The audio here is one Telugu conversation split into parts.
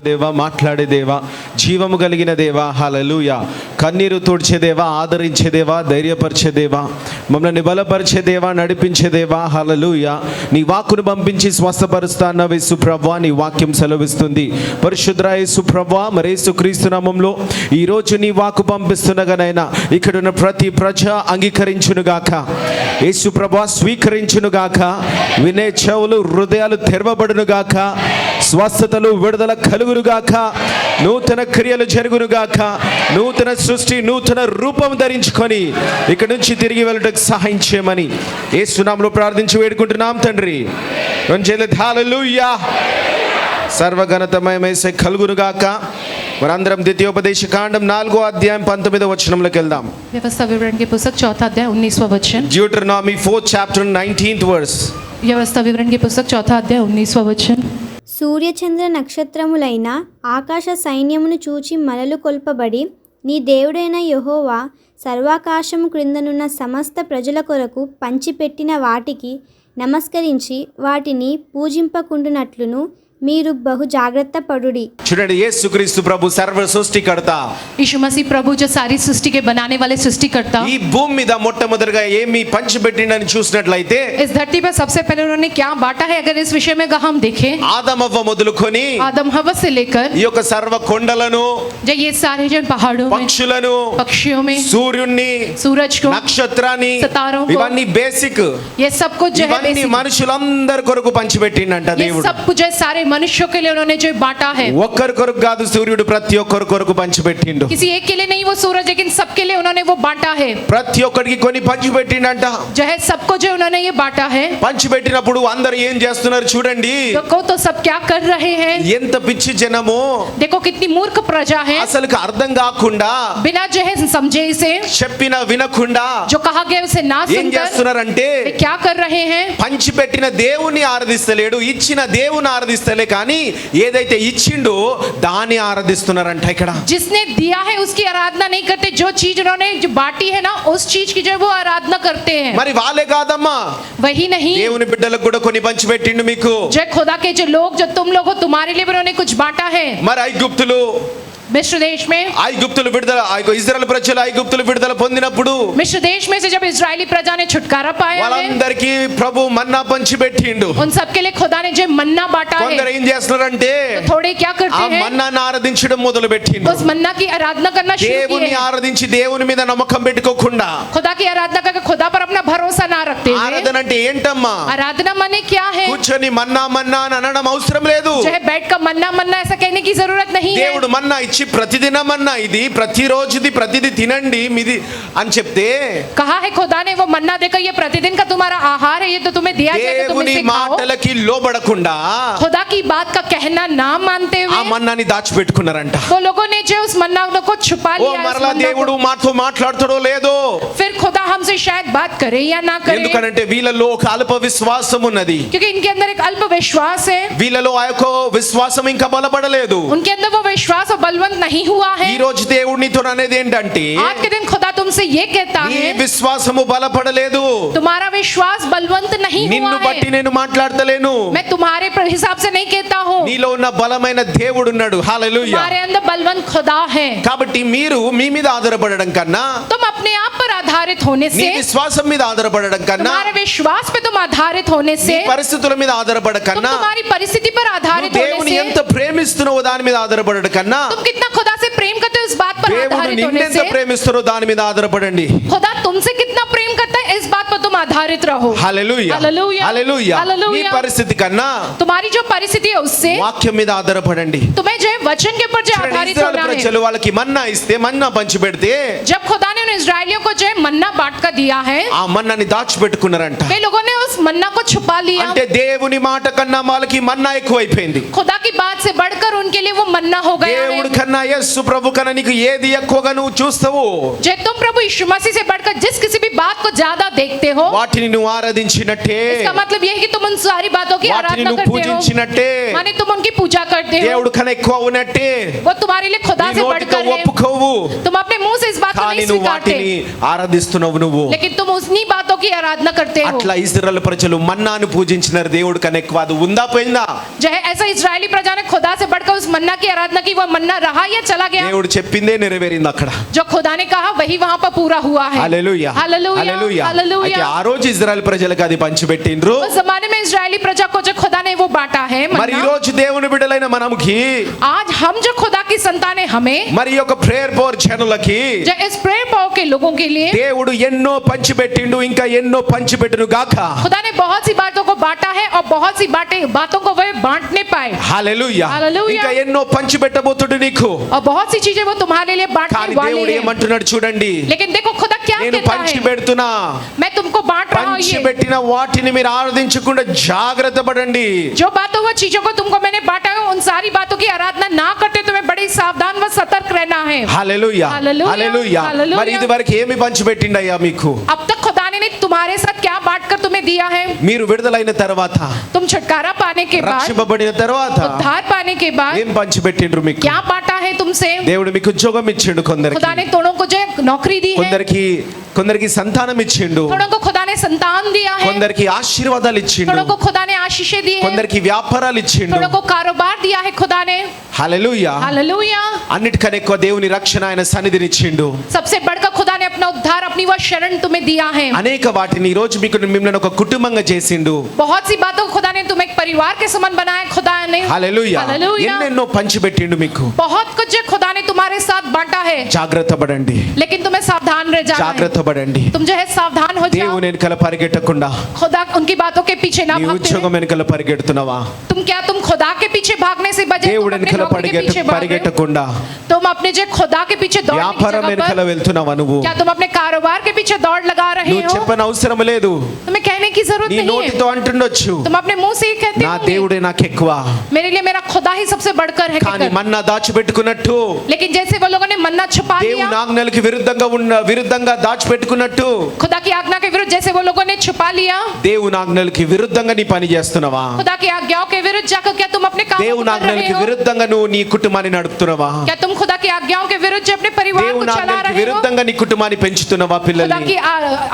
దేవా, మాట్లాడే దేవా, జీవము కలిగిన దేవా, హల్లెలూయా. కన్నీరు తుడిచే దేవా, ఆదరించే దేవా, ధైర్యపరిచే దేవా, మమ్మల్ని బలపరిచే దేవా, నడిపించే దేవా, హల్లెలూయా. నీ వాక్కును పంపించి స్వస్థపరుస్తాన్న యేసు ప్రభువా, నీ వాక్యం సెలవిస్తుంది. పరిశుద్ధ యేసు ప్రభువా, మరి యేసుక్రీస్తు నామములో ఈరోజు నీ వాక్కు పంపిస్తున్నగానైనా ఇక్కడున్న ప్రతి ప్రజ అంగీకరించునుగాక, యేసు ప్రభువా స్వీకరించునుగాక, వినే చెవులు హృదయాలు తెరవబడునుగాక, స్వస్థతలు విడుదల కలుగునుగాక, నూతన క్రియలు జరుగునుగాక, నూతన సృష్టి నూతన రూపం ధరించుకొని ఇక్కడి నుంచి తిరిగి వెళ్ళడానికి సహాయం చేయమని యేసు నామములో ప్రార్థించి వేడుకుంటున్నాం తండ్రి. హల్లెలూయా. సర్వఘనతమయమేసే కలుగునుగాక. మనందరం ద్వితీయోపదేశ కాండం 4వ అధ్యాయం 19వ వచనంలోకి వెళ్దాం. व्यवस्था विवरण की पुस्तक 4था अध्याय 19वां वचन. డ్యూటెరోనమీ 4th chapter 19th verse. व्यवस्था विवरण की पुस्तक 4था अध्याय 19वां वचन. సూర్యచంద్ర నక్షత్రములైన ఆకాశ సైన్యమును చూచి మలలు కొల్పబడి నీ దేవుడైన యెహోవా సర్వాకాశము క్రిందనున్న సమస్త ప్రజల కొరకు పంచిపెట్టిన వాటికి నమస్కరించి వాటిని పూజింపకుండునట్లును మీరు బహు జాగ్రత్త పడుడి. చూడండి, యేసుక్రీస్తు ప్రభు సర్వ సృష్టికర్త, यीशु मसीह प्रभु जो सारी सृष्टि के बनाने वाले सृष्टिकर्ता, ఈ భూమి మీద మొట్టమొదటిగా ఏమి పంచిపెట్టిండని చూసినట్లయితే इस धरती पर सबसे पहले उन्होंने क्या बांटा है अगर इस विषय में हम देखें, ఆదమవ్వ మొదలుకొని आदम हवा से लेकर ఈ యొక్క సర్వ కొండలను, जो ये सारे जन पहाड़ों में, పక్షులను, पक्षियों में, సూర్యుని, सूरज को, నక్షత్రాన్ని, सितारों को, ఇవన్నీ బేసిక్, ये सब कुछ जो है ఇవన్నీ basic, మనుషులందరి కొరకు పంచిపెట్టిండంట ये దేవుడు. सब कुछ है सारे मनुष्यों के लिए उन्होंने जो बांटा है. ఒక్కరి కొరకు కాదు, సూర్యుడు ప్రతి ఒక్కరి కొరకు పంచిపెట్టిండు. किसी एक के लिए नहीं वो सूरज, लेकिन सबके लिए उन्होंने वो बांटा है. ప్రతి ఒక్కరికి కొన్ని పంచిపెట్టిండంట. जो है सबको जो उन्होंने ये बांटा है. పంచిపెట్టినప్పుడు అందరూ ఏం చేస్తున్నారు చూడండి. देखो तो सब क्या कर रहे हैं, ఎంత పిచ్చి జనము, देखो कितनी मूर्ख प्रजा है, అసలుకి అర్థం కాకుండా, बिना जो है समझे इसे, చెప్పిన వినకుండా जो कहा गया उसे ना ఏం सुनकर చేస్తున్నారంటే वे क्या कर रहे हैं, పంచిపెట్టిన దేవుని ఆరాధిస్తలేడు, ఇచ్చిన దేవుని ఆరాధిస్తలే, కానీ ఏదైతే ఇచ్చిండో దాన్ని ఆరాధిస్తున్నారంట. ఇక్కడ जिसने दिया है उसकी आराधना नहीं करते, जो चीज उन्होंने जो बांटी है ना उस चीज की जो है वो आराधना करते हैं. మరి వాళ్ళే కాదమ్మా, वही नहीं, దేవుని బిడ్డలకు కూడా కొన్ని పంచిపెట్టిండు మీకు. जो खुदा के जो लोग जो तुम लोग हो तुम्हारे लिए भी उन्होंने कुछ बांटा है. మరి ఐగుప్తులు मिस्र देश में, ఐగుప్తులు విడుదల, ఇజ్రాయెల్ ప్రజలు ఐగుప్తులు విడుదల పొందినప్పుడు मिस्र देश में से जब इजरायली प्रजा ने छुटकारा पाया है, వాళ్ళందరికీ ప్రభు మన్నా పంచిపెట్టిండు. उन सबके लिए खुदा ने जो मन्ना बांटा కొందరు है. ఏం చేస్తున్నారంటే तो थोड़े क्या ఆ करते हैं, మన్నాను ఆరాధించడం మొదలు పెట్టిండు. उस मन्ना की आराधना करना शुरू దేవుని किए हैं. ఆరాధించి దేవుని మీద నమ్మకం పెట్టుకోకుండా, खुदा की आराधना करके खुदा पर अपना भरोसा ना रखते हुए, ఆరాధన అంటే ఏంటమ్మా, आराधना माने क्या है, కూర్చొని మన్నా మన్నా అని అనడం అవసరం లేదు. जो है बैठ कर मन्ना मन्ना ऐसा कहने की जरूरत नहीं है. దేవుడు మన్నా ఇచ్చి ప్రతిదినం మన్నా ఇది ప్రతిరోజుది ప్రతిది తినండి మీది అని చెప్తే, कहा है खुदा ने वो मन्ना देकर ये प्रतिदिन का तुम्हारा आहार है, ये तो तुम्हें दिया जाएगा, तुम దేవుని इसे खाओ. మాటలకి లోబడకుండా खुदा की बात का कहना ना मानते ఆ हुए మన్నాని దాచిపెట్టుకున్నారంట. वो लोगों ने जो उस मन्ना को छुपा ఓ लिया है, उस మరలా मन्ना దేవుడు को. మాతో మాట్లాడుతాడో లేదో, फिर खुदा हमसे शायद बात करे या ना करे, ఎందుకంటే వీళ్ళలో ఒక అల్ప విశ్వాసం ఉన్నది. क्योंकि इनके अंदर एक अल्प विश्वास है, వీళ్ళలో ఆ యొక్క విశ్వాసం ఇంకా బలపడలేదు. उनके अंदर वो विश्वास और बलवंत नहीं हुआ है. ఈ రోజు దేవుడు నీతో అనేది ఏంటంటే, आज के दिन खुदा तुमसे ये कहता నీ है విశ్వాసము బలపడలేదు, तुम्हारा विश्वास बलवंत नहीं నిన్ను हुआ బట్టి है. నేను మాట్లాడతలేను, मैं तुम्हारे हिसाब से नहीं कहता हूँ, నీలో ఉన్న బలమైన దేవుడు ఉన్నాడు. హల్లెలూయా. तुम्हारे अंदर बलवंत खुदा है. కాబట్టి మీరు మీ మీద ఆధారపడడం కన్నా, तुम अपने आप पर आधारित होने నీ से, విశ్వాసం మీద ఆధారపడడం కన్నా, तुम्हारे विश्वास पे तुम आधारित होने నీ से, పరిస్థితుల మీద ఆధారపడడం तुम కన్నా, तुम्हारी परिस्थिति पर నువ్వు आधारित దేవుని होने ఎంత से, ప్రేమిస్తున్నావో దాని మీద ఆధారపడడం కన్నా, तुम कितना खुदा से प्रेम करते हो इस बात पर దేవుడు आधारित होने నిన్నెంత से, ప్రేమిస్తారో దాని మీద ఆధారపడండి. खुदा तुमसे कितना प्रेम करता है इस बात पर तुम आधारित रहो. హల్లెలూయా. హల్లెలూయా. హల్లెలూయా. నీ హల్లెలూయా. పరిస్థితి కన్నా तुम्हारी जो परिस्थिति है उससे వాక్యం మీద ఆధారపడండి. तुम्हें जो है वचन के ऊपर जो చూడండి, आधारित ఇశ్రాయేలు होना है. ప్రజలు వాళ్ళకి మన్నా ఇస్తే, మన్నా పంచి పెడితే जब खुदा ने उन इजरायलियों को जो है मन्ना बांट कर दिया है, ఆ మన్నాని దాచిపెట్టుకున్నారంట. वे लोगों ने उस मन्ना को छुपा लिया. అంటే దేవుని మాట కన్నా వాళ్ళకి మన్నా ఎక్కువైపోయింది. खुदा की बात से बढ़कर उनके लिए वो मन्ना हो गया దేవుడి है. కన్నా యేసు ప్రభు కన్నా నీకు ఏది ఎక్కువగా నువ్వు చూస్తావు, जो तुम प्रभु यीशु मसीह से बढ़कर जिस किसी भी बात को ज्यादा देखते हो, हो, వాటిని నువ్వు ఆరాధించినట్టే, इसका मतलब ये है कि तुम उन सारी बातों की వాటిని आराधना నువ్వు करते हो, పూజించినట్టే, माने तुम उनकी पूजा करते हो, దేవుడు కన్నా ఎక్కువ ఉన్నట్టే, वो तुम्हारे लिए खुदा నీ से నోటితో बढ़कर है। ఒప్పుకోవు, तुम अपने मुंह से इस बात को కానీ नहीं నువ్వు स्वीकारते, వాటిని ఆరాధిస్తున్నావు నువ్వు. लेकिन तुम उन्हीं बातों की आराधना करते हो। అట్లా ఇశ్రాయేలు ప్రజలు మన్నాను పూజించినారు, దేవుడు కన్నా ఎక్కువ అది ఉందా పోయిందా? जो है ऐसा इजरायली प्रजा ने खुदा से बढ़कर उस मन्ना की आराधना की, वो मन्ना रहा या चला गया? దేవుడు చెప్పిందే నెరవేరింది అక్కడ. जो खुदा ने कहा वही वहां पर पूरा हुआ है। హల్లెలూయా, हालेलुया, హల్లెలూయా. हालेलुया। అయితే ఆ రోజు ఇశ్రాయేలు ప్రజలకు అది పంచిపెట్టిండ్రు. उस जमाने में इजरायली प्रजा को जो खुदा ने वो बांटा है మరి ఈ मन्ना। రోజు దేవుని బిడ్డలైన మనముకి, आज हम जो खुदा की संतान है, हमें మరి ఈ యొక్క ప్రేయర్ పవర్ ఛానల్కి जो इस प्रेयर पाव के लोगों के लिए దేవుడు ఎన్నో పంచిపెట్టిండు, ఇంకా ఎన్నో పంచిపెట్టును గాక. खुदा ने बहुत सी बातों को बांटा है और बहुत सी बातों को वह बांटने पाए। హల్లెలూయా. హల్లెలూయా. ఇంకా ఎన్నో పంచిపెట్టబోతుడు నీకు. और बहुत सी चीजें वो तुम्हारे लिए కానీ बांटने దేవుడు वाले हैं। ఏమంటున్నాడు చూడండి, लेकिन देखो खुदा क्या నేను कहता है, పంచిపెడుతున్నా, मैं तुमको बांट रहा हूँ। ये పంచిపెట్టిన వాటిని మీరు ఆరాధించకుండా జాగ్రత్త పడండి. जो बातों व चीजों को तुमको मैंने बांटा है, उन सारी बातों की आराधना ना करते तुम्हें बड़ी सावधान व सतर्क रहना है। హల్లెలూయా, హల్లెలూయా, హల్లెలూయా. హల్లెలూయా. మరి ఇది వరకు ఏమి పంచిపెట్టిండయ్యా మీకు? अब तक खुदा ने तुम्हारे साथ क्या बांट कर तुम्हें दिया है? మీరు విడుదలైన తర్వాత, तुम छुटकारा पाने के बाद, రక్షింపబడిన తర్వాత उद्धार पाने के बाद ఏం పంచిపెట్టిండ్రు మీకు? क्या बांटा है तुमसे? దేవుడు మీకు ఉద్యోగం ఇచ్చిండు, కొందరికి खुदा ने तोड़ों को जो नौकरी दी है, కొందరికి సంతానం ఇచ్చిండు, तोड़ों को खुदा ने संतान दिया है, కొందరికి ఆశీర్వాదాలు ఇచ్చిండు, तोड़ों को खुदा ने आशीषें दी है, కొందరికి వ్యాపారాలు ఇచ్చిండు. तोड़ों को कारोबार दिया है खुदा ने। హల్లెలూయా. हालेलुया। అన్నిటికన్నా ఎక్కువ దేవుని రక్షణ ఆయన సన్నిధిని ఇచ్చిండు. सबसे बढ़कर खुदा ने अपना उद्धार, अपनी वह शरण तुम्हें दिया है। అనేక వాటిని ఈ రోజు మీకు మిమ్మల్ని ఒక కుటుంబంగా చేసిండు. बहुत सी बातों को खुदा ने तुम्हें एक परिवार के समान बनाया खुदा ने। హల్లెలూయా. हालेलुया। ఎన్నెన్నో పంచిపెట్టిండు మీకు. बहुत कुछ जो खुदा ने तुम्हारे साथ बांटा है, జాగ్రత్త పడండి, लेकिन तुम्हें सावधान रह जाना है। జాగ్రత్త పడండి. तुम जो है सावधान हो जाओ, దేవుని వెనకాల పరిగెట్టకుండా खुदा उनकी बातों के पीछे ना నీ भागते ఉద్యోగం हुए। వెనకాల పరిగెడుతున్నావా? तुम खुदा के पीछे भागने से बचे, तुम దేవుడి अपने వెనకాల नौकरी के पीछे भाग रहे हो। పరిగెట్టకుండా तुम अपने जो खुदा के पीछे दौड़ने की వ్యాపారం जगह వెనకాల पर, వెళ్తున్నావా నువ్వు? क्या तुम अपने कारोबार के पीछे दौड़ लगा रहे నువ్వు हो? చెప్పని అవసరం లేదు, तुम्हें कहने की जरूरत నీ नहीं నోటితో है, అంటుండొచ్చు, तुम अपने मुंह से ही कहते నా हो దేవుడే నాకు ఎక్కువ. मेरे लिए मेरा खुदा ही सबसे बढ़कर है కానీ कहकर। మన్నా దాచిపెట్టుకున్నట్టు, लेकिन जैसे वो लोगों ने मन्ना छुपा लिया, దేవుని ఆజ్ఞలకు విరుద్ధంగా దాచిపెట్టుకున్నట్టు, खुदा की आज्ञा के विरुद्ध जैसे वो लोगों ने छुपा लिया, దేవుని ఆజ్ఞలకి విరుద్ధంగా నీ పని చేస్తున్నావా? खुदा की आज्ञाओं के विरुद्ध जाकर क्या तुम अपने काम దేవుని कर रहे ఆజ్ఞలకి हो? విరుద్ధంగా నువ్వు నీ కుటుంబాన్ని నడుపుతున్నావా? क्या तुम खुदा की आज्ञाओं के विरुद्ध जो अपने परिवार को దేవుని चला ఆజ్ఞలకి रहे हो? విరుద్ధంగా నీ కుటుంబాన్ని పెంచుతున్నావా? खुदा పిల్లల్ని की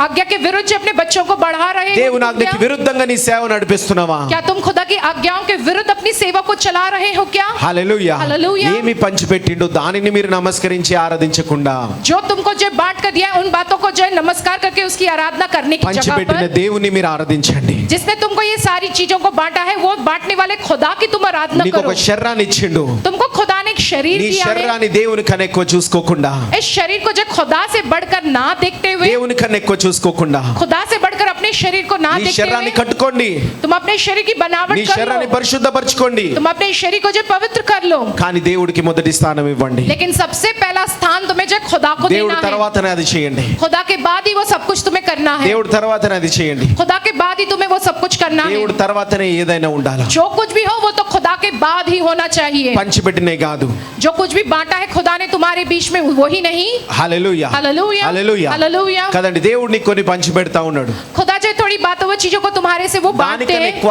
आज्ञा के विरुद्ध जो अपने बच्चों को बढ़ा रहे हो? దేవుని ఆజ్ఞకి क्या? విరుద్ధంగా నీ సేవ నడిపిస్తున్నావా? क्या तुम खुदा की आज्ञाओं के विरुद्ध अपनी सेवा को चला रहे हो क्या? హల్లెలూయా. హల్లెలూయా. ఏమి పంచిపెట్టిండో దానిని మీరు నమస్కరించి ఆరాధించకుండా, जो तुमको जो बांट कर दिया है, उन बातों को जो है नमस्कार करके उसकी आराधना करने की जगह పంచిపెట్టిన पर, దేవుని మీరు ఆరాధించండి. जिसने तुमको ये सारी चीजों को बांटा है, वो बांटने वाले खुदा की तुम आराधना నీకు करो। ఒక శరీరాన్ని ఇచ్చిండు, तुमको खुदा ने एक शरीर నీ दिया है, శరీరాన్ని దేవుని కన్నా ఎక్కువ చూసుకోకుండా, इस शरीर को जो खुदा से बढ़कर ना देखते हुए, దేవుని కన్నా ఎక్కువ చూసుకోకుండా खुदा से बढ़कर अपने शरीर को ना నీ देखते శరీరాన్ని हुए, కట్టుకోండి, तुम अपने शरीर की बनावट నీ कर శరీరాన్ని लो, పరిశుద్ధపరచుకోండి. तुम अपने शरीर को जो पवित्र कर लो, కానీ దేవుడికి మొదటి స్థానం ఇవ్వండి. लेकिन सबसे पहला स्थान तुम्हें जो खुदा को దేవుడి देना है। తర్వాతనే అది చేయండి. खुदा के बाद ही वो सब कुछ तुम्हें करना है। దేవుడి తర్వాతనే అది చేయండి. खुदा के बाद ही तुम्हें वो सब कुछ करना है। దేవుడి తర్వాతనే ఏదైనా ఉండాలి. जो कुछ भी हो वो तो खुदा के बाद ही होना चाहिए। పంచిపెట్టినే కాదు. जो कुछ भी बांटा है खुदा ने तुम्हारे बीच में, वो ही नहीं। హల్లెలూయా, हालेलुया, హల్లెలూయా. हालेलुया। కదండి, దేవుడు నీకు కొన్ని పంచి పెడతా ఉన్నాడు. खुदा जो थोड़ी बातों व चीजों को तुम्हारे से वो बांटते దానికన్నా हैं। ఎక్కువ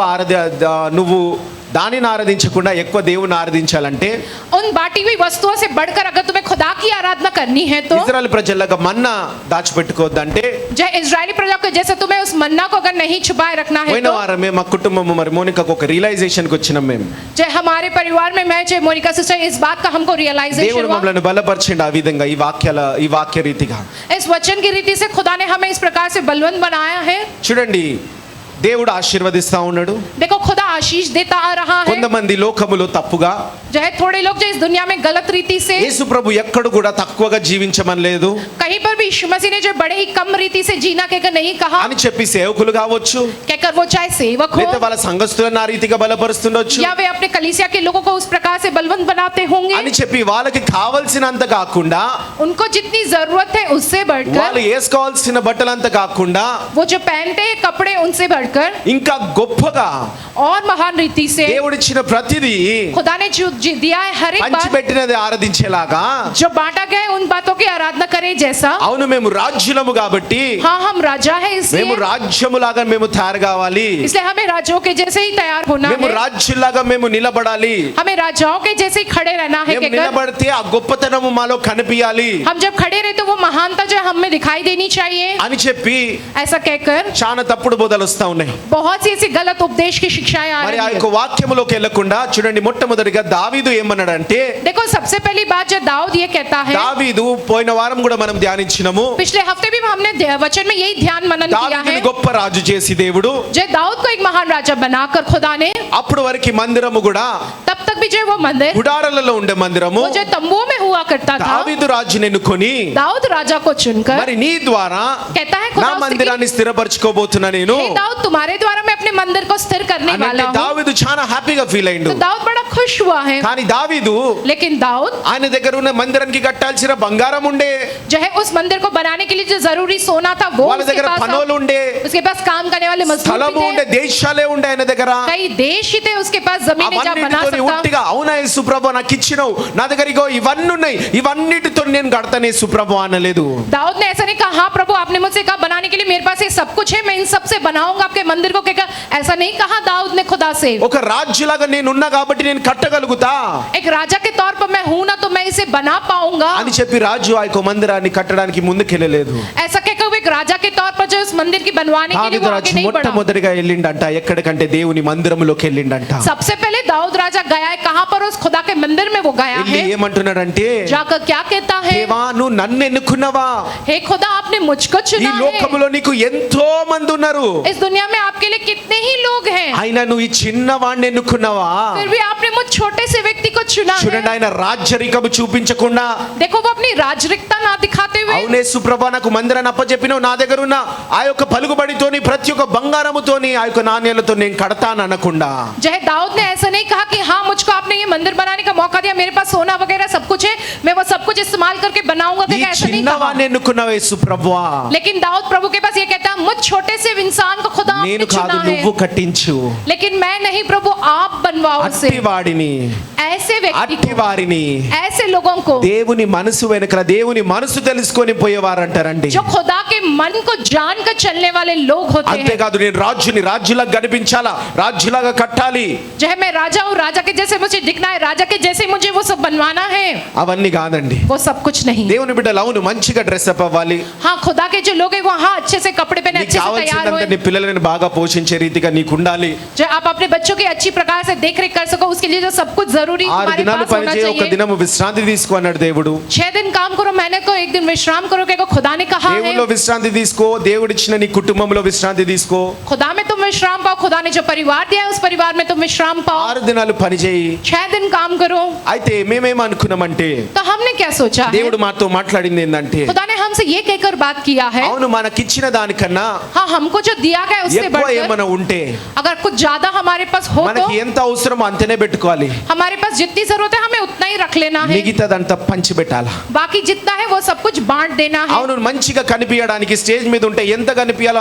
నువ్వు దానిని ఆరాధించకుండా ఎక్కువ దేవుని ఆరాధించాలంటే, उन बांटी हुई वस्तुओं से बढ़कर अगर तुम्हें खुदा की आराधना करनी है तो ఇశ్రాయేలు ప్రజలకు మన్నా దాచిపెట్టుకోవద్దంటే, जय इजरायली प्रजा को जैसे तुम्हें उस मन्ना को अगर नहीं छुपाए रखना है పోయిన तो వారమే మా కుటుంబం మరి మోనికాకు ఒక రియలైజేషన్కి వచ్చినాం మేము. जय हमारे परिवार में मैं जय मोनिका सिस्टर इस बात का हमको रियलाइजेशन దేవుడు हुआ। మమ్మల్ని బలపరిచిండు ఆ విధంగా ఈ వాక్య రీతిగా. इस वचन की रीति से खुदा ने हमें इस प्रकार से बलवंत बनाया है। చూడండి, దేవుడు ఆశీర్వదిస్తా ఉన్నాడు. देखो खुदा आशीष देता आ रहा है। కొంతమంది లోకములో తప్పుగా, जो है थोड़े लोग जो इस दुनिया में गलत रीति से, యేసు ప్రభు ఎక్కడ కూడా తక్కువగా జీవించమని లేదు कहीं पर भी यीशु मसीह ने जो बड़े ही कम रीति से जीना कहकर नहीं कहा, అని చెప్పి సేవకులు కావచ్చు, कहकर वो चाहे सेवक हो లేదా వాళ్ళ సంఘస్థులను ఆ రీతిగా బలపరుస్తుండొచ్చు या वे अपने कलीसिया के लोगों को उस प्रकार से बलवंत बनाते होंगे। అని చెప్పి వాళ్ళకి కావాల్సినంత కాకుండా, उनको जितनी जरूरत है उससे बढ़कर, వాళ్ళు వేసుకోవాల్సిన బట్టలంత కాకుండా, वो जो पहनते हैं कपड़े उनसे बढ़कर, बढ़कर ఇంకా గొప్పగా और महान रीति से దేవుడిచ్చిన ప్రతిదీ खुदा ने जो दिया है हर एक बात పంచిపెట్టినది ఆరాధించేలాగా जो बांटा गया है उन बातों की आराधना करें जैसा అవును మేము రాజ్యులము కాబట్టి हाँ हम राजा है మేము इसलिए రాజ్యములాగా మేము తయారు కావాలి इसलिए हमें राजाओं के जैसे ही तैयार होना మేము है రాజ్యులాగా మేము నిలబడాలి हमें राजाओं के जैसे ही खड़े रहना है మేము कहकर నిలబడితే ఆ గొప్పతనము మాలో కనిపించాలి हम जब खड़े रहे तो वो महानता जो हम में दिखाई देनी चाहिए అని చెప్పి ऐसा कहकर చాలా తప్పుడు బోధలు వస్తా ఉన్నాయి बहुत सी ऐसी गलत उपदेश की शिक्षाएं आ మరి रही ఆ है యొక్క వాక్యములోకి వెళ్ళకుండా చూడండి మొట్టమొదటిగా దావీదు ఏమన్నాడంటే देखो सबसे पहली बात जो दाऊद ये कहता है దావీదు పోయిన వారం కూడా మనం ధ్యానించినము पिछले हफ्ते भी हमने वचन में यही ध्यान मनन किया है దావీదుని గొప్ప రాజు చేసి దేవుడు जो दाऊद को एक महान राजा बनाकर खुदा ने అప్పుడు వరకు మందిరము కూడా तब तक भी जो वो मंदिर గుడారాలలో ఉండే మందిరము वो जो तंबुओं में हुआ करता था దావీదు రాజుని ఎన్నుకొని दाऊद राजा को चुनकर మరి నీ ద్వారా कहता है నా खुदा उससे మందిరాన్ని స్థిరపరచుకోబోతున్నా నేను हे दाऊद तुम्हारे द्वारा मैं अपने मंदिर को स्थिर करने అంటే वाला हूँ దావీదు చాలా హ్యాపీగా ఫీల్ అయ్యిండు तो दाऊद बड़ा खुश हुआ है కానీ దావీదు लेकिन दाऊद ఆయన దగ్గర ఉన్న మందిరానికి కట్టాల్సిన బంగారం ఉండే जो है उस मंदिर को बनाने के लिए जो जरूरी सोना था वो వాళ్ళ उसके దగ్గర पास పనులు था। ఉండే उसके पास काम करने वाले मजदूर స్థలము भी ఉండే थे దేశాలే ఉండే ఆయన దగ్గర कई देश ही थे उसके पास जमीनें जहाँ बना అవన్నిటితోని सकता ఉట్టిగా అవునా యేసుప్రభు నాకు ఇచ్చినావు నా దగ్గర ఇగో ఇవన్నీ ఉన్నాయి ఇవన్నిటితో నేను కడతాను యేసుప్రభు అనలేదు दाऊद ने ऐसा नहीं कहा हाँ प्रभु आपने मुझसे कहा बनाने के लिए मेरे पास ये सब कुछ है मैं इन सब से बनाऊंगा आपके मंदिर को कहकर ऐसा नहीं कहा दाऊद ने खुदा से ఒక రాజులాగా నేను ఉన్నా కాబట్టి నేను కట్టగలుగుతా एक राजा के तौर पर मैं हूं ना तो मैं इसे बना पाऊंगा అని చెప్పి రాజు ఆ యొక్క మందిరాన్ని కట్టడానికి ముందుకెళ్ళలేదు ऐसा कहकर वो एक राजा के तौर पर जो इस मंदिर की बनवाने के लिए దావీదు वो రాజు आगे नहीं बढ़ा మొట్టమొదటిగా వెళ్ళిండంట ఎక్కడికంటే దేవుని మందిరములోకి వెళ్ళిండంట सबसे पहले दाऊद राजा गया है कहां पर उस खुदा के मंदिर में वो गया వెళ్ళి है ఏమంటున్నాడంటే जाकर क्या कहता है దేవా నువ్వు నన్ను ఎన్నుకున్నావా हे खुदा आपने मुझको ఈ चुना है లోకములో నీకు ఎంతో మంది ఉన్నారు इस दुनिया में आपके लिए कितने ही लोग हैं అయినా నువ్వు ఈ చిన్నవాడిని ఎన్నుకున్నావా फिर भी आपने मुझ छोटे से व्यक्ति को चुना చూడండి है ఆయన రాజ్యరికము చూపించకుండా देखो वो अपनी राजरिकता ना दिखाते हुए అవునే సుప్రభా నాకు మందిరాన్ని అప్పచెప్పినావు నా దగ్గర ఉన్న ఆ యొక్క పలుకుబడితోని ప్రతి ఒక్క బంగారముతోని ఆ యొక్క నాణ్యాలతో నేను కడతాను అనకుండా जय दाऊद ने ऐसा नहीं कहा कि हाँ मुझको आपने ये मंदिर बनाने का मौका दिया मेरे पास सोना वगैरह सब कुछ है मैं वो सब कुछ इस्तेमाल करके बनाऊंगा ఈ ऐसा नहीं कहा చిన్నవాడిని ఎన్నుకున్నావు యేసుప్రభువా लेकिन दाऊद प्रभु के पास ये कहता है मुझ छोटे से इंसान को खुदा నేను आपने కాదు चुना है నువ్వు కట్టించు लेकिन मैं नहीं प्रभु आप बनवाओ उसे అట్టి వాడిని ऐसे व्यक्ति అట్టి को వారిని ऐसे लोगों को దేవుని మనసు వెనకల దేవుని మనసు తెలుసుకొని పోయేవారంటారండి जो खुदा के मन को जानकर चलने वाले लोग होते हैं అంతేకాదు నేను రాజుని రాజులాగా కనిపించాలా రాజులాగా కట్టాలి जो है मैं राजा हूँ राजा के जैसे मुझे दिखना है राजा के जैसे मुझे वो सब बनवाना है అవన్నీ కాదండి वो सब कुछ नहीं దేవుని బిడ్డలు అవును మంచిగా డ్రెస్ అప్ అవ్వాలి हाँ खुदा के जो लोग हैं वो हाँ अच्छे से कपड़े पहने నీకు अच्छे से तैयार కావాల్సిందంతా हुए నీ పిల్లలని బాగా పోషించే రీతిగా నీకు ఉండాలి जो आप अपने बच्चों की अच्छी प्रकार से देख रेख कर सको उसके लिए जो सब कुछ जरूरी 6 तुम्हारे దినాలు पास పని होना చేయి ఒక चाहिए దినము విశ్రాంతి తీసుకో అన్నాడు దేవుడు 6 दिन काम करो मैंने को एक दिन विश्राम करो क्या खुदा ने कहा है దేవుడిలో విశ్రాంతి తీసుకో దేవుడిచ్చిన నీ కుటుంబంలో విశ్రాంతి తీసుకో खुदा में तुम विश्राम पाओ खुदा ने जो परिवार दिया है उस परिवार में तुम विश्राम पाओ 6 దినాలు పని చేయి 6 दिन काम करो అయితే మేమేం అనుకున్నామంటే तो हमने क्या सोचा है దేవుడు మాతో మాట్లాడింది ఏంటంటే खुदा ने हमसे ये कहकर बात किया है అవును మనకిచ్చిన దానికన్నా हाँ हमको जो दिया गया उससे ఎక్కువ बढ़कर ఏమైనా ఉంటే अगर कुछ ज्यादा हमारे पास हो तो మనకి ఎంత అవసరమో అంతనే పెట్టుకోవాలి हमारे पास जितनी जरूरत है हमें उतना ही रख लेना है మిగతాదంతా పంచి పెట్టాలా बाकी जितना है वो सब कुछ बांट देना है అవును మంచిగా కనిపించడానికి స్టేజ్ మీద ఉంటే ఎంత కనిపించాలో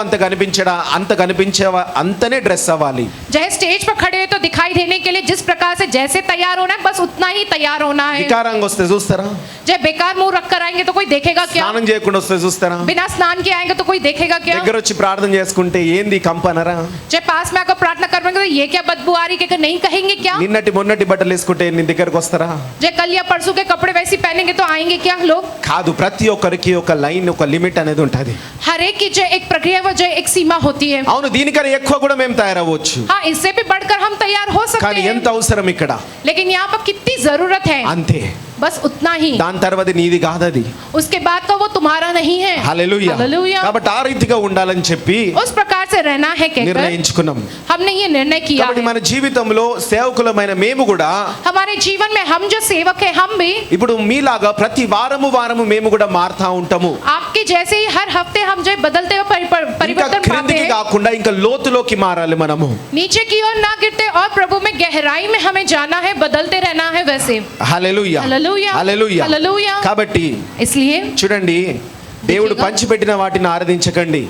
అంత కనిపించేవా అంతనే డ్రెస్ అవ్వాలి चाहे स्टेज पर खड़े हैं तो दिखाई देने के लिए जिस प्रकार से जैसे तैयार होना है बस उतना ही तैयार होना है వికారంగా వస్తే చూస్తారా जब बेकार मुंह रख कर आएंगे तो कोई देखेगा क्या స్నానం చేయకుండా వస్తే చూస్తారా बिना स्नान के आएंगे तो कोई देखेगा क्या దగ్గర వచ్చి ప్రార్థన చేసుకుంటే ఏంది కంపనరా जब पास में आकर प्रार्थना करवाएंगे तो ये क्या बदबू आ रही है नहीं कहेंगे क्या నిన్నటి మొన్నటి బట్టలు వేసుకుంటే నీ దగ్గరకు వస్తారా जब कल या परसों के कपड़े वैसे पहनेंगे तो आएंगे क्या लोग కాదు ప్రతి ఒక్కరికి ఒక లైన్ ఒక లిమిట్ అనేది ఉంటది हर एक की जो एक प्रक्रिया वो जो एक सीमा होती है అవును దీనికన్నా ఎక్కువ కూడా మేము తయారవ్వచ్చు हाँ इससे भी बढ़कर हम तैयार हो सकते కానీ हैं ఎంత అవసరం ఇక్కడ लेकिन यहाँ पर कितनी जरूरत है అంతే बस उतना ही దాని తర్వాత నీది కాదది उसके बाद का वो तुम्हारा नहीं है హల్లెలూయా हालेलुया। కాబట్టి ఆ రీతిగా ఉండాలని చెప్పి उस प्रकार से रहना है कहकर నిర్ణయించుకున్నాం हमने ये निर्णय किया కాబట్టి है మన జీవితంలో సేవకులమైన మేము కూడా हमारे जीवन में हम जो सेवक है हम भी ఇప్పుడు మీలాగా ప్రతి వారము మేము కూడా మారుతా ఉంటాము आपके जैसे ही हर हफ्ते हम जो बदलते हुए ఇంకా परिवर्तन पाते క్రిందికి हैं కాకుండా ఇంకా లోతులోకి మారాలి మనము नीचे की ओर ना गिरते और प्रभु में गहराई में हमें जाना है बदलते रहना है वैसे హల్లెలూయా हालेलुया హల్లెలూయా हालेलुया కాబట్టి इसलिए చూడండి దేవుడు పంచిపెట్టిన వాటిని ఆరాధించకండి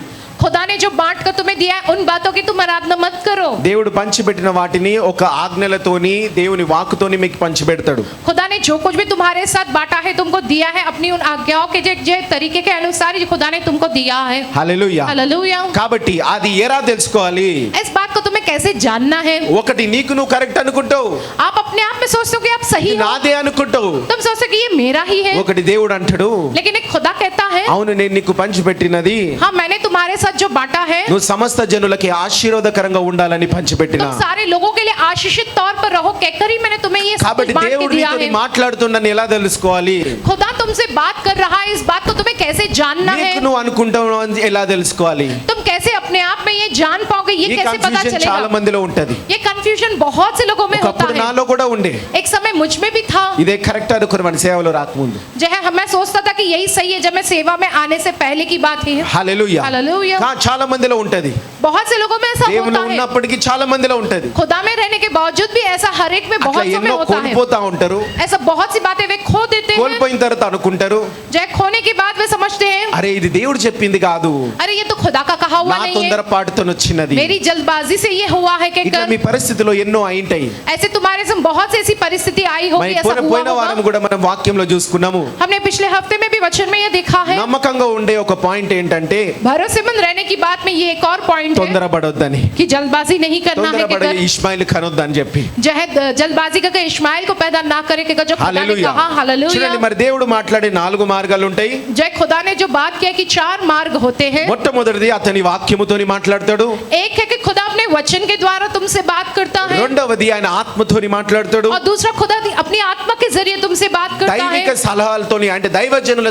खुदा ने जो बांट कर तुम्हें दिया है उन बातों की तुम आराधना मत करो। దేవుడు పంచిపెట్టిన వాటిని ఒక ఆజ్ఞలతోని దేవుని వాక్కుతోని మీకు పంచిపెడతాడు. खुदा ने जो कुछ भी तुम्हारे साथ बांटा है तुमको दिया है अपनी उन आज्ञाओं के जे तरीके के अनुसार ही खुदा ने तुमको दिया है। హల్లెలూయా. हालेलुया। కాబట్టి అది ఎలా తెలుసుకోవాలి? इस बात को तुम्हें कैसे जानना है? ఒకటి నీకు నువ్వు కరెక్ట్ అనుకుంటావు, आप अपने आप में सोचते हो कि आप सही ఇది हो, నాదే అనుకుంటావు. तुम सोचते हो कि ये मेरा ही है, ఒకటి దేవుడు అంటాడు, लेकिन एक खुदा कहता है అవును నేను నీకు పంచిపెట్టినది हाँ मैंने तुम्हारे साथ जो बांटा है నువ్వు సమస్త జనులకి ఆశీర్వాదకరంగా ఉండాలని పంచిపెట్టిన. तुम सारे लोगों के लिए आशीषित तौर पर रहो कहकर ही मैंने तुम्हें ये सब కాబట్టి कुछ बांट के దేవుడు दिया నీతో है। మాట్లాడుతున్నాను ఎలా తెలుసుకోవాలి? खुदा तुमसे बात कर रहा है, इस बात को तुम्हें कैसे जानना है? నీకు నువ్వు అనుకుంటావు అని ఎలా తెలుసుకోవాలి? तुम कैसे अपने आप में ये जान पाओगे, ये ఈ कैसे पता కన్ఫ్యూజన్ చాలా चलेगा? మందిలో ఉంటది. ये कंफ्यूजन बहुत से लोगों में होता ఒకప్పుడు है। నాలో కూడా ఉండే. एक समय मुझ में भी था। ఇదే కరెక్ట్ అనుకుని మన సేవలో రాకముందు. जो है मैं सोचता था कि यही सही है, जब मैं सेवा में आने से पहले की बात है। హల్లెలూయా. हालेलुया। చాలా మందిలో ఉంటది. बहुत से लोगों में ऐसा దేవునిలో होता है, ఉన్నప్పటికీ చాలా మందిలో ఉంటది. खुदा में रहने के बावजूद भी ऐसा हर एक में అట్లా बहुत समय ఎన్నో होता है। కోల్పోతా ఉంటారు. ऐसा बहुत सी बातें वे खो देते हैं, కోల్పోయిన తర్వాత అనుకుంటారు, जो है खोने के बाद वे समझते हैं అరే ఇది దేవుడు చెప్పింది కాదు, अरे ये तो खुदा का कहा हुआ నా नहीं है, తొందరపాటుతో వచ్చినది. मेरी जल्दबाजी से ये हुआ है ఇట్లా कहकर। మీ పరిస్థితిలో ఎన్నో అయింటాయి. ऐसे तुम्हारे से बहुत सी ऐसी परिस्थिति आई होगी, ऐसा हुआ పోయిన వారం होगा। కూడా మనం వాక్యంలో చూసుకున్నాము. हमने पिछले हफ्ते में भी वचन में ये देखा है। నమ్మకంగా ఉండే ఒక పాయింట్ ఏంటంటే भरोसेमंद रहने की बात में ये एक और पॉइंट है తొందరపడొద్దని, कि जल्दबाजी नहीं करना है తొందరపడి कहकर, ఇష్మాయిల్ కనొద్దని చెప్పి. जो है जल्दबाजी का इश्माइल को पैदा ना करे कहकर जो खुदा ने హల్లెలూయా. कहा। हालेलुया। చూడండి మరి దేవుడు మాట్లాడే 4 మార్గాలు ఉంటాయి. जो है खुदा ने जो बात किया कि 4 मार्ग होते हैं। మొట్టమొదటిది అతని వాక్యముతోని మాట్లాడతాడు. एक है कि खुदा अपने वचन के द्वारा तुमसे बात करता है, రెండవది ఆయన ఆత్మతోని మాట్లాడతాడు. और दूसरा खुदा अपनी आत्मा के जरिए तुमसे बात करता है। దైవిక సలహాలతోని అంటే దైవజనుల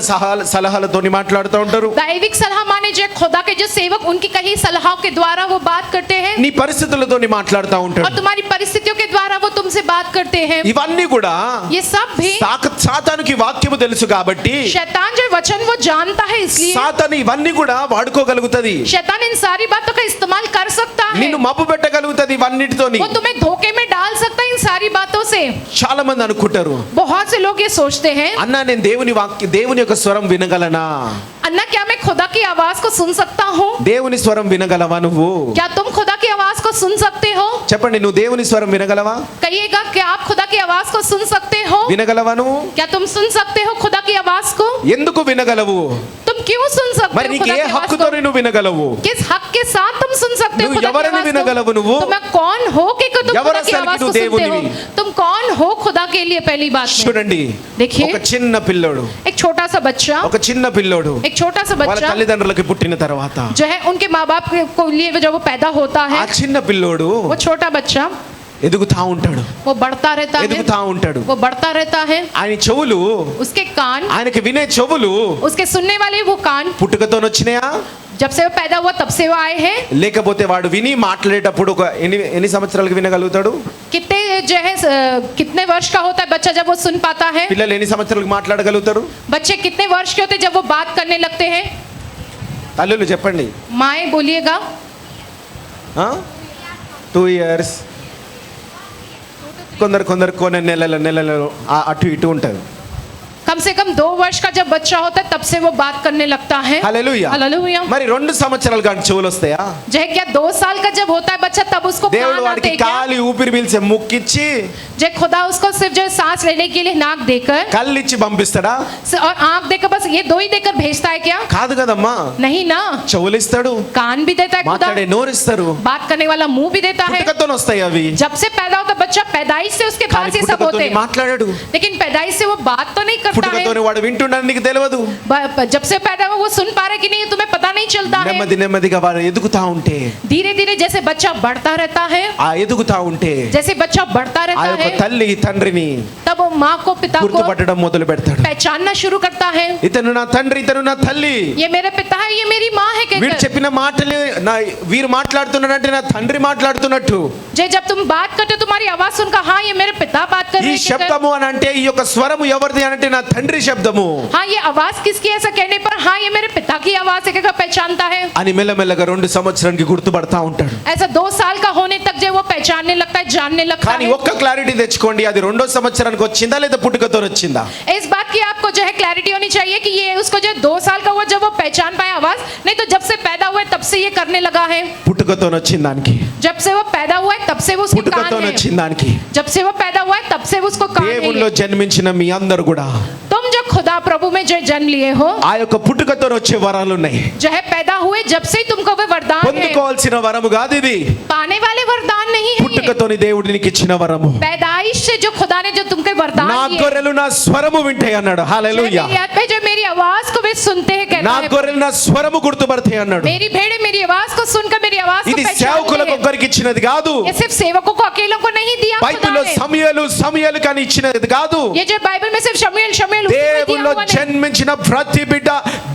సలహాలతోని మాట్లాడుతూ ఉంటారు. दैविक सलाह माने जो खुदा के जो सेवक उनकी कही सलाहों के द्वारा वो बात करते हैं, నీ పరిస్థితులతోని మాట్లాడుతూ और ఉంటాడు. तुम्हारी परिस्थितियों के द्वारा वो तुमसे बात करते हैं। ఇవన్నీ కూడా ये सब भी సాతానుకి వాక్యము తెలుసు కాబట్టి शैतान जो वचन वो जानता है, इसलिए సాతాను ఇవన్నీ కూడా వాడుకోగలుగుతది. शैतान इन सारी बातों का इस्तेमाल कर सकता है, నిన్ను మబ్బు పెట్టగలుగుతది ఇవన్నిటితోని. वो तुम्हें धोखे में डाल सकता है इन सारी बातों से। చాలా మంది అనుకుంటారు, बहुत से लोग ये सोचते हैं అన్నా నేను దేవుని యొక్క స్వరం వినగలనా? अन्ना क्या मैं खुदा की आवाज को सुन सकता हूँ? దేవుని స్వరం వినగలవా నువ్వు? क्या तुम खुदा की आवाज को सुन सकते हो? చెప్పండి, నువ్వు దేవుని స్వరం వినగలవా? कहिएगा, क्या आप खुदा की आवाज को सुन सकते हो? వినగలవా నువ్వు? क्या तुम सुन सकते हो खुदा की आवाज को? ఎందుకు వినగలవు? तुम क्यों सुन सकते మరి हो నీకు खुदा ఏ की आवाज హక్కుతో को? నువ్వు వినగలవు? किस हक के साथ तुम सुन सकते हो నువ్వు खुदा की ఎవరిని आवाज వినగలవు को? నువ్వు? तुम्हें कौन हो कि तुम ఎవరు खुदा की అసలుకి आवाज को నువ్వు सुनते हो? దేవునివి? तुम कौन हो खुदा के लिए? पहली बात में చూడండి, देखिए, ఒక చిన్న పిల్లోడు, एक छोटा सा बच्चा, ఒక చిన్న పిల్లోడు एक छोटा सा వాళ్ళ बच्चा తల్లిదండ్రులకి పుట్టిన తర్వాత जो है उनके माँ बाप को लिए जब वो पैदा होता ఆ है, చిన్న పిల్లోడు वो छोटा बच्चा ఎదుగుతా ఉంటాడు, वो बढ़ता रहता है, ఎదుగుతా ఉంటాడు. वो बढ़ता रहता है। ఆయన చెవులు, उसके कान, ఆయనకి వినే చెవులు उसके सुनने वाले वो कान పుట్టుకతోనొచ్చినాయా? जब से वो पैदा हुआ तब से वो आए हैं। లేకపోతే వాడు విని మాట్లాడేటప్పుడు ఒక ఎన్ని సంవత్సరాలకు వినగలుగుతాడు? कितने जो है कितने वर्ष का होता है बच्चा जब वो सुन पाता है? పిల్లలు ఎన్ని సంవత్సరాలకు మాట్లాడగలుగుతారు? बच्चे कितने वर्ष के होते हैं जब वो बात करने लगते हैं? తల్లులు చెప్పండి. माएं बोलिएगा। 2 ఇయర్స్, కొందరు కొన్ని నెలలు అటు ఇటు ఉంటుంది. कम से कम 2 वर्ष का जब बच्चा होता है तब से वो बात करने लगता है। హల్లెలూయా. हालेलुया। మరి 2 సంవత్సరాలు కానీ చెవులు వస్తాయా? जो है क्या 2 साल का जब होता है बच्चा तब उसको దేవుడు कान आते వాడికి हैं क्या? కాలి ఊపిరి పీల్చే ముక్కిచ్చి जो खुदा उसको सिर्फ जो सांस लेने के लिए नाक देकर కళ్ళిచ్చి పంపిస్తాడా? और आंख देकर बस ये 2 ही देकर भेजता है क्या? కాదు కదమ్మా. नहीं ना, చెవులు ఇస్తాడు, कान भी देता है खुदा, మాట్లాడే నోరిస్తారు, बात करने वाला मुंह भी देता है। పుట్టుకతో వస్తాయి అవి. जब से पैदा होता बच्चा पैदाइश से उसके కానీ पास ये सब होते పుట్టుకతో हैं, మాట్లాడాడు, लेकिन पैदाइश से वो बात तो नहीं करता है। పుట్టుకతోనే వాడు వింటున్నాడు, నీకు తెలియదు. जब से पैदा हुआ वो सुन पा रहे कि नहीं ये तुम्हें पता नहीं चलता है। నెమ్మదిగా వాడు ఎదుగుతా ఉంటే, धीरे धीरे जैसे बच्चा बढ़ता रहता है, ఆ ఎదుగుతా ఉంటే जैसे बच्चा बढ़ता ఆ रहता యొక్క है, తల్లి తండ్రిని तब वो माँ को पिता को గుర్తుపట్టడం మొదలు పెడతాడు. पहचानना शुरू करता है। ఇతను నా తండ్రి, ఇతను నా తల్లి, ये मेरे पिता है, ये मेरी माँ है వీడు कहकर। చెప్పిన మాటలు వీరు మాట్లాడుతున్నాడంటే నా తండ్రి మాట్లాడుతున్నట్టు. जब तुम बात करते हो तुम्हारी आवाज सुनकर हाँ ये मेरे पिता बात कर ఈ रहे हैं कहकर। శబ్దము అని అంటే, ఈ యొక్క స్వరము ఎవరిది అని అంటే నా తండ్రి శబ్దము हाँ ये आवाज किसकी है? ऐसा कहने पर हाँ ये मेरे पिता की आवाज है, क्या पहचानता है? అని మెల్లమెల్లగా 2 సంవత్సరానికి గుర్తుపడతా ఉంటాడు. ऐसा 2 साल का होने तक जो वो पहचानने लगता है, जानने लगता కానీ है। ఒక్క క్లారిటీ తెచ్చుకోండి, అది 2వ సంవత్సరానికి వచ్చిందా లేదా పుట్టుకతో వచ్చిందా? इस बात की आपको जो है क्लैरिटी होनी चाहिए कि ये उसको जो 2 साल का हुआ जब वो पहचान पाया आवाज, नहीं तो जब से पैदा हुआ है तब से ये करने लगा है। పుట్టుకతో వచ్చిన దానికి, जब से वो पैदा हुआ है तब से वो उसकी పుట్టుకతో कान है। వచ్చిన దానికి, जब से वो पैदा हुआ है तब से वो उसको कान దేవునిలో है। జన్మించిన మీ అందరూ కూడా तुम जो खुदा प्रभु में जो जन्म लिए हो, ఆ యొక్క పుట్టుకతో వచ్చే వరాలు ఉన్నాయి. जो है पैदा हुए जब से ही तुमको वो वरदान है। పొందుకోవాల్సిన వరము కాదు ఇది, पाने वाले वरदान नहीं है ये। పుట్టుకతోని దేవుడు నీకు ఇచ్చిన వరము. पैदाइश से जो खुदा ने जो तुमको वरदान నా दिए, గొర్రెలు నా స్వరము వింటాయి అన్నాడు. హల్లెలూయా. मेरी याद पे जो मेरी आवाज को वे सुनते हैं, कहता నా है గొర్రెలు నా స్వరము గుర్తుపడతాయి అన్నాడు. मेरी भेड़ें मेरी आवाज को सुनकर मेरी आवाज को ఇది पहचानती సేవకులకు है। ఒక్కరికి ఇచ్చినది కాదు, ये सिर्फ सेवकों को अकेलों को नहीं दिया खुदा బైబిల్లో ने। సమూయేలు కానీ ఇచ్చినది కాదు. ये जो बाइबल में सिर्फ शमूएल उसी को दिया దేవునిలో हुआ नहीं। జన్మించిన ప్రతి బిడ్డ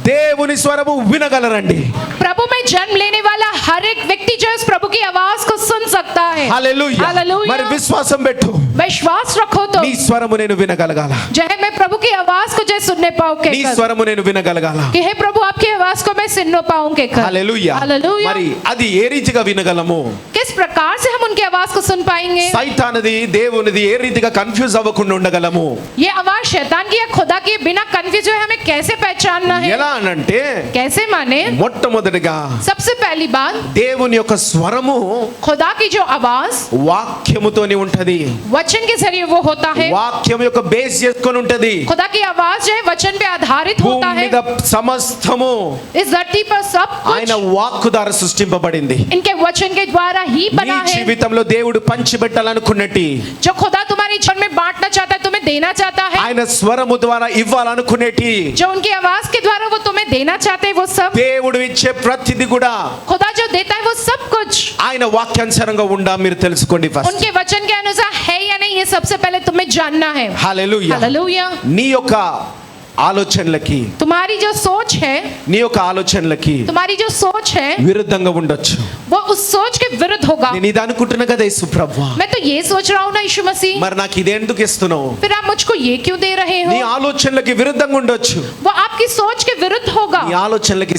దేవుని స్వరము వినగలరండి. प्रभु में जन्म लेने वाला हर एक व्यक्ति जो है उस प्रभु की आवाज को सुन सकता है। హల్లెలూయా. हालेलुया। మరి విశ్వాసం పెట్టు, विश्वास रखो तो నీ స్వరము నేను వినగలగాల, जो है मैं प्रभु की आवाज को जो है सुनने पाऊं నీ कहकर, స్వరము నేను వినగలగాల. कि हे प्रभु आपकी आवाज को मैं सुन पाऊं कहकर। హల్లెలూయా. हालेलुया। మరి అది ఏ రీతిగా వినగలము? किस प्रकार से हम उनकी आवाज को सुन पाएंगे? సైతానది దేవునిది ఏ రీతిగా కన్ఫ్యూజ్ అవ్వకుండా ఉండగలము? ये आवाज शैतान की या खुदा की बिना कंफ्यूज हुए हमें कैसे पहचानना है? ఎలా అనంటే, कैसे माने? మొట్టమొదటిగా सबसे पहली बात, దేవుని యొక్క స్వరము खुदा की जो आवाज వాక్యముతోని ఉంటది. वचन के जरिए वो होता है। వాక్యం యొక్క బేస్ చేసుకొని ఉంటది. खुदा की आवाज जो है वचन पे आधारित होता భూమి है। మీద సమస్తము इस धरती पर सब ఆయన कुछ వాక్కు ద్వారా సృష్టింపబడింది. इनके वचन के द्वारा ही నీ बना है। జీవితంలో దేవుడు పంచిపెట్టాలనుకున్నట్టి, जो खुदा तुम्हारे जीवन में बांटना चाहता है, तुम्हें देना चाहता है, ఆయన స్వరము ద్వారా ఇవ్వాలనుకునేటి, जो उनकी आवाज के द्वारा वो तुम्हें देना चाहते हैं, वो सब దేవుడు ఇచ్చే ప్రతిది కూడా खुदा जो देता है वो सब कुछ ఆయన వాక్యానుసారంగా ఉండా మీరు తెలుసుకోండి ఫస్ట్. उनके वचन के अनुसार है या नहीं, ये सबसे पहले तुम्हें जानना है। హల్లెలూయా. हालेलुया। నీ యొక్క ఆలోచనలకి, तुम्हारी जो सोच है, నీ యొక్క ఆలోచనలకి तुम्हारी जो सोच है విరుద్ధంగా ఉండొచ్చు. वो उस सोच के विरुद्ध होगा। నేను ఇది అనుకుంటున్నా కదా యేసు ప్రభువా, मैं तो ये सोच रहा हूँ ना यीशु मसीह, మరి నాకు ఇది ఎందుకు ఇస్తున్నావు? फिर आप मुझको ये क्यों दे रहे నీ हो? ఆలోచనలకి విరుద్ధంగా ఉండొచ్చు. वो आपकी सोच के विरुद्ध होगा। నీ ఆలోచనలకి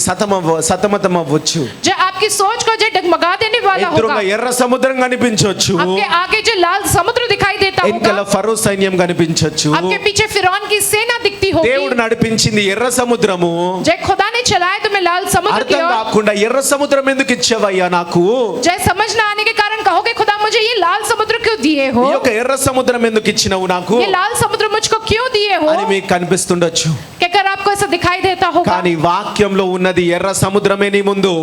సతమతం అవ్వచ్చు. जो आपकी सोच को जो डगमगा देने वाला होगा। ఎదురుగా ఎర్ర సముద్రం కనిపించవచ్చు, आपके आगे जो लाल समुद्र दिखाई देता వెనకాల होगा, ఫరో సైన్యం కనిపించవచ్చు. आपके पीछे फिरौन की सेना दिखती దేవుడు होगी। నడిపించింది ఎర్ర సముద్రము, जय खुदा ने चलाया तुम्हें लाल समुद्र की అర్థం ओर। కాకుండా ఎర్ర సముద్రం ఎందుకు ఇచ్చావయ్యా నాకు? जय समझ ना आने के कारण कहोगे खुदा मुझे ये लाल समुद्र क्यों दिए हो? ఈ యొక్క ఎర్ర సముద్రం ఎందుకు ఇచ్చినావు నాకు ये लाल समुद्र मुझको क्यों दिए हो? అని మీకు కనిపిస్తుండొచ్చు. कहकर आपको ऐसा दिखाई देता होगा। కానీ వాక్యంలో ఉన్నది ఎర్ర సముద్రమే నీ ముందు.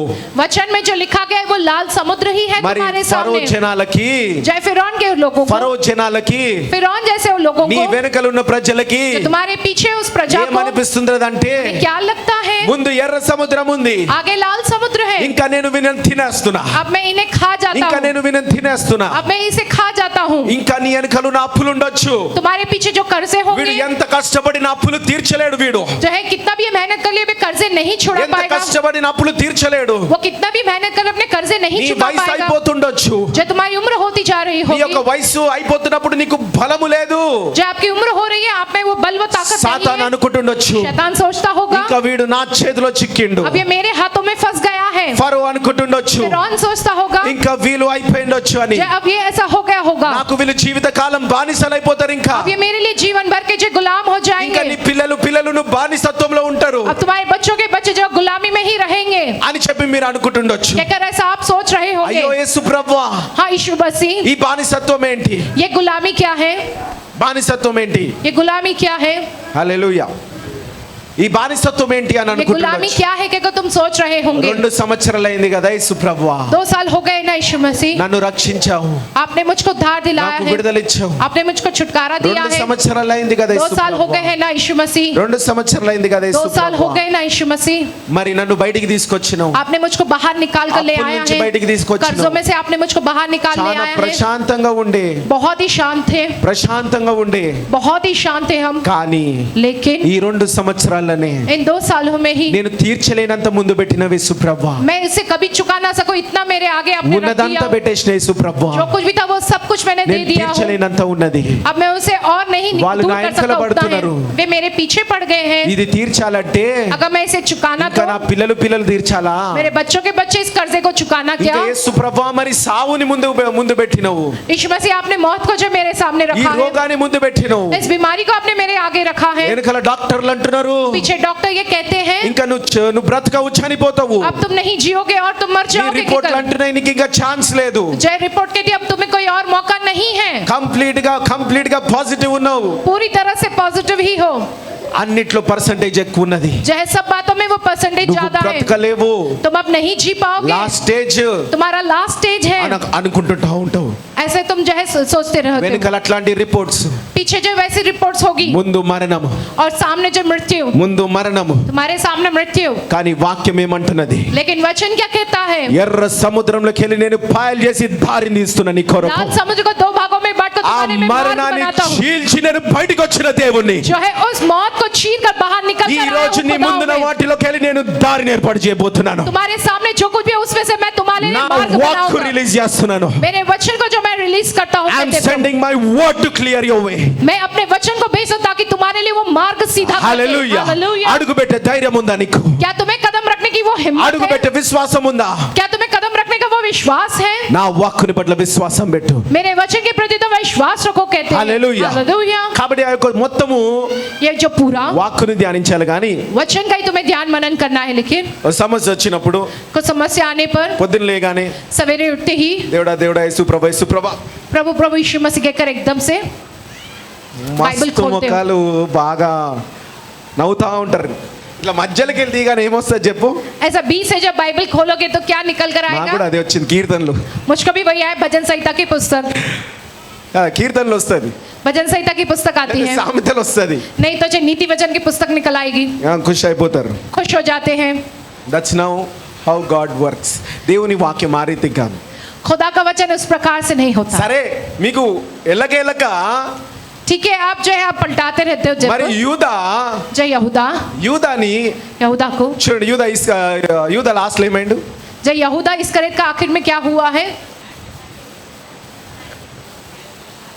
वचन में जो लिखा गया है वो लाल समुद्र ही है మరి तुम्हारे ఫరో सामने। జనాలకి, जय फिरौन के लोगों को, ఫరో జనాలకి, फिरौन जैसे उन लोगों నీ को, వెనకల ఉన్న ప్రజలకి जो तुम्हारे पीछे उस प्रजा को ఏమనిపిస్తుందంటే, क्या लगता है? ముందు ఎర్ర సముద్రం ఉంది, आगे लाल समुद्र है, ఇంకా నేను వినని తినేస్తున్నా, अब मैं इन्हें खा जाता ఇంకా हूँ, నేను వినని తినేస్తున్నా, अब मैं इसे खा जाता हूँ। ఇంకా నీ వెనకలు నా అప్పులు ఉండొచ్చు. तुम्हारे पीछे जो कर्जे వీడు होंगे, ఎంత కష్టపడిన అప్పులు తీర్చలేడు. వీడు जो है कितना भी ये मेहनत कर लिए भी कर्जे नहीं छुड़ा ఎంత पाएगा। కష్టపడిన అప్పులు తీర్చలేడు. वो कितना भी मेहनत कर अपने कर्जे नहीं నీ चुका వయసు पाएगा। అయిపోతుండొచ్చు. जो तुम्हारी उम्र होती जा रही నీ యొక్క होगी, వయసు అయిపోతున్నప్పుడు నీకు బలము లేదు. जो आपकी उम्र हो रही है आप में वो बल व ताकत సాతాను नहीं है। అనుకుంటుండొచ్చు, शैतान सोचता होगा ఇంకా వీడు నా చేతిలో చిక్కిండు. अब ये मेरे हाथों में फंस गया है। ఫరో అనుకుంటుండొచ్చు, फिरौन सोचता होगा ఇంకా వీళ్ళు అయిపోయిండొచ్చు అని. जो अब ये ऐसा हो गया होगा, నాకు వీళ్ళు జీవిత కాలం బానిసలైపోతారు. ఇంకా अब ये मेरे लिए जीवन भर के जो गुलाम हो ఇంకా నీ जाएंगे, పిల్లలు బానిసత్వంలో ఉంటారు अब तुम्हारे बच्चों के बच्चे जो गुलामी में ही रहेंगे, అని చెప్పి మీరు అనుకుంటుండొచ్చు. कहकर ऐसा आप सोच रहे होंगे। అయ్యో యేసు ప్రభువా, हाँ यीशु मसीह, ఈ బానిసత్వం ఏంటి? ये गुलामी क्या है? బానిసత్వం ఏంటి? ये गुलामी क्या है? హల్లెలూయా. ఈ బానిసత్వం ఏంటి అని ये गुलामी అనుకుంటున్నాడు. क्या है कि तुम सोच रहे होंगे। 2 సంవత్సరాలైంది కదా యేసు ప్రభువా, 2 साल हो गए ना यीशु मसीह, నన్ను రక్షించావు, आपने मुझको उद्धार दिलाया నాకు है, విడుదల ఇచ్చావు. आपने मुझको छुटकारा दिया 2 है। సంవత్సరాలైంది కదా 2 యేసు साल हो गए ప్రభువా, हैं ना यीशु मसीह, 2 సంవత్సరాలైంది కదా 2 యేసు साल हो ప్రభువా. गए ना यीशु मसीह, మరి నన్ను బయటికి తీసుకొచ్చినావు, आपने मुझको बाहर निकाल कर ले అప్పుల आया నుంచి బయటికి है, తీసుకొచ్చినావు. कर्जों में से आपने मुझको बाहर निकाल ले చాలా आया है। ప్రశాంతంగా ఉండే, बहुत ही शांत थे, ప్రశాంతంగా ఉండే, बहुत ही शांत थे हम, కానీ लेकिन ఈ 2 సంవత్సరాల సంవత్సరాలనే इन 2 सालों में ही నేను తీర్చలేనంత ముందు పెట్టిన యేసుప్రభువా, मैं इसे कभी चुका ना सकूं, इतना मेरे आगे आपने रख ఉన్నదంతా दिया। పెట్టేసిన యేసుప్రభువా, जो कुछ भी था वो सब कुछ मैंने दे నేను दिया हूं। తీర్చలేనంత ఉన్నది. अब मैं उसे और नहीं వాళ్ళు दूर నా कर వెనకాల सकता, उतना है। పడుతున్నారు. वे मेरे पीछे पड़ गए हैं। ఇది తీర్చాలంటే अगर मैं इसे चुकाना ఇంకా నా तो పిల్లలు తీర్చాలా? मेरे बच्चों के बच्चे इस कर्जे को चुकाना ఇంకా क्या? యేసుప్రభువా, మరి సావుని ముందు పెట్టినవు, यीशु मसीह आपने मौत को जो मेरे सामने ఈ रखा है, రోగాన్ని ముందు పెట్టినవు. इस बीमारी को आपने मेरे आगे रखा है। వెనకాల డాక్టర్లు అంటున్నారు पीछे डॉक्टर ये कहते हैं ఇంకా నువ్వు బ్రతకవు, చనిపోతావు. अब तुम नहीं जियोगे और तुम मर ఈ जाओगे। రిపోర్ట్లు అంటున్నాయి నీకు ఇంకా ఛాన్స్ లేదు, जय रिपोर्ट के लिए अब तुम्हें कोई और मौका नहीं है। కంప్లీట్ గా పాజిటివ్ ఉన్నావు. पूरी तरह से पॉजिटिव ही हो। అన్నిట్లో పర్సెంటేజ్ ఎక్కువ ఉన్నది, जय सब बातों में वो परसेंटेज నువ్వు ज्यादा है। బ్రతకలేవు, तुम अब नहीं जी पाओगे, లాస్ట్ స్టేజ్ तुम्हारा लास्ट स्टेज है, అనుకుంటుంటా ఉంటావు. ऐसे तुम जो है सोचते रहते हो। వెనకాల అట్లాంటి రిపోర్ట్స్, पीछे जो वैसी रिपोर्ट्स होगी ముందు మరణము, और सामने जो मृत्यु, ముందు మరణము. तुम्हारे सामने मृत्यु। కానీ వాక్యం ఏమంటున్నది? लेकिन वचन क्या कहता है? ఎర్ర సముద్రంలోకి వెళ్ళి నేను పాయలు చేసి దారిని ఇస్తున్నా నీ కొరకు. लाल समुद्र को 2 भागों में बांट कर ఆ तुम्हारे में मार्ग మరణాన్ని बनाता हूं। చీల్చి నేను బయటికి వచ్చిన దేవుణ్ణి. जो है उस मौत को चीर कर बाहर निकल ఈ कर आया రోజు నీ हूं खुदाओं ముందున में। వాటిలోకి వెళ్ళి నేను దారిని ఏర్పాటు చేయబోతున్నాను. तुम्हारे सामने जो कुछ भी है उसमें से मैं तुम्हारे लिए నా मार्ग వాక్కు बनाऊंगा। రిలీజ్ చేస్తున్నాను. मेरे वचन को जो मैं रिलीज करता हूं, I am कहते प्रभु, sending my word to clear your way. मैं अपने वचन को भेजूं ताकि तुम्हारे लिए वो मार्ग सीधा कर दे। హల్లెలూయా. हालेलुया। అడుగు పెట్టే ధైర్యం ఉందా నీకు? क्या तुम्हें कदम रखने की वो हिम्मत అడుగు है? పెట్టే విశ్వాసం ఉందా? क्या तुम्हें कदम रखने का वो विश्वास है? నా వాక్కుని పట్ల విశ్వాసం పెట్టు. मेरे वचन के प्रति तो विश्वास रखो, कहते हैं। హల్లెలూయా. हालेलुया। కాబట్టి ఆ యొక్క మొత్తము ये जो पूरा వాక్కుని ధ్యానించాలి. కానీ वचन का ही तुम्हें ध्यान मनन करना है। लेकिन సమస్య వచ్చినప్పుడు कुछ समस्या आने पर పొద్దున్న లేగానే सवेरे उठते ही దేవుడా యేసు ప్రభా प्रभु प्रभु यीशु मसीह कहकर एकदम से बाइबल మస్తు खोलते हो। ముఖాలు బాగా నవ్వుతా ఉంటారు. ఇట్లా మధ్యలోకి వెళ్తే కానీ ఏమొస్తుంది చెప్పు? ऐसा 20 से जब बाइबल खोलोगे तो क्या निकल कर నాకు కూడా आएगा? అదే వచ్చింది, కీర్తనలు. मुझको भी वही आया, भजन संहिता की पुस्तक। కీర్తనలు వస్తుంది, भजन संहिता की पुस्तक आती है, సామెతలు వస్తుంది. नहीं तो जो नीति वचन की पुस्तक निकल आएगी। ఖుషి అయిపోతారు. खुश हो जाते हैं। That's now how God works. దేవుని వాక్యం ఆ రీతి కాదు. खुदा का वचन उस प्रकार से नहीं होता। సరే, మీకు ఎల్లక ठीक है, आप जो है आप पलटाते रहते हो। మరి जय యూదాని यहूदा को, చూడండి. యూదా లాస్ట్ ఏమైండు? जय यहूदा इस्करियत का आखिर में क्या हुआ है?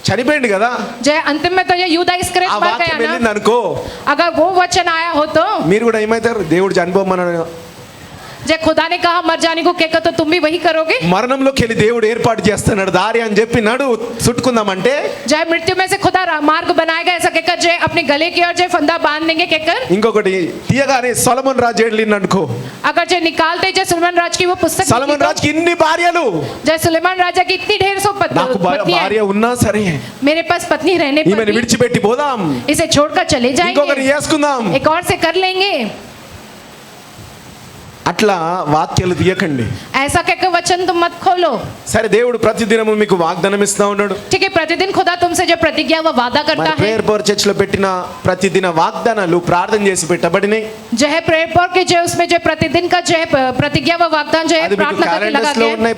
చనిపోయింది కదా. जय अंतिम में तो ये यूदा ఆ इस्करियत मर వాక్యం गया వెళ్ళింది ना। అనుకో, अगर वो वचन आया हो तो మీరు కూడా ఏమవుతారు? దేవుడు చనిపోమన్నాడు, जय खुदा ने कहा मर जाने को कहकर तो तुम भी वही करोगे। మరణంలోకి వెళ్ళి దేవుడు ఏర్పాటు చేస్తున్నాడు దారి అని చెప్పి నడు చుట్టుకుందామంటే, जय मृत्यु में से खुदा मार्ग बनाएगा ऐसा कहकर जय अपने गले की और जय फंदा बांध देंगे कहकर। ఇంకొకటి తీయగానే సొలొమోన్ రాజు వెళ్ళిండు అనుకో. अगर जय निकालते जय सुलेमान राज की वो पुस्तक సొలొమోన్ निकली రాజుకి ఇన్ని భార్యలు, तो जय सुलेमान राजा की इतनी ढेर सौ నాకు पत्नी భార్య है, ఉన్నా సరే मेरे पास पत्नी रहने पर ఈమెను भी విడిచిపెట్టి పోదాం, इसे छोड़कर चले ఇంకొకరిని जाएंगे, చేసుకుందాం. एक और से कर लेंगे। అట్లా వాక్యాలు తీయకండి. ऐसा कहकर वचन तुम मत खोलो। సరే, దేవుడు ప్రతిదినము మీకు వాగ్దానం ఇస్తా ఉన్నాడు. ठीक है, प्रतिदिन खुदा तुमसे जो प्रतिज्ञा वो वादा करता है। ప్రేయర్ పవర్ చర్చ్ లో పెట్టిన ప్రతిదిన వాగ్దానాలు ప్రార్థన చేసి పెట్టబడినాయి. जो है प्रेयर पॉवर के जो उसमें जो प्रतिदिन का जो है प्रतिज्ञा व वाग्दान जो है అది మీకు प्रार्थना करके लगा క్యాలెండర్స్ లో के ఉన్నాయి.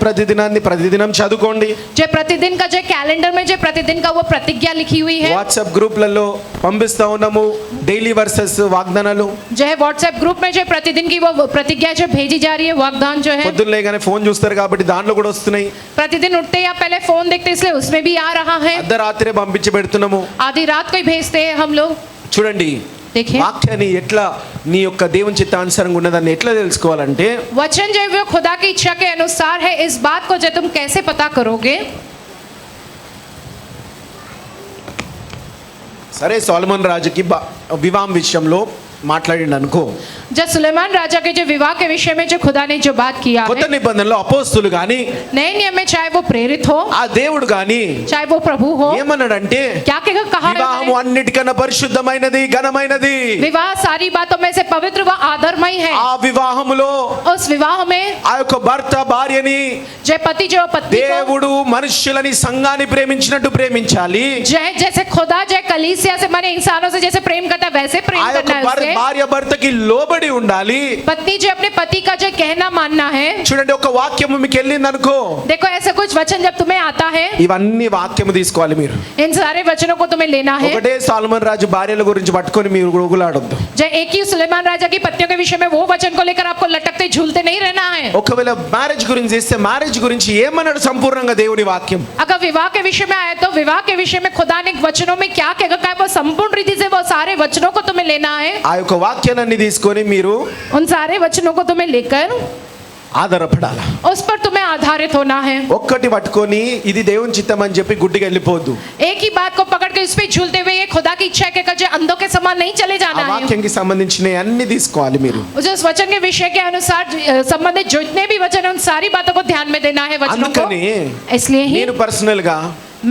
ప్రతిదినం చదువుకోండి. जो प्रतिदिन का जो कैलेंडर में जो प्रतिदिन का वो प्रतिज्ञा लिखी हुई है। వాట్సాప్ గ్రూప్లలో పంపిస్తా ఉన్నాము డైలీ వర్సెస్ వాగ్దానాలు. जो है व्हाट्सएप ग्रुप में जो प्रतिदिन की वो प्रतिज्ञा जो भेजी जा रही है, वाग्दान जो है। పొద్దున్న లేగానే ఫోన్ చూస్తారు కాబట్టి దాంట్లో కూడా వస్తున్నాయి. प्रतिदिन उठते या पहले फोन देखते इसलिए उसमें भी आ रहा है। అర్ధరాత్రే పంపించి పెడుతున్నాము. आधी रात को ही भेजते हैं हम लोग। చూడండి, देखिए వాక్యాన్ని ఎట్లా నీ యొక్క దేవుని చిత్తానుసారంగా ఉన్నదాన్ని ఎట్లా తెలుసుకోవాలంటే, वचन जो है वो खुदा की इच्छा के अनुसार है, इस बात को जो तुम कैसे पता करोगे? సరే, సొలొమోన్ రాజుకి వివాహం విషయంలో మాట్లాడిండు అనుకో. जब सुलेमान राजा के जो विवाह के विषय में जो खुदा ने जो बात किया కొత్త है, నిబంధనలో అపోస్తులు గాని नए नियम में चाहे वो प्रेरित हो ఆ దేవుడు గాని चाहे वो प्रभु हो, ఏమన్నాడంటే, क्या क्या कहा है వివాహం उन्होंने? అన్నిటికన్నా పరిశుద్ధమైనది, ఘనమైనది. विवाह सारी बातों में से पवित्र व आदरमय है। ఆ వివాహములో उस विवाह में ఆ యొక్క భర్త భార్యని जय पति जो पत्नी को దేవుడు మనుష్యులని సంఘాన్ని ప్రేమించినట్టు ప్రేమించాలి. जय जैसे खुदा जय कलीसिया से माने इंसानों से जैसे प्रेम करता है वैसे ఆ प्रेम యొక్క करना है उसे। భార్య భర్తకి లోబడి ఉండాలి. पत्नी जो अपने पति का जो कहना मानना है. చూడండి, ఒక వాక్యము మీకు వెళ్ళింది అనుకో, देखो ऐसा कुछ वचन जब तुम्हें आता है, ఇవన్నీ వాక్యము తీసుకోవాలి మీరు. इन सारे वचनों को तुम्हें लेना है. ఒకటే సాల్మన్ రాజు భార్యల గురించి పట్టుకొని మీరు గుగులాడొద్దు. जो एक ही सुलेमान राजा की पत्नियों के विषय में वो वचन को लेकर आपको लटकते झूलते नहीं रहना है. ఒకవేళ మ్యారేజ్ గురించి చేస్తే మ్యారేజ్ గురించి ఏమన్నాడు సంపూర్ణంగా దేవుని వాక్యం. अगर विवाह के विषय में आए तो विवाह के विषय में खुदा ने वचनों में क्या कहा है वो संपूर्ण रीति से वो सारे वचनों को तुम्हें लेना है. ఆ యొక్క వాక్యాన్ని తీసుకొని మీరు उन सारे वचनों को तुम्हें लेकर ఆధారపడాలి. उस पर तुम्हें आधारित होना है. ఒక్కటి పట్టుకొని ఇది దేవుని చిత్తం అని చెప్పి గుడ్డిగా వెళ్ళిపోవద్దు. एक ही बात को पकड़ के उस पे झूलते हुए ये खुदा की इच्छा के कजे अंधों के समान नहीं चले ఆ जाना है. వాక్యానికి సంబంధించిన అన్ని తీసుకోవాలి మీరు. उस वचन के विषय के अनुसार संबंधित जितने भी वचन उन सारी बातों को ध्यान में देना है वचनों को. అందుకని इसलिए ही నేను పర్సనల్ గా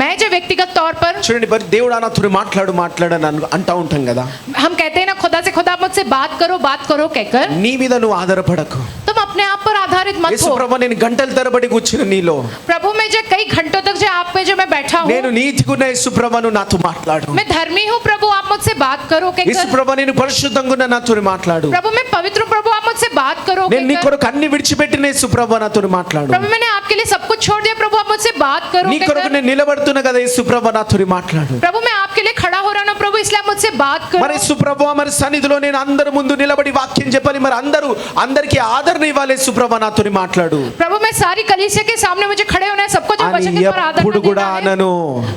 मैं जो व्यक्तिगत तौर पर చూడండి, దేవుడు నాతో మాట్లాడని అంటా ఉంటాం కదా. हम कहते हैं ना खुदा से खुदा मुझसे बात करो कहकर. నీ మీద నువ్వు ఆధారపడకు. तुम अपने आप पर आधारित मत యేసు हो. ప్రభువా, నేను గంటల తరబడి కూర్చుని నీలో, प्रभु में जो कई घंटों तक जो आप पे जो मैं बैठा हूँ, నేను నీతిగున్న యేసు ప్రభువా, నువ్వు నాతో మాట్లాడు. मैं धर्मी हूँ प्रभु, आप मुझसे बात करो యేసు कहकर. ప్రభువా, నేను పరిశుద్ధంగా నాతో మాట్లాడు. प्रभु मैं पवित्र हूँ प्रभु, आप मुझसे बात करो నేను నీ कहकर. కొరకు అన్ని విడిచిపెట్టిన యేసు ప్రభువా, నాతో మాట్లాడు. प्रभु मैंने आपके लिए सब कुछ छोड़ दिया प्रभु, आप मुझसे बात करो నీ కొరకు कहकर. నేను నిలబడుతున్నా కదా యేసు ప్రభువా, నాతో మాట్లాడు. प्रभु मैं आपके लिए खड़ा हो रहा हूँ प्रभु, इसलिए आप मुझसे बात మరి करो. యేసు ప్రభువా, మరి సన్నిధిలో నేను అందరి ముందు నిలబడి వాక్యం చెప్పాలి. మరి అందరికీ ఆదరణ ఇవ్వాలి. యేసు ప్రభువా, నాతో మాట్లాడు. प्रभु मैं सारी कलीसिया के सामने मुझे खड़े होना है, सबको जो అని वचन के पर आदर ఎప్పుడు కూడా देना है. అనను.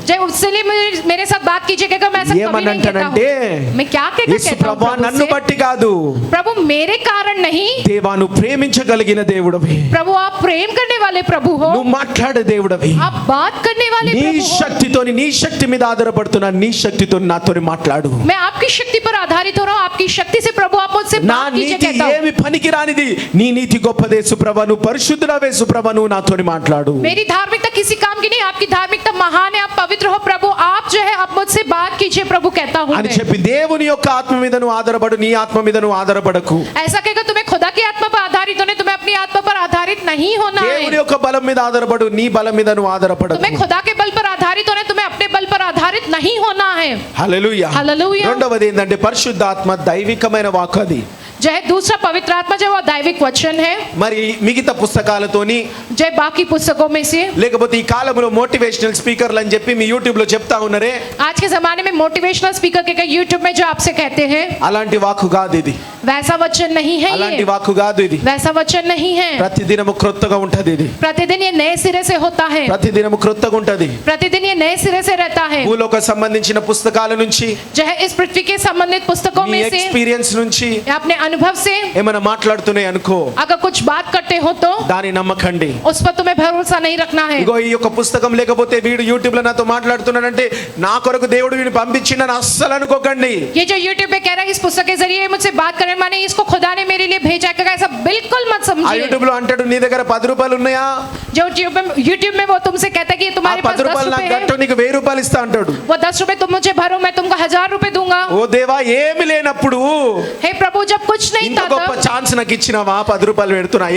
जय उसके लिए मेरे साथ बात कीजिए कहकर मैं ऐसा कभी नहीं कहता ఏమనంటానంటే, हूँ. मैं क्या कहकर యేసు कहता हूँ ప్రభువా, प्रभु నన్ను से? బట్టి కాదు, प्रभु मेरे कारण नहीं, దేవా నువ్వు ప్రేమించగలిగిన దేవుడవి, प्रभु आप प्रेम करने वाले प्रभु हो, నువ్వు మాట్లాడే దేవుడవి. आप बात करने वाले నీ प्रभु हो. శక్తితోని, నీ శక్తి మీద ఆధారపడుతున్నా, నీ శక్తితో నాతో మాట్లాడు. मैं आपकी शक्ति पर आधारित हो रहा हूँ, आपकी शक्ति से प्रभु आप मुझसे నా बात कीजिए నీతి कहता हूँ. ఏమి పనికి రానిది, నీ నీతి గొప్పదే యేసు ప్రభువా, నువ్వు పరిశుద్ధుడవే యేసు ప్రభువా, నువ్వు నాతో మాట్లాడు. मेरी धार्मिकता किसी काम की नहीं, आपकी धार्मिकता महान है, आप पवित्र हो प्रभु, आप जो है आप मुझसे बात कीजिए प्रभु कहता हूँ అని मैं. చెప్పి దేవుని యొక్క ఆత్మ మీద నువ్వు ఆధారపడు, నీ ఆత్మ మీద నువ్వు ఆధారపడకు. ऐसा कहकर तुम्हें खुदा की आत्मा पर आधारित होने, तुम्हें अपनी आत्मा पर आधारित नहीं होना దేవుని है. యొక్క బలం మీద ఆధారపడు, నీ బలం మీద నువ్వు ఆధారపడకు. तुम्हें खुदा के बल पर आधारित होने, तुम्हें अपने बल पर आधारित नहीं होना है. హల్లెలూయా. హల్లెలూయా. రెండవది ఏంటంటే పరిశుద్ధాత్మ దైవికమైన వాక్కు అది. जो है दूसरा पवित्र आत्मा जो वो दैविक वचन है. మరి మిగతా పుస్తకాలతోని जो बाकी पुस्तकों में से, లేకపోతే ఈ కాలంలో మోటివేషనల్ స్పీకర్లు అని చెప్పి మీ యూట్యూబ్ లో చెప్తా ఉన్నారే, आज के जमाने में मोटिवेशनल स्पीकर के यूट्यूब में जो आपसे कहते हैं, అలాంటి వాక్కు కాదు ఇది. वैसा वचन नहीं है అలాంటి ये, వాక్కు కాదు ఇది. वैसा वचन नहीं है. ప్రతిదినము క్రొత్తగా ఉంటది ఇది. प्रतिदिन ये नए सिरे से होता है, ప్రతిదినము క్రొత్తగా ఉంటది. प्रतिदिन ये नए सिरे से रहता है. భూలోక సంబంధించిన పుస్తకాల నుంచి, जो है इस पृथ्वी के संबंधित पुस्तकों మీ में से, ఎక్స్పీరియన్స్ నుంచి या अपने अनुभव से ఏమైనా మాట్లాడుతున్నాయి అనుకో, अगर कुछ बात करते हो तो దాని నమ్మకండి. उस पर तुम्हें भरोसा नहीं रखना है. ఇగో ఈ యొక్క పుస్తకం లేకపోతే వీడు యూట్యూబ్ లో నాతో మాట్లాడుతున్నాడంటే నా కొరకు దేవుడు వీడిని పంపించిందని అస్సలు అనుకోకండి. ये जो YouTube पे कह रहा है इस पुस्तक के जरिए मुझसे बात करने माने इसको खुदा ने मेरे लिए भेजा है, ऐसा बिल्कुल मत ఆ समझिए. యూట్యూబ్ లో అంటాడు, నీ దగ్గర 10 రూపాయలు ఉన్నాయా, जो YouTube में वो तुमसे कहता है कि ఆ तुम्हारे पास 10 10 రూపాయలు నాకు रुपए కట్టు, है, నీకు 1000 రూపాయలు ఇస్తా అంటాడు. वो 10 रुपए तुम मुझे भरो, मैं तुमको 1000 रुपए दूंगा. ఓ దేవా, ఏమి లేనప్పుడు हे प्रभु जब कुछ नहीं ఇంత था గొప్ప तब ఛాన్స్ నాకు ఇచ్చినావా, 10 రూపాయలు పెడుతున్నా,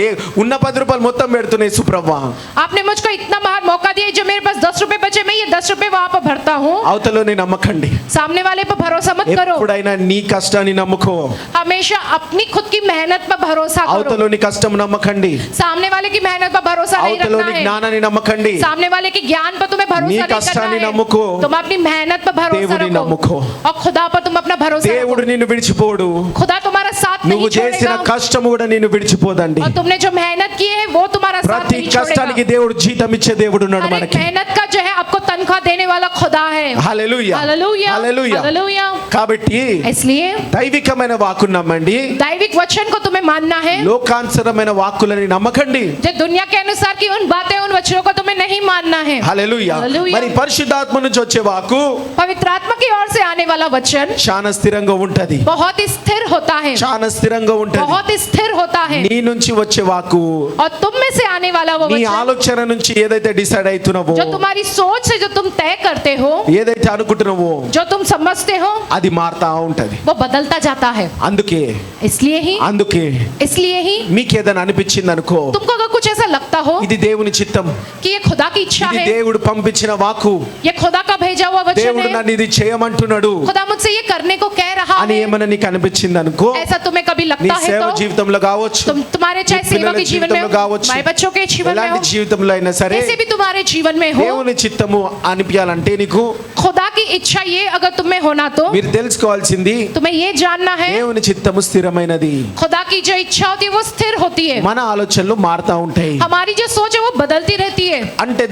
ఉన్న 10 రూపాయలు మొత్తం పెడుతున్నాయి సుప్రభా. आपने मुझको इतना महान मौका दिया, जो मेरे पास 10 रुपए बचे मैं ये 10 रुपए वहां पर भरता हूँ. అవతలని నమ్మకండి. सामने वाले पर भरोसा मत करो, ఎప్పుడైనా నీ కష్టాన్ని నమ్ముకో, हमेशा अपनी खुद की मेहनत पर भरोसा करो. అవతలని కష్టం నమ్మకండి, सामने वाले की मेहनत पर भरोसा नहीं रखना అవతలని है. జ్ఞానాన్ని నమ్మకండి. सामने वाले के ज्ञान पर तुम्हें भरोसा నీ नहीं करना కష్టాన్ని है. నమ్ముకో, तुम अपनी मेहनत पर भरोसा దేవుని నమ్ముకో. रखो और खुदा पर तुम अपना भरोसा దేవుడు रखो. నిన్ను విడిచిపోడు, खुदा तुम्हारा साथ నువ్వు नहीं చేసిన छोड़ेगा కష్టం కూడా నిన్ను విడిచిపోదండి. और तुमने जो मेहनत की है वो तुम्हारा साथ ప్రతి नहीं కష్టానికి छोड़ेगा. దేవుడు జీతం ఇచ్చే దేవుడు ఉన్నాడు हर एक మనకి. मेहनत का जो है आपको तनख्वाह देने वाला खुदा है. హల్లెలూయా, हालेलुया హల్లెలూయా. हालेलुया. కాబట్టి इसलिए దైవికమైన వాక్కును నమ్మండి, दैविक वचन को तुम्हें मानना है. లోకానుసరమైన వాక్కులని నమ్మకండి. जो दुनिया के अनुसार की उन बातें उन वचनों को तुम्हें नहीं मानना है. హల్లెలూయా. హల్లెలూయా. మరి పరిశుద్ధాత్మ నుంచి వచ్చే వాక్కు पवित्र आत्मा की ओर से आने वाला वचन చాలా స్థిరంగా ఉంటది, बहुत ही स्थिर होता है, చాలా స్థిరంగా ఉంటది. बहुत ही स्थिर होता है. నీ నుంచి వచ్చే వాక్కు और तुम में से आने वाला वो నీ वचन ఆలోచన నుంచి ఏదైతే డిసైడ్ అవుతున్నావో, जो तुम्हारी सोच से जो तुम तय करते हो, ఏదైతే అనుకుంటున్నావో जो तुम समझते हो, అది మారుతా ఉంటది. वो बदलता जाता है. అందుకే इसलिए ही అందుకే इसलिए ही మీకు ఏదైనా అనిపించింది అనుకో, तुमको अगर कुछ ऐसा लगता हो ఇది దేవుని చిత్తం, कि ये खुदा की इच्छा ఇది है, దేవుడు పంపించిన వాక్కు, ये खुदा का भेजा हुआ वचन దేవుడు है, నన్ను ఇది చేయమంటున్నాడు खुदा मुझसे ये करने को कह रहा అని है। ఏమన్నా నీకు అనిపించింది అనుకో, ऐसा तुम्हें कभी నీ लगता है సేవ तो జీవితంలో కావచ్చు, तुम्हारे चाहे నీ सेवा పిల్లల के जीवन में జీవితంలో हो, కావచ్చు, माए बच्चों के जीवन में ఎలాంటి हो, జీవితంలో అయినా సరే कैसे भी तुम्हारे जीवन में हो, దేవుని చిత్తము అనిపించాలంటే నీకు खुदा की इच्छा ये अगर तुम में होना तो మీరు తెలుసుకోవాల్సింది तुम्हें ये जानना है దేవుని చిత్తము స్థిరమైనది. खुदा की जो इच्छा होती है वो स्थिर होती है, మన ఆలోచనలు మారుతా ఉంటాయి. हमारी जो सोच है वो बदलती रहती है। అంటే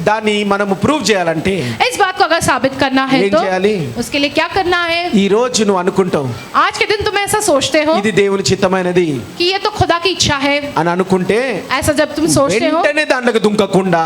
దాన్ని మనము ప్రూవ్ చేయాలంటే इस बात को अगर साबित करना है ఏం तो చేయాలి? उसके लिए क्या करना है? ఈ రోజు నువ్వు అనుకుంటావు आज के दिन तुम ऐसा सोचते हो ఇది దేవుని చిత్తమైనది कि ये तो खुदा की इच्छा है, అని అనుకుంటే ऐसा जब तुम सोचते हो వెంటనే దాంట్లోకి దుంకకుండా,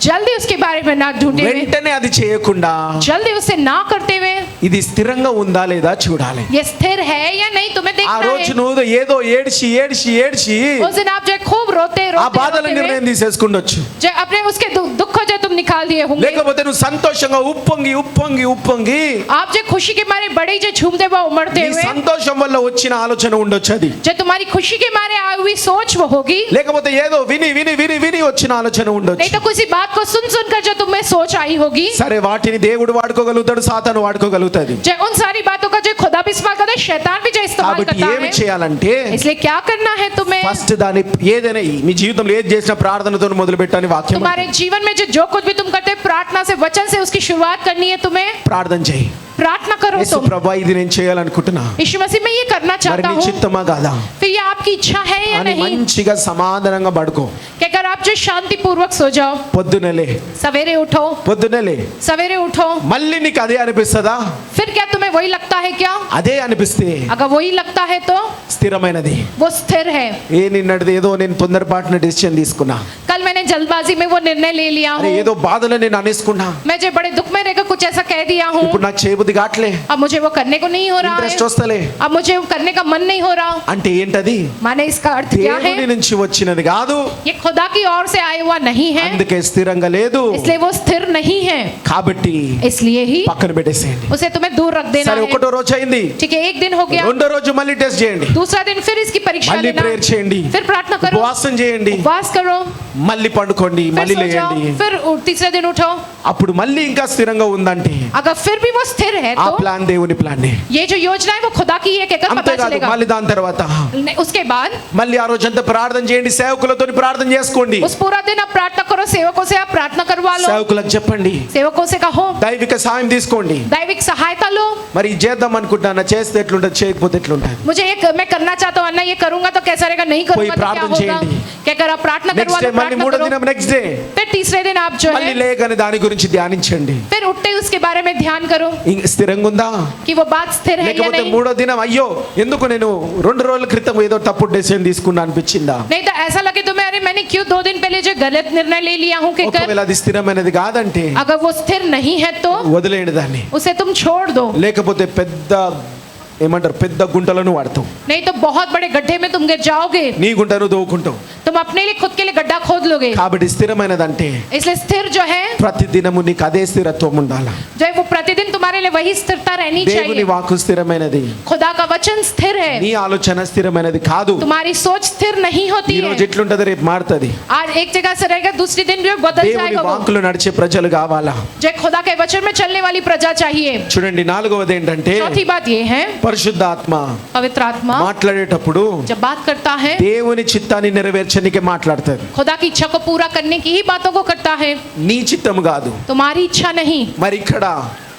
जल्दी उसके बारे में ना ढूंढे हुए, వెంటనే అది చేయకుండా जल्दी उसे ना करते हुए ఇది స్థిరంగా ఉందా లేదా చూడాలి. ये स्थिर है या नहीं तुम्हें ఆ देखना రోజు है। నువ్వు ఏదో ఏడ్చి ఏడ్చి ఏడ్చి उस दिन आप जो है खूब रोते ఆ रोते బాధల रोते నిర్ణయం हुए, తీసేసుకుండొచ్చు. जो अपने उसके दुख जो तुम निकाल दिए होंगे, లేకపోతే నువ్వు సంతోషంగా ఉప్పొంగి ఉప్పొంగి ఉప్పొంగి आप जो खुशी के मारे बड़े जो झूमते हुए उमड़ते నీ हुए, సంతోషం వల్ల వచ్చిన ఆలోచన ఉండొచ్చు అది. जो तुम्हारी खुशी के मारे आई हुई सोच वो होगी, లేకపోతే ఏదో విని విని విని విని వచ్చిన ఆలోచన नहीं ఉండొచ్చు. तो किसी बात को सुन सुनकर जो तुम्हें सोच आई होगी। సరే, వాటిని దేవుడు వాడుకోగలుగుతాడు, సాతాను వాడుకోగలుగుతాది. जो उन सारी बातों का जो खुदा भी इस्तेमाल करता है, शैतान भी जो इस्तेमाल కాబట్టి करता ఏమి है। చేయాలంటే इसलिए क्या करना है तुम्हें? ఫస్ట్ దాని ఏదైనా మీ జీవితంలో ఏది చేసినా ప్రార్థనతో మొదలు పెట్టని వాక్యం तुम्हारे जीवन में जो कुछ भी तुम करते हो, प्रार्थना से, वचन से उसकी शुरुआत करनी है तुम्हें। ప్రార్థన చేయి. प्रार्थना करो యేసు तुम, ప్రభువా ఇది నేను చేయాలనుకుంటున్నా, यीशु मसीह मैं ये करना మరి चाहता నీ हूँ, చిత్తమా కాదా फिर ये आपकी इच्छा है या అని नहीं? మంచిగా సమాధానంగా పడుకో. कि अगर आप जो शांति पूर्वक सो जाओ, పొద్దునలే सवेरे उठो, పొద్దునలే सवेरे उठो, మళ్ళీ నీకు అదే అనిపిస్తుందా? फिर क्या तुम्हें वही लगता है क्या? అదే అనిపిస్తే अगर वही लगता है तो స్థిరమైనది. वो स्थिर है। నిన్నటిది ఏదో నేను తొందరపాటున డిసిషన్ తీసుకున్నా, कल मैंने जल्दबाजी में वो निर्णय ले लिया అరే हूँ, ఏదో బాధలో నేను అనేసుకున్నా, मैं जो बड़े दुख में रहकर कुछ ऐसा कह दिया हूँ, ఇప్పుడు నాకు చేయబుద్ధి కావట్లే, अब मुझे वो करने को नहीं हो रहा ఇంట్రెస్ట్ है, వస్తలే अब मुझे वो करने का मन नहीं हो रहा। అంటే ఏంటది? माने इसका अर्थ क्या है? దేవుని నుంచి వచ్చినది కాదు, ये खुदा की ओर से आया हुआ नहीं है, అందుకే స్థిరంగా లేదు. इसलिए वो स्थिर नहीं है, కాబట్టి इसलिए ही పక్కన పెట్టేసేయండి. उसे तुम्हें दूर रख देना సరే, है। ఒకటో రోజు అయింది, ठीक है, एक दिन हो गया, రెండో రోజు మళ్ళీ టెస్ట్ చేయండి, दूसरा दिन फिर इसकी परीक्षा మళ్ళీ लेना, ప్రేయర్ చేయండి, फिर प्रार्थना करो, ఉపవాసం చేయండి, उपवास करो, మళ్ళీ పండుకోండి, फिर మళ్ళీ सो जाओ, లేయండి. फिर तीसरे दिन उठो। అప్పుడు మళ్ళీ ఇంకా స్థిరంగా ఉందంటే अगर फिर भी वो स्थिर है ఆ तो ప్లాన్ దేవుని ప్లాన్. ये जो योजना है वो खुदा की है, कहकर पता అంతేకాదు, चलेगा। మళ్ళీ దాని తర్వాత उसके बाद మళ్ళీ ఆ రోజంతా ప్రార్థన చేయండి, సేవకులతో ప్రార్థన చేసుకోండి, उस पूरा दिन आप प्रार्थना करो, सेवकों से आप प्रार्थना करवा लो, సేవకులకు చెప్పండి, सेवकों से कहो, దైవిక సాయం తీసుకోండి. दैविक सहायता लो। మరి ఇది చేద్దాం అనుకుంటానా, చేస్తే ఎట్లుంటది, చేయకపోతే ఎట్లుంటది? मुझे ये मैं करना चाहता हूँ, अन्ना ये करूंगा तो कैसा रहेगा, नहीं करूंगा तो क्या प्रार्थना होगा? చేయండి. क्या कर आप प्रार्थना करवा నెక్స్ట్ డే लो, మళ్ళీ प्रार्थना మూడో करो। దినం నెక్స్ట్ డే फिर तीसरे दिन आप जो మళ్ళీ है లేకని దాని గురించి ధ్యానించండి. फिर उठते ही उसके बारे में ध्यान करो ఇంక స్థిరంగా ఉందా? कि वो बात स्थिर है या లేకపోతే नहीं। మూడో దినం అయ్యో ఎందుకు నేను 2 రోజుల క్రితం ఏదో తప్పుడు డెసిషన్ తీసుకున్నా అనిపించిందా? नहीं तो ऐसा लगे तुम्हें, अरे मैंने क्यों 2 दिन पहले जो गलत निर्णय ले लिया हूँ, कि ఒకవేళ అది స్థిరమైనది కాదంటే अगर वो स्थिर नहीं है तो వదిలేయండి దాన్ని. उसे तुम छोड़ दो, లేకపోతే పెద్ద ఏమంటారు, పెద్ద గుంటలను వాడతావు, नहीं तो बहुत बड़े गड्ढे में तुम गिर जाओगे, నీ గుంటను దోవుకుంటావు. तुम अपने लिए खुद के लिए गड्ढा खोद लोगे। కాబట్టి స్థిరమైనదంటే इसलिए स्थिर जो है, ప్రతి దినము నీకు అదే స్థిరత్వం ఉండాలి. जो है वो प्रतिदिन तुम्हारे लिए वही स्थिरता रहनी దేవుని चाहिए। వాక్కు స్థిరమైనది, खुदा का वचन स्थिर है, నీ ఆలోచన స్థిరమైనది కాదు. तुम्हारी सोच स्थिर नहीं होती ఈ రోజు है। ఎట్లుంటది రేపు మారుతుంది. आज एक जगह से रहेगा, दूसरी दिन जो बदल దేవుని जाएगा, वो వాక్కులు నడిచే ప్రజలు కావాలా? जो खुदा के वचन में चलने वाली प्रजा चाहिए। చూడండి, నాలుగవది ఏంటంటే चौथी बात ये है, పరిశుద్ధాత్మ पवित्र आत्मा మాట్లాడేటప్పుడు जब बात करता है, దేవుని చిత్తాన్ని నెరవేర్చనికే మాట్లాడతాడు. खुदा की इच्छा को पूरा करने की ही बातों को करता है, నీ చిత్తం కాదు. तुम्हारी इच्छा नहीं। మరి ఇక్కడ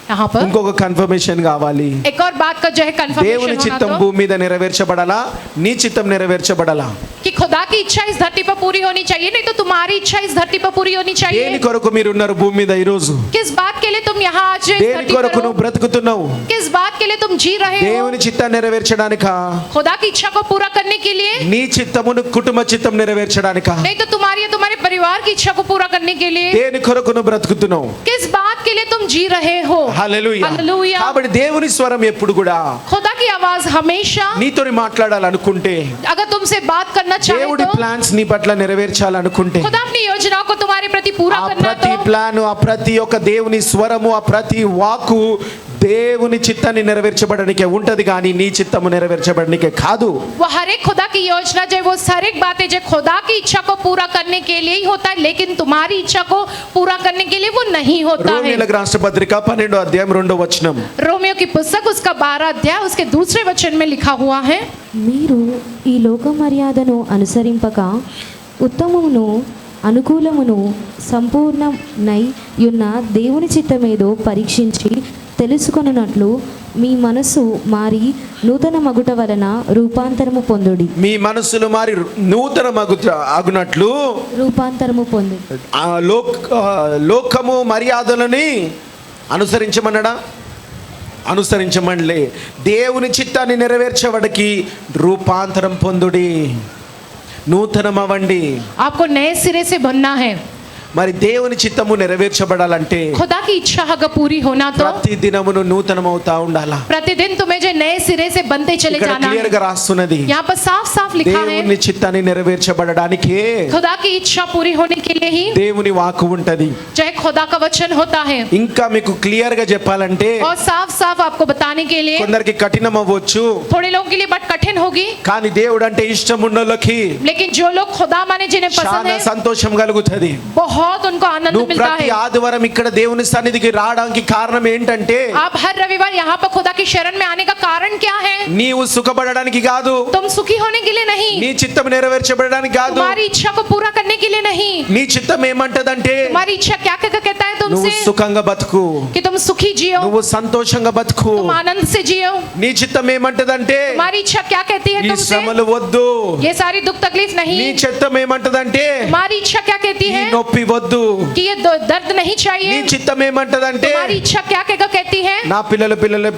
यहाँ पर ఇంకొక కన్ఫర్మేషన్ కావాలి. एक और बात का जो है దేవుని कंफर्मेशन होना చిత్తం तो, భూమి మీద నెరవేర్చబడాలా, నీ చిత్తం నెరవేర్చబడాలా? कि खुदा की इच्छा इस धरती पर पूरी होनी चाहिए, नहीं तो तुम्हारी इच्छा इस धरती पर पूरी होनी దేని चाहिए। కొరకు మీరు ఉన్నారు భూమి మీద ఈ రోజు? किस बात के लिए तुम यहाँ आज इस దేని धरती కొరకు पर నువ్వు हो? బ్రతుకుతున్నావు? किस बात के लिए तुम जी रहे हो? దేవుని చిత్తాన్ని నెరవేర్చడానికా, खुदा की इच्छा को पूरा करने के लिए, నీ చిత్తమును కుటుంబ చిత్తం నెరవేర్చడానికా? नहीं तो तुम्हारी या तुम्हारे परिवार की इच्छा को पूरा करने के लिए। దేని కొరకు నువ్వు బ్రతుకుతున్నావు? किस बात के लिए तुम जी रहे हो? హల్లెలూయా. हालेलुया। కాబట్టి దేవుని స్వరం ఎప్పుడు కూడా खुदा की आवाज हमेशा, నీతోని మాట్లాడాలనుకుంటే, अगर तुमसे बात करना चाहे దేవుడి तो, ప్లాన్స్ నీ పట్ల నెరవేర్చాలనుకుంటే, खुदा अपनी योजनाओं को तुम्हारे प्रति ఆ पूरा करना ప్రతి तो, ప్లాన్, ఆ ప్రతి ఒక్క దేవుని స్వరము, ఆ ప్రతి వాక్కు దేవుని చిత్తాన్ని నెరవేర్చబడనికే ఉంటది కానీ నీ చిత్తము నెరవేర్చబడనికే కాదు. वो हर एक खुदा की योजना जो है वो हर एक बातें जो खुदा की इच्छा को पूरा करने के लिए ही होता है, लेकिन तुम्हारी इच्छा को पूरा करने के लिए वो नहीं होता है. రోమీయులకు రాసిన పత్రిక 12వ అధ్యాయం 2వ వచనం. रोमियो की पुस्तक उसका 12 अध्याय उसके दूसरे वचन में लिखा हुआ है, మీరు ఈ లోక మర్యాదను అనుసరింపక ఉత్తమమును అనుకూలమును సంపూర్ణనై ఉన్న దేవుని చిత్తమేదో పరీక్షించి తెలుసుకొనున్నట్లు మీ మనసు మారి నూతన మగుట వలన రూపాంతరము పొందుడి. మీ మనసులు మారి నూతన అగునట్లు రూపాంతరము పొందుడి. లోకము మర్యాదలని అనుసరించమన్నాడా? అనుసరించమండలే. దేవుని చిత్తాన్ని నెరవేర్చేవాడికి రూపాంతరం పొందుడి, నూతనం అవ్వండి. आपको नए सिरे से बनना है. మరి దేవుని చిత్తము నెరవేర్చబడాలంటే खुदा की इच्छा अगर पूरी होना तो ప్రతి దినమును నూతనం అవుతా ఉండాలా. प्रतिदिन तुम्हें जो नए सिरे से बनते चले ఇక్కడ जाना క్లియర్ है. గా రాస్తున్నది, यहाँ पर साफ साफ लिखा है దేవుని చిత్తాన్ని నెరవేర్చబడడానికి खुदा की इच्छा पूरी होने के लिए ही దేవుని వాక్కు ఉంటది. जो है खुदा का वचन होता है. ఇంకా మీకు క్లియర్ గా చెప్పాలంటే और साफ साफ आपको बताने के लिए కొందరికి కఠినం అవ్వచ్చు, थोड़े लोगों के लिए बट कठिन होगी, కానీ దేవుడు అంటే ఇష్టం ఉన్నోళ్ళకి लेकिन जो लोग खुदा माने जिन्हें पसंद చాలా है సంతోషం కలుగుతది. बहुत उनको आनंद నువ్వు मिलता ప్రతి है. ఆదివారం ఇక్కడ దేవుని సన్నిధికి రావడానికి కారణం ఏంటంటే आप हर रविवार यहाँ पर खुदा की शरण में आने का कारण क्या है? నీవు సుఖపడడానికి కాదు, तुम सुखी होने के लिए नहीं, నీ చిత్తం నెరవేర్చబడడానికి కాదు. तुम्हारी इच्छा को पूरा करने के लिए नहीं. నీ చిత్తం ఏమంటదంటే तुम्हारी इच्छा क्या क्या कहता है నువ్వు तुमसे సుఖంగా బతుకు, कि तुम सुखी जियो, నువ్వు సంతోషంగా బతుకు. तुम आनंद से जियो. నీ చిత్తం ఏమంటదంటే तुम्हारी इच्छा क्या कहती है ఈ तुमसे? శ్రమలు వద్దు. ये सारी दुख तकलीफ నీ नहीं. చిత్తం ఏమంటదంటే तुम्हारी इच्छा क्या कहती ఈ है నొప్పి వద్దు. कि ये दर्द नहीं నీ चाहिए. చిత్తం ఏమంటదంటే तुम्हारी इच्छा क्या कहती है? నా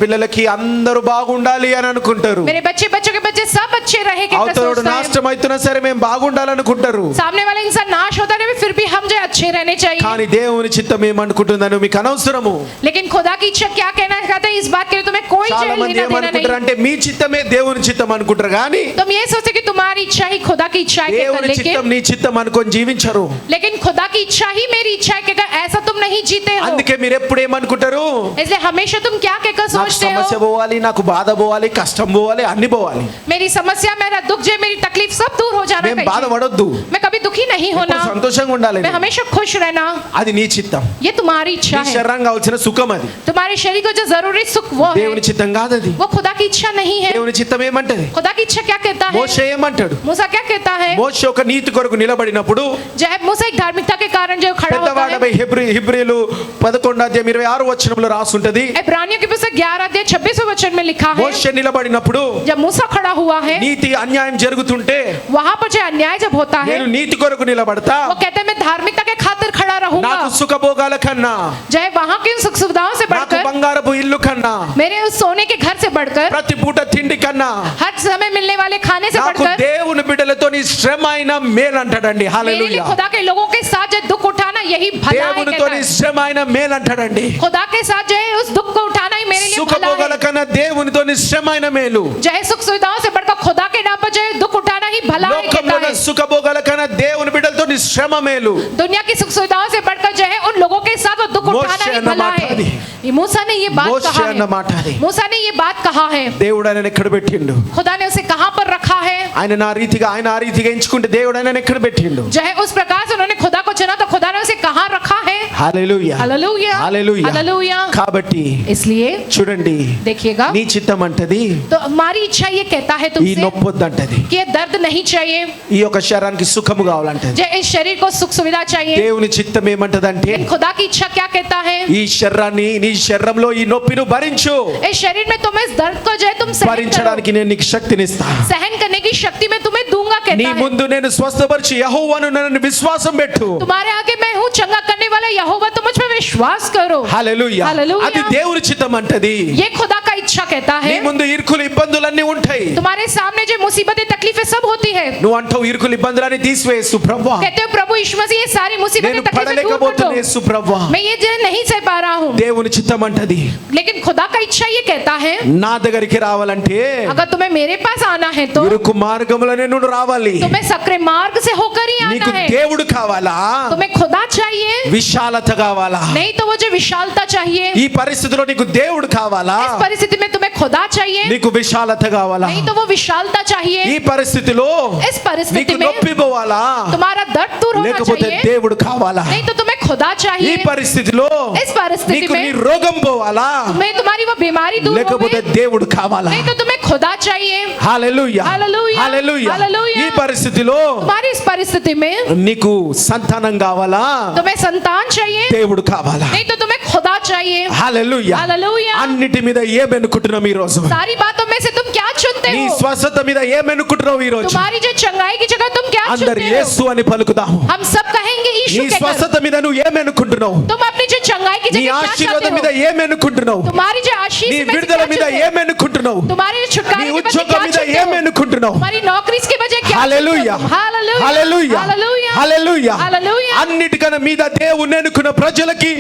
పిల్లలకి అందరూ బాగుండాలి అని అనుకుంటారు. मेरे बच्चों के बच्चे सब अच्छे रहे के అవతలోడు నాశనం అవుతున్నా సరే మేము బాగుండాలనుకుంటారు. सामने वाला इंसान नाश होता है फिर भी हम जो अच्छे रहने चाहिए. కానీ దేవుని చిత్తం ఏమనుకుంటుందని మీకు అనవసరము. लेकिन खुदा की इच्छा क्या कहना चाहता है इस बात के लिए तुम्हें कोई చాలా जेल మంది लेना देना ఏమనుకుంటారు नहीं. అంటే మీ చిత్తమే దేవుని చిత్తం అనుకుంటారు కానీ तुम ये सोचते कि तुम्हारी इच्छा ही खुदा की इच्छा है దేవుని చిత్తం लेकिन నీ చిత్తం అనుకొని జీవించరు. लेकिन खुदा की इच्छा ही मेरी इच्छा है कहकर ऐसा तुम नहीं जीते हो. అందుకే మీరు ఎప్పుడు ఏమనుకుంటారు, इसलिए हमेशा तुम क्या कहकर నాకు सोचते సమస్య हो? పోవాలి, నాకు బాధ పోవాలి, కష్టం పోవాలి, అన్ని పోవాలి. मेरी समस्या मेरा दुख जो मेरी तकलीफ सब दूर हो जाना మేము चाहिए. బాధపడొద్దు, मैं कभी दुखी नहीं होना, ఎప్పుడు సంతోషంగా ఉండాలి. मैं हमेशा खुश रहना. అది నీ చిత్తం. ये तुम्हारी इच्छा నీ है. శరీరం కావాల్సిన సుఖం అది. तुम्हारे शरीर को जो जरूरी सुख वो है, దేవుని చిత్తం కాదు అది. वो खुदा की इच्छा नहीं है. దేవుని చిత్తం ఏమంటది? खुदा की इच्छा क्या कहता है? మోషే ఏమంటాడు? मूसा क्या कहता है? మోషే ఒక నీతి కొరకు నిలబడినప్పుడు जब मूसा एक धार्मिकता के कारण जो खड़ा होता है, పెద్దవాడపై హిబ్రీలు 11:26 రాసుంటది. इब्रानियों की पुस्तक 11:26 वचन में लिखा है, మోషే నిలబడినప్పుడు जब मूसा खड़ा हुआ है నీతి అన్యాయం జరుగుతుంటే वहां पर जो अन्याय जब होता है, నేను నీతి కొరకు నిలబడతా, वो कहते हैं मैं धार्मिकता के खातिर खड़ा रहूंगा. నాకు సుఖభోగాల కన్నా, चाहे वहां की सुख सुविधाओं से నాకు बढ़कर, బంగారపు ఇల్లు కన్నా, मेरे उस सोने के घर से बढ़कर, ప్రతి పూట తిండి కన్నా हर समय मिलने वाले खाने से నాకు बढ़कर, దేవుని బిడ్డలతో నీ శ్రమ అయిన మేలు అంటాడండి. मेरे लिए హల్లెలూయా. खुदा के लोगों के साथ जो दुख उठाना यही भला है దేవునితో कहता నీ है. శ్రమ అయిన మేలు అంటాడండి. खुदा के साथ जो है उस दुख को उठाना ही मेरे लिए भला సుఖభోగాల है. కన్నా దేవునితో నీ శ్రమ అయిన మేలు. जो है सुख सुविधाओं से बढ़कर खुदा के नाम पर जो है दुख उठाना ही भला है कहता లోకంలో है. సుఖభోగాల కన్నా దేవుని బిడ్డలతో నీ శ్రమ మేలు. दुनिया की सुख सुविधाओं से बढ़कर जो है उन लोगों के साथ वो दुख उठाना మోషే ही అన్న भला మాట है. అది. ये मूसा ने ये बात మోషే कहा అన్న है. మాట అది. मूसा ने ये बात कहा है. దేవుడు ఆయన ఎక్కడ పెట్టిండు? खुदा ने उसे कहां पर रखा है? ఆయన ఆ రీతిగా ఎంచుకుంటే దేవుడు ఆయన ఎక్కడ పెట్టిండు? जो है उस प्रकार से उन्होंने खुदा को चुना तो खुदा ने उसे कहां रखा है? హల్లెలూయా. हालेलुया, హల్లెలూయా. हालेलुया. కాబట్టి इसलिए చూడండి, देखिएगा, నీ చిత్తం అంటది तो हमारी इच्छा ये कहता है ఈ तुमसे నొప్పొద్దంటది, कि ये दर्द नहीं चाहिए, ఈ యొక్క శరీరానికి సుఖము కావాలంటది. जो इस शरीर को सुख सुविधा चाहिए. దేవుని చిత్తం ఏమంటదంటే लेकिन खुदा की इच्छा क्या कहता है? ఈ శరీరాన్ని, నీ శరీరంలో ఈ నొప్పిని భరించు, इस शरीर में तुम इस दर्द को जो है तुम सहन करो. భరించడానికి నేను నీకు శక్తినిస్తా. सहन करने की शक्ति मैं तुम्हें दूंगा నీ कहता है. ముందు నేను స్వస్థపరిచి యెహోవాను నన్ను విశ్వాసం పెట్టు. तुम्हारे आगे मैं हूँ चंगा करने वाला यहोवा, तुम मुझ पे विश्वास करो. హల్లెలూయా. హల్లెలూయా. అది దేవుని చిత్తం అంటది. ये खुदा का इच्छा कहता నీ है ముందు ఇరుకులు ఇబ్బందులన్నీ ఉంటాయి. तुम्हारे सामने जो मुसीबतें तकलीफें सब होती है, నువ్వు అంటావు ఇరుకులు ఇబ్బందులన్నీ తీసివేసు ప్రభువా, कहते हो प्रभु यीशु मसीह ये सारी मुसीबतें నేను तकलीफें दूर कर పడలేకపోతున్నా दो, యేసు ప్రభువా. मैं ये जो नहीं सह पा रहा हूँ. దేవుని చిత్తం అంటది, लेकिन खुदा का इच्छा ये कहता है నా దగ్గరికి రావాలంటే अगर तुम्हें मेरे पास आना है तो ఇరుకు మార్గములనే నువ్వు రావాలి. तुम्हें सक्रिय मार्ग से होकर ही నీకు आना है. దేవుడు కావాలా, तुम्हें खुदा चाहिए, విశాలత కావాలా? नहीं तो वो जो विशालता चाहिए. ఈ పరిస్థితిలో నీకు దేవుడు కావాలా, इस परिस्थिति में तुम्हें खुदा चाहिए, నీకు విశాలత కావాలా? नहीं तो वो विशालता ఈ चाहिए. పరిస్థితిలో इस परिस्थिति నీకు में నొప్పి పోవాలా, तुम्हारा दर्द दूर होना లేకపోతే चाहिए, దేవుడు కావాలా? नहीं तो तुम्हें खुदा ఈ चाहिए. పరిస్థితిలో इस परिस्थिति నీకు నీ में రోగం పోవాలా, तुम्हें तुम्हारी वो बीमारी दूर లేకపోతే होवे, దేవుడు కావాలా? नहीं तो तुम्हें खुदा चाहिए. హల్లెలూయా, హల్లెలూయా, హల్లెలూయా. హల్లెలూయా. ఈ పరిస్థితిలో तुम्हारी इस परिस्थिति में నీకు సంతానం కావాలా, तुम्हें संतान चाहिए, దేవుడు కావాలా? नहीं तो तुम्हें खुदा चाहिए. హల్లెలూయా. హల్లెలూయా. అన్నిటి మీద ఏమనుకుంటున్నావు ఈ రోజు? सारी बातों में से तुम क्या चुनते నీ हो? స్వస్థత మీద ఏమనుకుంటున్నావు ఈ రోజు? तुम्हारी जो चंगाई की जगह तुम क्या అందరు चुनते हो? యేసు అని పలుకుదాము. हम सब कहेंगे నీ यीशु कहकर. స్వస్థత మీద నువ్వు ఏమనుకుంటున్నావు? तुम अपनी जो चंगाई की నీ जगह क्या ఆశీర్వాదం चाहते మీద हो? ఏమనుకుంటున్నావు? तुम्हारी जो आशीष నీ में से విడుదల क्या మీద चुनते हो? ఏమనుకుంటున్నావు? तुम्हारी నీ छुटकारे के बदले ఉద్యోగం क्या మీద चुनते हो? ఏమనుకుంటున్నావు? तुम्हारी नौकरी की वजह क्या హల్లెలూయా, चुनते हो? हालेलुया, హల్లెలూయా, हालेलुया, హల్లెలూయా. हालेलुया. అన్నిటికన్నా మీద దేవుని ఎన్నుకున్న ప్రజలకి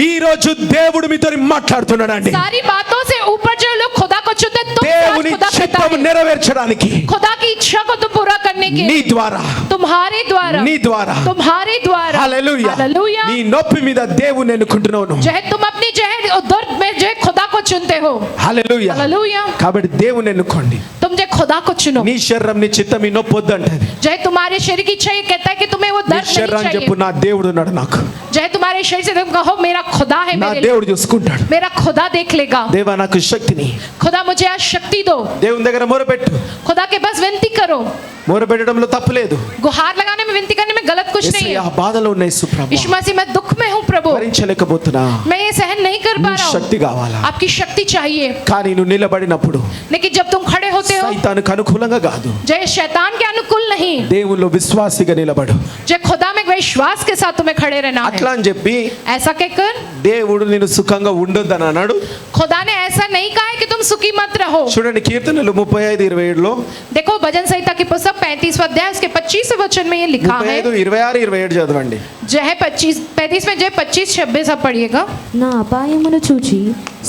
ఈ రోజు దేవుడు మీతో మాట్లాడుతున్నాడండి. सारी बातों से ऊपर जो लोग खुदा को चुनते हैं, तुम దేవుని खुदा कहता చిత్తము है. నెరవేర్చడానికి खुदा की इच्छा को तुम पूरा करने के నీ लिए ద్వారా, तुम्हारे द्वारा, నీ ద్వారా, तुम्हारे द्वारा. హల్లెలూయా. हालेलुया. నీ నొప్పి మీద దేవుని ఎన్నుకుంటున్నావు నువ్వు. जो है तुम अपनी जो है दर्द में जो है खुदा को चुनते हो. హల్లెలూయా. हालेलुया. కాబట్టి దేవుని ఎన్నుకోండి. तुम जो खुदा को चुनो. నీ శరీరం నీ చిత్తం ఈ నొప్పి వద్దంటది. जो है तुम्हारे शरीर की इच्छा ये कहता है कि तुम्हें वो నీ दर्द శరీరం नहीं చెప్పు, चाहिए. నా దేవుడు ఉన్నాడు నాకు, जो है तुम्हारे शरीर से तुम कहो मेरा खुदा है నా मेरे लिए. దేవుడు చూసుకుంటాడు. मेरा खुदा देख लेगा. దేవా నాకు శక్తిని, खुदा मुझे आज शक्ति दो. దేవుని దగ్గర మొరపెట్టు. खुदा के पास विनती करो. మొరపెట్టడంలో తప్పు లేదు. गुहार लगाने में विनती करने में गलत कुछ नहीं యేసయ్యా, है. బాధలో ఉన్న యేసు ప్రభువా, यीशु मसीह मैं दुख में हूँ प्रभु, భరించలేకపోతున్నా, मैं ये सहन नहीं कर पा నీ रहा శక్తి हूँ. కావాలా? आपकी शक्ति चाहिए. కానీ నువ్వు నిలబడినప్పుడు लेकिन जब तुम खड़े होते हो, సైతానుకు అనుకూలంగా కాదు, जय शैतान के अनुकूल नहीं, దేవునిలో విశ్వాసిగా నిలబడు. जय खुदा में विश्वास के साथ तुम्हें खड़े रहना అట్లా है. అని చెప్పి ऐसा कहकर దేవుడు నేను సుఖంగా ఉండొద్దని అన్నాడు. खुदा ने ऐसा नहीं कहा है कि तुम सुखी मत रहो. చూడండి కీర్తనలు 35:27లో, देखो भजन संहिता की पुस्तक 35वां अध्याय उसके 25वें वचन में ये लिखा है. 35, 26, 27 చదవండి. जो है 35 में जो है 25-26 आप पढ़िएगा. నా అపాయమును చూచి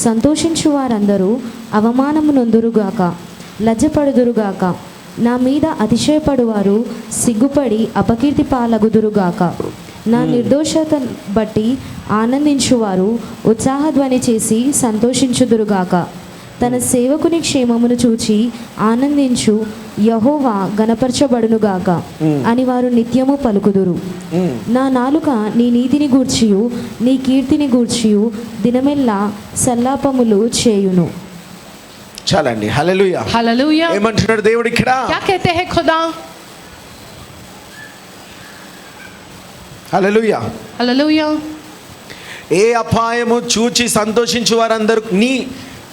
సంతోషించు వారందరూ అవమానము నొందురుగాక, లజ్జపడుదురుగాక. నా మీద అతిశయపడువారు సిగ్గుపడి అపకీర్తి పాలగుదురుగాక. నా నిర్దోషత బట్టి ఆనందించువారు ఉత్సాహధ్వని చేసి సంతోషించుదురుగాక. తన సేవకుని క్షేమమును చూచి ఆనందించు యెహోవా గణపరచబడునుగాక అని వారు నిత్యము పలుకుదురు. నా నాలుక నీ నీతిని గూర్చియు నీ కీర్తిని గూర్చియు దినమెల్లా సల్లాపములు చేయును. చాలండి. హల్లెలూయా. हालेलुया. ఏమంటున్నాడు దేవుడు ఇక్కడ? क्या कहते हैं खुदा? హల్లెలూయా. हालेलुया. ఏ అపాయము చూచి సంతోషించు వారందరూ నీ,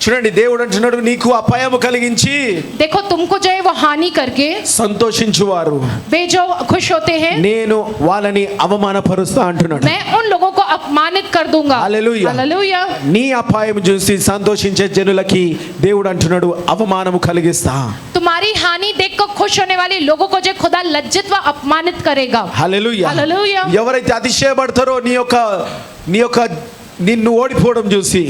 చూడండి దేవుడు అంటున్నాడు నీకు అపాయము కలిగించి देखो तुमको जो है वो हानि करके సంతోషించువారు वे जो खुश होते हैं, నేను వాళ్ళని అవమానపరుస్తా అంటున్నాడు. मैं उन लोगों को अपमानित कर दूंगा. हालेलुया. हालेलुया. నీ అపాయం చూసి సంతోషించే జనులకి దేవుడు అంటున్నాడు అవమానము కలిగిస్తా. तुम्हारी हानि देखकर खुश होने वाले लोगों को जो खुदा लज्जित व अपमानित करेगा. హల్లెలూయా. हालेलुया. ఎవరైతే అతిశయపడతారో నీ యొక్క నిన్ను ఓడిపోవడం చూసి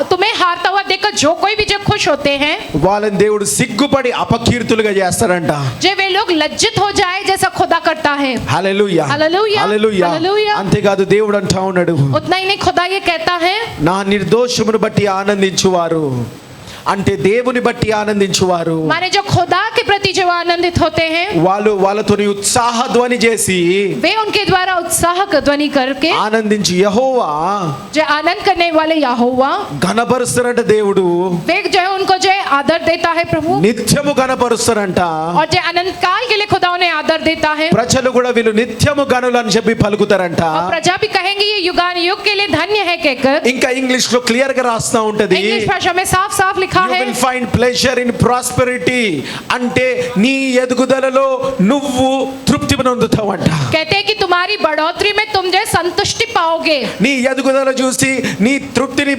तुम्हें हारता हुआ देखकर जो कोई भी जो खुश होते हैं, వాళ్ళని దేవుడు సిగ్గుపడి అపకీర్తులుగా చేస్తారంట. जो वे लोग लज्जित हो जाए जैसा खुदा करता है. హల్లెలూయా. హల్లెలూయా. హల్లెలూయా. హల్లెలూయా. అంతేకాదు దేవుడు అంటా ఉన్నాడు, उतना ही नहीं खुदा ये कहता है, నా నిర్దోషమును బట్టి ఆనందించువారు, అంటే దేవుని బట్టి ఆనందించువారు, माने जो खुदा के प्रति जो आनंदित होते हैं, వాళ్ళతోని ఉత్సాహ ధ్వని చేసి वे उनके द्वारा उत्साह का ध्वनि करके ఆనందించి యెహోవా जो आनंद करने वाले यहोवा, ఘనపరుస్తారంట దేవుడు, वे जो है उनको जो है आदर देता है प्रभु, నిత్యము ఘనపరుస్తారంట. और जो अनंत काल के लिए खुदा उन्हें आदर देता है. ప్రజలు కూడా వీళ్ళు నిత్యము గనులు అని చెప్పి పలుకుతారంట. और प्रजा भी कहेंगे ये युगान युग के लिए धन्य है कहकर. ఇంకా ఇంగ్లీష్ లో క్లియర్ గా రాస్తా ఉంటది, इंग्लिश भाषा में साफ साफ लिखा लिखा You है will find pleasure in prosperity. అంటే నీ ఎదుగుదలలో నువ్వు తృప్తి పొందుతావంట. कहते हैं कि तुम्हारी बढ़ोतरी में तुम जो संतुष्टि पाओगे. నీ ఎదుగుదల చూసి నీ తృప్తిని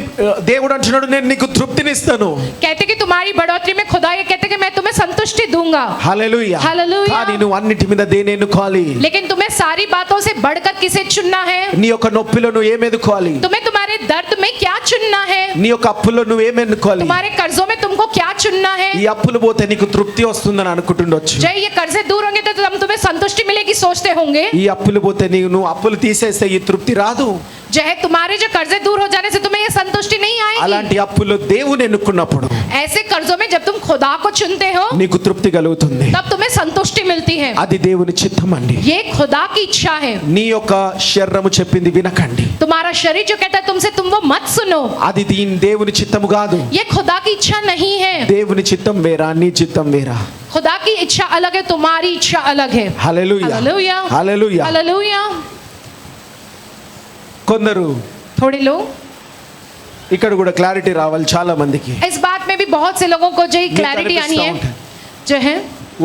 దేవుడు అంటున్నాడు నేను నీకు తృప్తిని ఇస్తాను. कहते कि तुम्हारी बढ़ोतरी में खुदा ये कहते कि मैं तुम्हें संतुष्टि दूंगा. హల్లెలూయా. హల్లెలూయా. కానీ నువ్వు అన్నిటి మీద దేని ఎన్నుకోవాలి? लेकिन तुम्हें सारी बातों से बढ़कर किसे चुनना है? నీ యొక్క నొప్పిలో నువ్వు ఏం ఎన్నుకోవాలి? तुम्हें तुम्हारे दर्द में क्या चुनना है? నీ యొక్క అప్పులో నువ్వు ఏం ఎన్నుకోవాలి? तुम्हारे कर्जों में तुमको क्या चुनना है? ఈ అప్పులు పోతే నీకు తృప్తి వస్తుందని అనుకుంటుండొచ్చు. जब ये कर्जे दूर होंगे तो तुम्हें संतुष्टि मिलेगी सोचते होंगे. ఈ అప్పులు పోతే నువ్వు అప్పులు తీసేస్తే ఈ తృప్తి రాదు. जो है तुम्हारे जो कर्जे दूर हो जाने से तुम्हें ये संतुष्टि नहीं आएगी. అలాంటి అప్పులు దేవుని ఎన్నుకున్నప్పుడు ऐसे कर्जों में जब तुम खुदा को चुनते हो నీకు తృప్తి కలుగుతుంది. तब तुम्हें संतुष्टि मिलती है. అది దేవుని చిత్తం అండి. ये खुदा की इच्छा है. నీ యొక్క శరీరము చెప్పింది వినకండి. तुम्हारा शरीर जो कहता है तुमसे तुम वो मत सुनो. అది దేవుని చిత్తము కాదు. ये खुदा की इच्छा नहीं है. దేవుని చిత్తం వేరా, నీ చిత్తం వేరా. खुदा की इच्छा अलग है, तुम्हारी इच्छा अलग है. హల్లెలూయా. हालेलुया. హల్లెలూయా. हालेलुया. కొందరు थोड़े लोग ఇక్కడ కూడా క్లారిటీ రావాలి చాలా మందికి. इस बात में भी बहुत से लोगों को जो क्लैरिटी आनी है जो है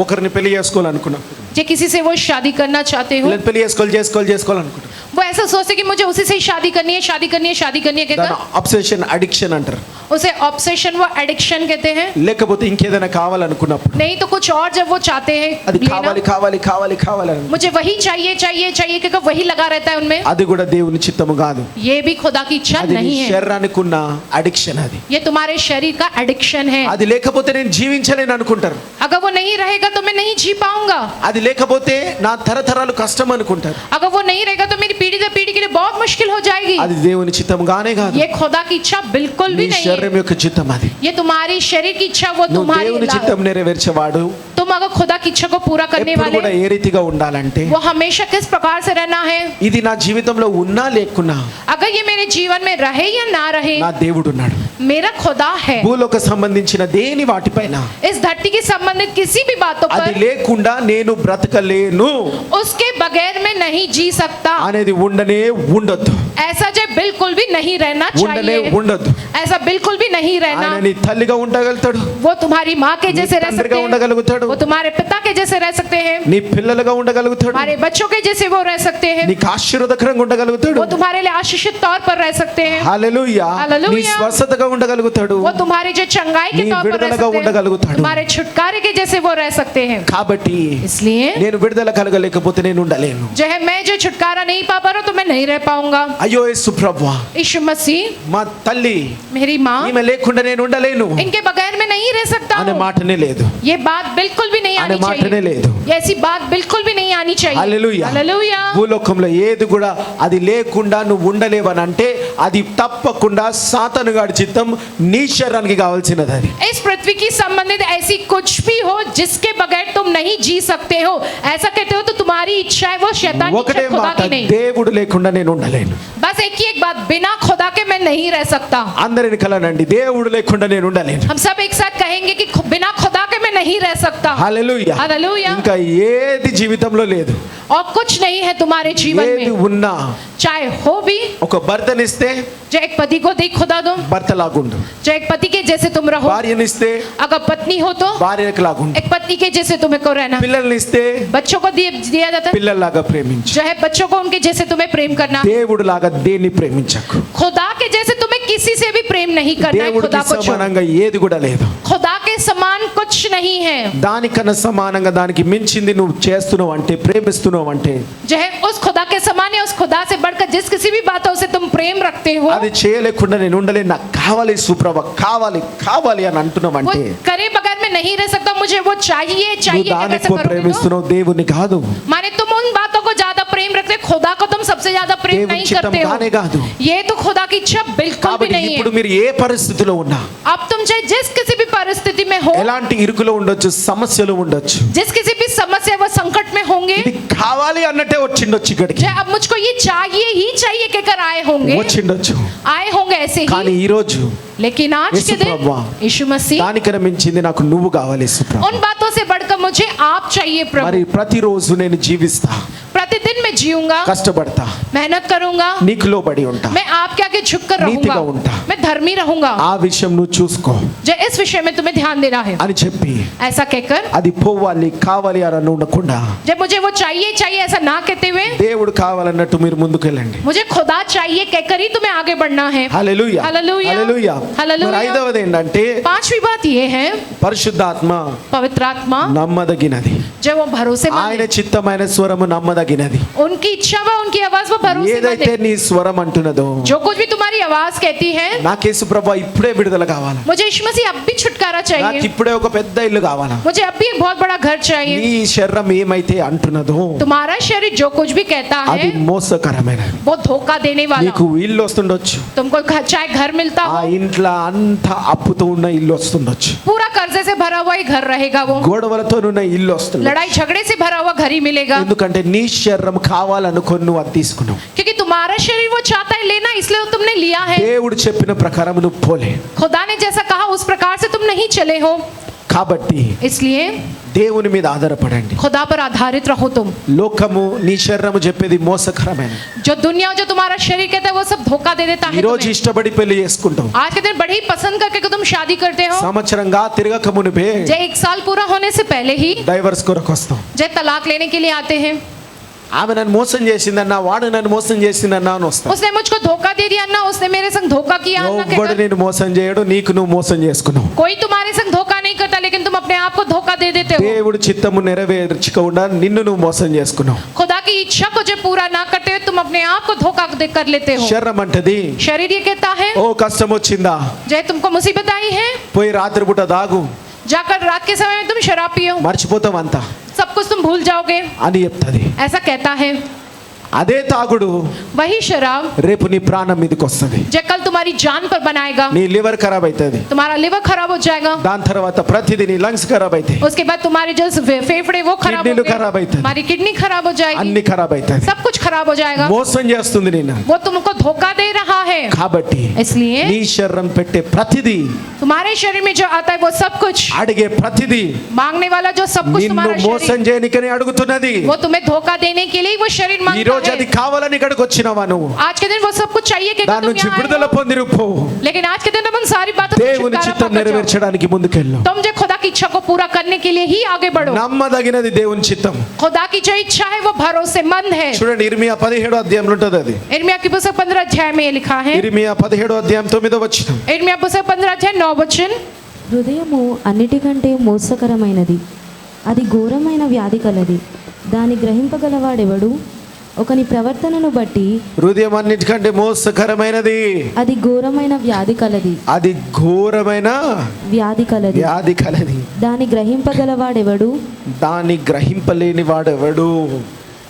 ఒకరిని పెళ్లి చేసుకోవాలనుకున్నప్పుడు जो किसी से वो शादी करना चाहते हो, లేదా పెళ్లి చేసుకోవాలనుకుంటారు. वो ऐसा सोचते कि मुझे उसी से ही शादी करनी है, शादी करनी है, शादी करनी है దాని कहकर అబ్సెషన్ అడిక్షన్ అంటారు. उसे ऑब्सेशन वो एडिक्शन कहते हैं. లేకపోతే ఇంకేదైనా కావాలనుకున్నప్పుడు नहीं तो कुछ और जब वो चाहते हैं అది लेना, కావాలి కావాలి కావాలి కావాలని मुझे वही चाहिए चाहिए चाहिए कहकर वही लगा रहता है उनमें. అది కూడా దేవుని చిత్తము కాదు. ये भी खुदा की इच्छा అది నీ नहीं है. శరీరానికి ఉన్న అడిక్షన్. అది ये तुम्हारे शरीर का एडिक्शन है. అది లేకపోతే నేను జీవించలేను అనుకుంటారు. अगर वो नहीं रहेगा तो मैं नहीं जी पाऊंगा. అది లేకపోతే నా తరతరాలు కష్టం అనుకుంటారు. अगर वो नहीं रहेगा तो मेरी पीढ़ी दर पीढ़ी के लिए बहुत मुश्किल हो जाएगी. అది దేవుని చిత్తం గానే కాదు. ये खुदा की इच्छा बिल्कुल నీ भी नहीं శరీరం है. యొక్క చిత్తం అది. ये तुम्हारी शरीर की इच्छा, वो నువ్వు तुम्हारी దేవుని చిత్తం నెరవేర్చేవాడు. तुम अगर खुदा की इच्छा को पूरा करने ఎప్పుడు కూడా वाले, ఏ రీతిగా ఉండాలంటే वो हमेशा किस प्रकार से रहना है. ఇది నా జీవితంలో ఉన్నా లేకున్నా अगर ये मेरे जीवन में रहे या ना रहे, నా దేవుడు ఉన్నాడు. मेरा खुदा है. భూలోక సంబంధించిన దేని వాటిపైన इस धरती के संबंधित किसी भी बातों అది पर లేకుండా నేను బ్రతకలేను उसके बगैर मैं नहीं जी सकता. అనేది ఉండనే ఉండొద్దు. ऐसा जो बिल्कुल भी नहीं रहना ఉండనే चाहिए. ఉండొద్దు. ऐसा बिल्कुल भी नहीं रहना. ఆయన నీ తల్లిగా ఉండగలుగుతాడు. वो तुम्हारी माँ के నీ जैसे रह सकते తండ్రిగా हैं, ఉండగలుగుతాడు. वो तुम्हारे पिता के जैसे रह सकते हैं, నీ పిల్లలుగా ఉండగలుగుతాడు. हमारे बच्चों के जैसे वो रह सकते हैं, నీకు ఆశీర్వాదకరంగా ఉండగలుగుతాడు. वो तुम्हारे लिए आशीषित तौर पर रह सकते हैं, హల్లెలూయా. హల్లెలూయా. నీ స్వస్థతగా ఉండగలుగుతాడు. वो तुम्हारे जो चंगाई के నీ तौर पर रह విడుదలగా सकते हैं, ఉండగలుగుతాడు. तुम्हारे छुटकारे के जैसे वो रह सकते हैं. కాబట్టి इसलिए నేను విడుదల కలగలేకపోతే నేను ఉండలేను. जो है मैं जो छुटकारा नहीं पा रहा हूं तो मैं नहीं रह पाऊंगा. అయ్యో యేసు ప్రభువా, यीशु मसीह మా తల్లి मेरी माँ, ఈమె లేకుండా నేను ఉండలేను इनके बगैर मैं नहीं रह सकता అనే हूँ. మాటనే లేదు. ये बात बिल्कुल भी नहीं అనే आनी మాటనే चाहिए. లేదు. ये ऐसी बात बिल्कुल भी नहीं आनी चाहिए. హల్లెలూయా. हालेलुया. భూలోకంలో ఏది కూడా అది లేకుండా నువ్వు ఉండలేవని అంటే అది తప్పకుండా సాతానుగాడి చిత్తం నీ శరీరానికి కావాల్సినది. అది इस पृथ्वी की संबंधित ऐसी कुछ भी हो जिसके बगैर तुम नहीं जी सकते हो, ऐसा कहते हो तो तुम्हारी इच्छा है वो शैतान की ఒకటే इच्छा, खुदा మాట, की नहीं. దేవుడు లేకుండా నేను ఉండలేను. बस एक ही एक बात, बिना खुदा के मैं नहीं रह सकता. అందరిని కలనండి, దేవుడు లేకుండా నేను ఉండలేను. हम सब एक साथ कहेंगे कि बिना खुदा के मैं नहीं रह सकता. హల్లెలూయా. हालेलुया. ఇంకా ఏది జీవితంలో లేదు. और कुछ नहीं है तुम्हारे जीवन ఏది में, ఉన్నా चाहे हो भी. ఒక భర్తనిస్తే जो एक पति को देख खुदा दो, భర్తలాగుండు. जो एक पति के जैसे तुम रहो. భార్యనిస్తే अगर पत्नी हो तो భార్యకు లాగుండు. एक पत्नी के जैसे तुम्हें को रहना. పిల్లల్నిస్తే बच्चों को दिया जाता है, పిల్లల్లాగా ప్రేమించు. जो है बच्चों को उनके जैसे तुम्हें प्रेम करना. దేవుడు లాగా దేన్ని ప్రేమించకు. खुदा के जैसे तुम्हें किसी से भी प्रेम नहीं करना है. దేవుడికి खुदा को छोड़. సమానంగా ఏది కూడా లేదు. खुदा के समान कुछ नहीं है. దానికన్నా సమానంగా దానికి మించింది నువ్వు చేస్తున్నావు అంటే, ప్రేమిస్తున్నావు అంటే जो है उस खुदा के समान या उस खुदा से बढ़कर जिस किसी भी बातों से तुम प्रेम रखते हो, అది చేయలేకుండా నేను ఉండలేను, నాకు కావాలి సుప్రభ, కావాలి కావాలి అని అంటున్నావు वो అంటే करे बगैर मैं नहीं रह सकता, मुझे वो चाहिए నువ్వు चाहिए. దాన్ని कैसे ఎక్కువ करोगे तो? ప్రేమిస్తున్నావు, దేవుని కాదు. माने तुम उन बातों को ज्यादा प्रेम रखते, खुदा को तुम सबसे ज्यादा प्रेम దేవుని नहीं చిత్తం करते కానే हो. కాదు. ये तो खुदा की इच्छा बिल्कुल भी కాబట్టి नहीं ఇప్పుడు है. మీరు ఏ పరిస్థితిలో ఉన్నా, अब तुम चाहे जिस किसी भी परिस्थिति में हो, ఎలాంటి ఇరుకులో ఉండొచ్చు, సమస్యలు ఉండొచ్చు, जिस किसी भी समस्या व संकट में होंगे, ఇది కావాలి అన్నట్టే వచ్చిండొచ్చు, ఇక్కడికి चाहे अब मुझको ये चाहिए ही चाहिए कहकर आए होंगे, వచ్చిండొచ్చు. आए होंगे ऐसे కానీ ही. ఈ రోజు लेकिन आज यीशु के दिन प्रभुआ, यीशु मसीह, దానికన్నా మించింది నాకు నువ్వు కావాలి సుప్రభ. उन बातों से बढ़कर मुझे आप चाहिए మరి प्रभु. ప్రతిరోజు నేను జీవిస్తా. प्रतिदिन दिन मैं जीऊंगा, కష్టపడతా, मेहनत करूंगा, నీకు లోబడి ఉంటా, मैं आपके आगे झुककर నీతిగా रहूंगा, ఉంటా, मैं धर्मी रहूंगा। ఆ విషయం నువ్వు చూసుకో जो इस विषय में तुम्हें ध्यान देना है అని చెప్పి ऐसा कहकर, అది పోవాలి కావాలి అని ఉండకుండా जब मुझे वो चाहिए चाहिए ऐसा ना कहते हुए దేవుడు కావాలన్నట్టు మీరు ముందుకు వెళ్ళండి. मुझे खुदा चाहिए कहकर ही तुम्हें आगे बढ़ना है। హల్లెలూయా హల్లెలూయా. హల్లెలూయా. హల్లెలూయా. మరి ఐదవది ఏంటంటే पांचवी बात ये है, పరిశుద్ధాత్మ पवित्र आत्मा నమ్మదగినది. जो वो भरोसेमंद ఆయన है, చిత్తమైన స్వరము నమ్మదగినది. उनकी इच्छा व उनकी आवाज वो भरोसेमंद ఏదైతే है। నీ స్వరం అంటున్నదో जो कुछ भी तुम्हारी आवाज कहती है, నాకు యేసు ప్రభువా ఇప్పుడే విడుదల కావాలా, मुझे यीशु मसीह अब भी छुटकारा నాకు चाहिए, ఇప్పుడే ఒక పెద్ద ఇల్లు కావాలా, मुझे अब भी एक बहुत बड़ा घर चाहिए। నీ శరీరం ఏమైతే అంటున్నదో तुम्हारा शरीर जो कुछ भी कहता అది है మోసకరమైనది. वो धोखा देने वाला। నీకు ఇల్లు వస్తుండొచ్చు, तुमको चाहे घर मिलता ఆ हो, ఇంట్లో అంతా అప్పుతో ఉన్న ఇల్లు వస్తుండొచ్చు, पूरा कर्जे से भरा हुआ ही घर रहेगा, वो గొడవలతో ఉన్న ఇల్లు వస్తుంది. लड़ाई झगड़े से भरा हुआ घर ही मिलेगा, ఎందుకంటే నీ శరీరం కావాలనుకొని నువ్వు అది తీసుకున్నావు. क्योंकि तुम्हारा शरीर वो चाहता है लेना, इसलिए वो तुमने लिया है। దేవుడు చెప్పిన ప్రకారం నువ్వు పోలే. खुदा ने जैसा कहा उस प्रकार से तुम नहीं चले हो, కాబట్టి इसलिए దేవుని మీద ఆధారపడండి. खुदा पर आधारित रहो तुम। లోకము నీ శరీరము చెప్పేది మోసకరమైనది. जो दुनिया जो तुम्हारा शरीर कहता है वो सब धोखा दे देता ఈ है రోజు तुम्हें। ఇష్టపడి పెళ్లి చేసుకుంటావు, आज के दिन बड़े ही पसंद करके तुम शादी करते हो, సంవత్సరంగా తిరగక మునిపే जो 1 साल पूरा होने से पहले ही డైవర్స్ కొరకు వస్తావు. जो तलाक लेने के लिए आते हैं। ఆమె నన్ను మోసం చేసిందన్నా, వాడు నన్ను మోసం చేసిందన్నా అని వస్తావు. उसने मुझको धोखा दे दिया ना, उसने मेरे संग धोखा किया ना ఎవ్వడు कहकर। నేను మోసం చేయడు, నీకు నువ్వు మోసం చేసుకున్నావు. कोई तुम्हारे संग धोखा नहीं करता, लेकिन तुम अपने आप को धोखा दे देते हो। దేవుడు చిత్తము నెరవేర్చకుండా నిన్ను నువ్వు మోసం చేసుకున్నావు. खुदा की इच्छा को जब पूरा ना करते हुए तुम अपने आप को धोखा कर लेते हो। శరీరం అంటది, शरीर ये कहता है, ఓ కష్టం వచ్చిందా, जय तुमको मुसीबत आई है, పోయి రాత్రిపూట దాగు, जाकर रात के समय में तुम शराब पियो, మర్చిపోతావు అంతా सब कुछ तुम भूल जाओगे, అని చెప్తది. ऐसा कहता है। అదే తాగుడు वही शराब రేపు నీ ప్రాణం మీదకి వస్తుంది. जो कल तुम्हारी जान पर बनाएगा, నీ లివర్ ఖరాబ్ అవుతుంది, तुम्हारा लिवर खराब हो जाएगा, దాని తర్వాత ప్రతిదీ నీ లంగ్స్ ఖరాబ్ అవుతాయి, उसके बाद तुम्हारे जो फेफड़े वो खराब किडनी होंगे, खराब होता है। हमारी किडनी खराब हो जाएगी, అన్ని ఖరాబ్ అవుతాయి. सब कुछ खराब हो जाएगा। మోసం చేస్తుంది నిన్ను. वो तुमको धोखा दे रहा है, కాబట్టి इसलिए నీ శరీరం పెట్టే ప్రతిదీ, तुम्हारे शरीर में जो आता है वो सब कुछ, అడిగే ప్రతిదీ मांगने वाला जो सब कुछ నిన్ను तुम्हारा మోసం शरीर, చేయనికని అడుగుతున్నది. वो तुम्हें धोखा देने के लिए वो शरीर ఈ मांगता రోజు అది है। కావాలని ఇక్కడికి వచ్చినావా నువ్వు? आज के दिन वो सब कुछ चाहिए कि దాని तुम నుంచి यहाँ విడుదల आए हो। పొంది పో. लेकिन आज के दिन तुम उन सारी बातों से దేవుని छुटकारा చిత్తం पाकर जाओ। నెరవేర్చడానికి ముందుకెళ్ళు. तुम जो खुदा की इच्छा को पूरा करने के लिए ही आगे बढ़ो। నమ్మదగినది దేవుని చిత్తం. खुदा की जो इच्छा है वो भरोसेमंद है। చూడండి, ఇర్మియా 17వ అధ్యాయంలో ఉంటది అది. इर्मिया की पुस्तक 15 अध्याय में ये लिखा है, ఇర్మియా 17వ అధ్యాయం 9వ వచనం. इर्मिया पुस्तक 15 अध्याय 9 वचन, హృదయము అన్నిటికంటే మోసకరమైనది, అది ఘోరమైన వ్యాధి కలది, దాని గ్రహింపగలవాడెవడు? ఒకని ప్రవర్తనను బట్టి హృదయం అన్నిటికంటే మోసకరమైనది, అది ఘోరమైన వ్యాధి కలది, అది ఘోరమైన వ్యాధి కలది, వ్యాధి కలది, దాని గ్రహింపగలవాడెవడు? దాన్ని గ్రహింపలేని వాడెవడు?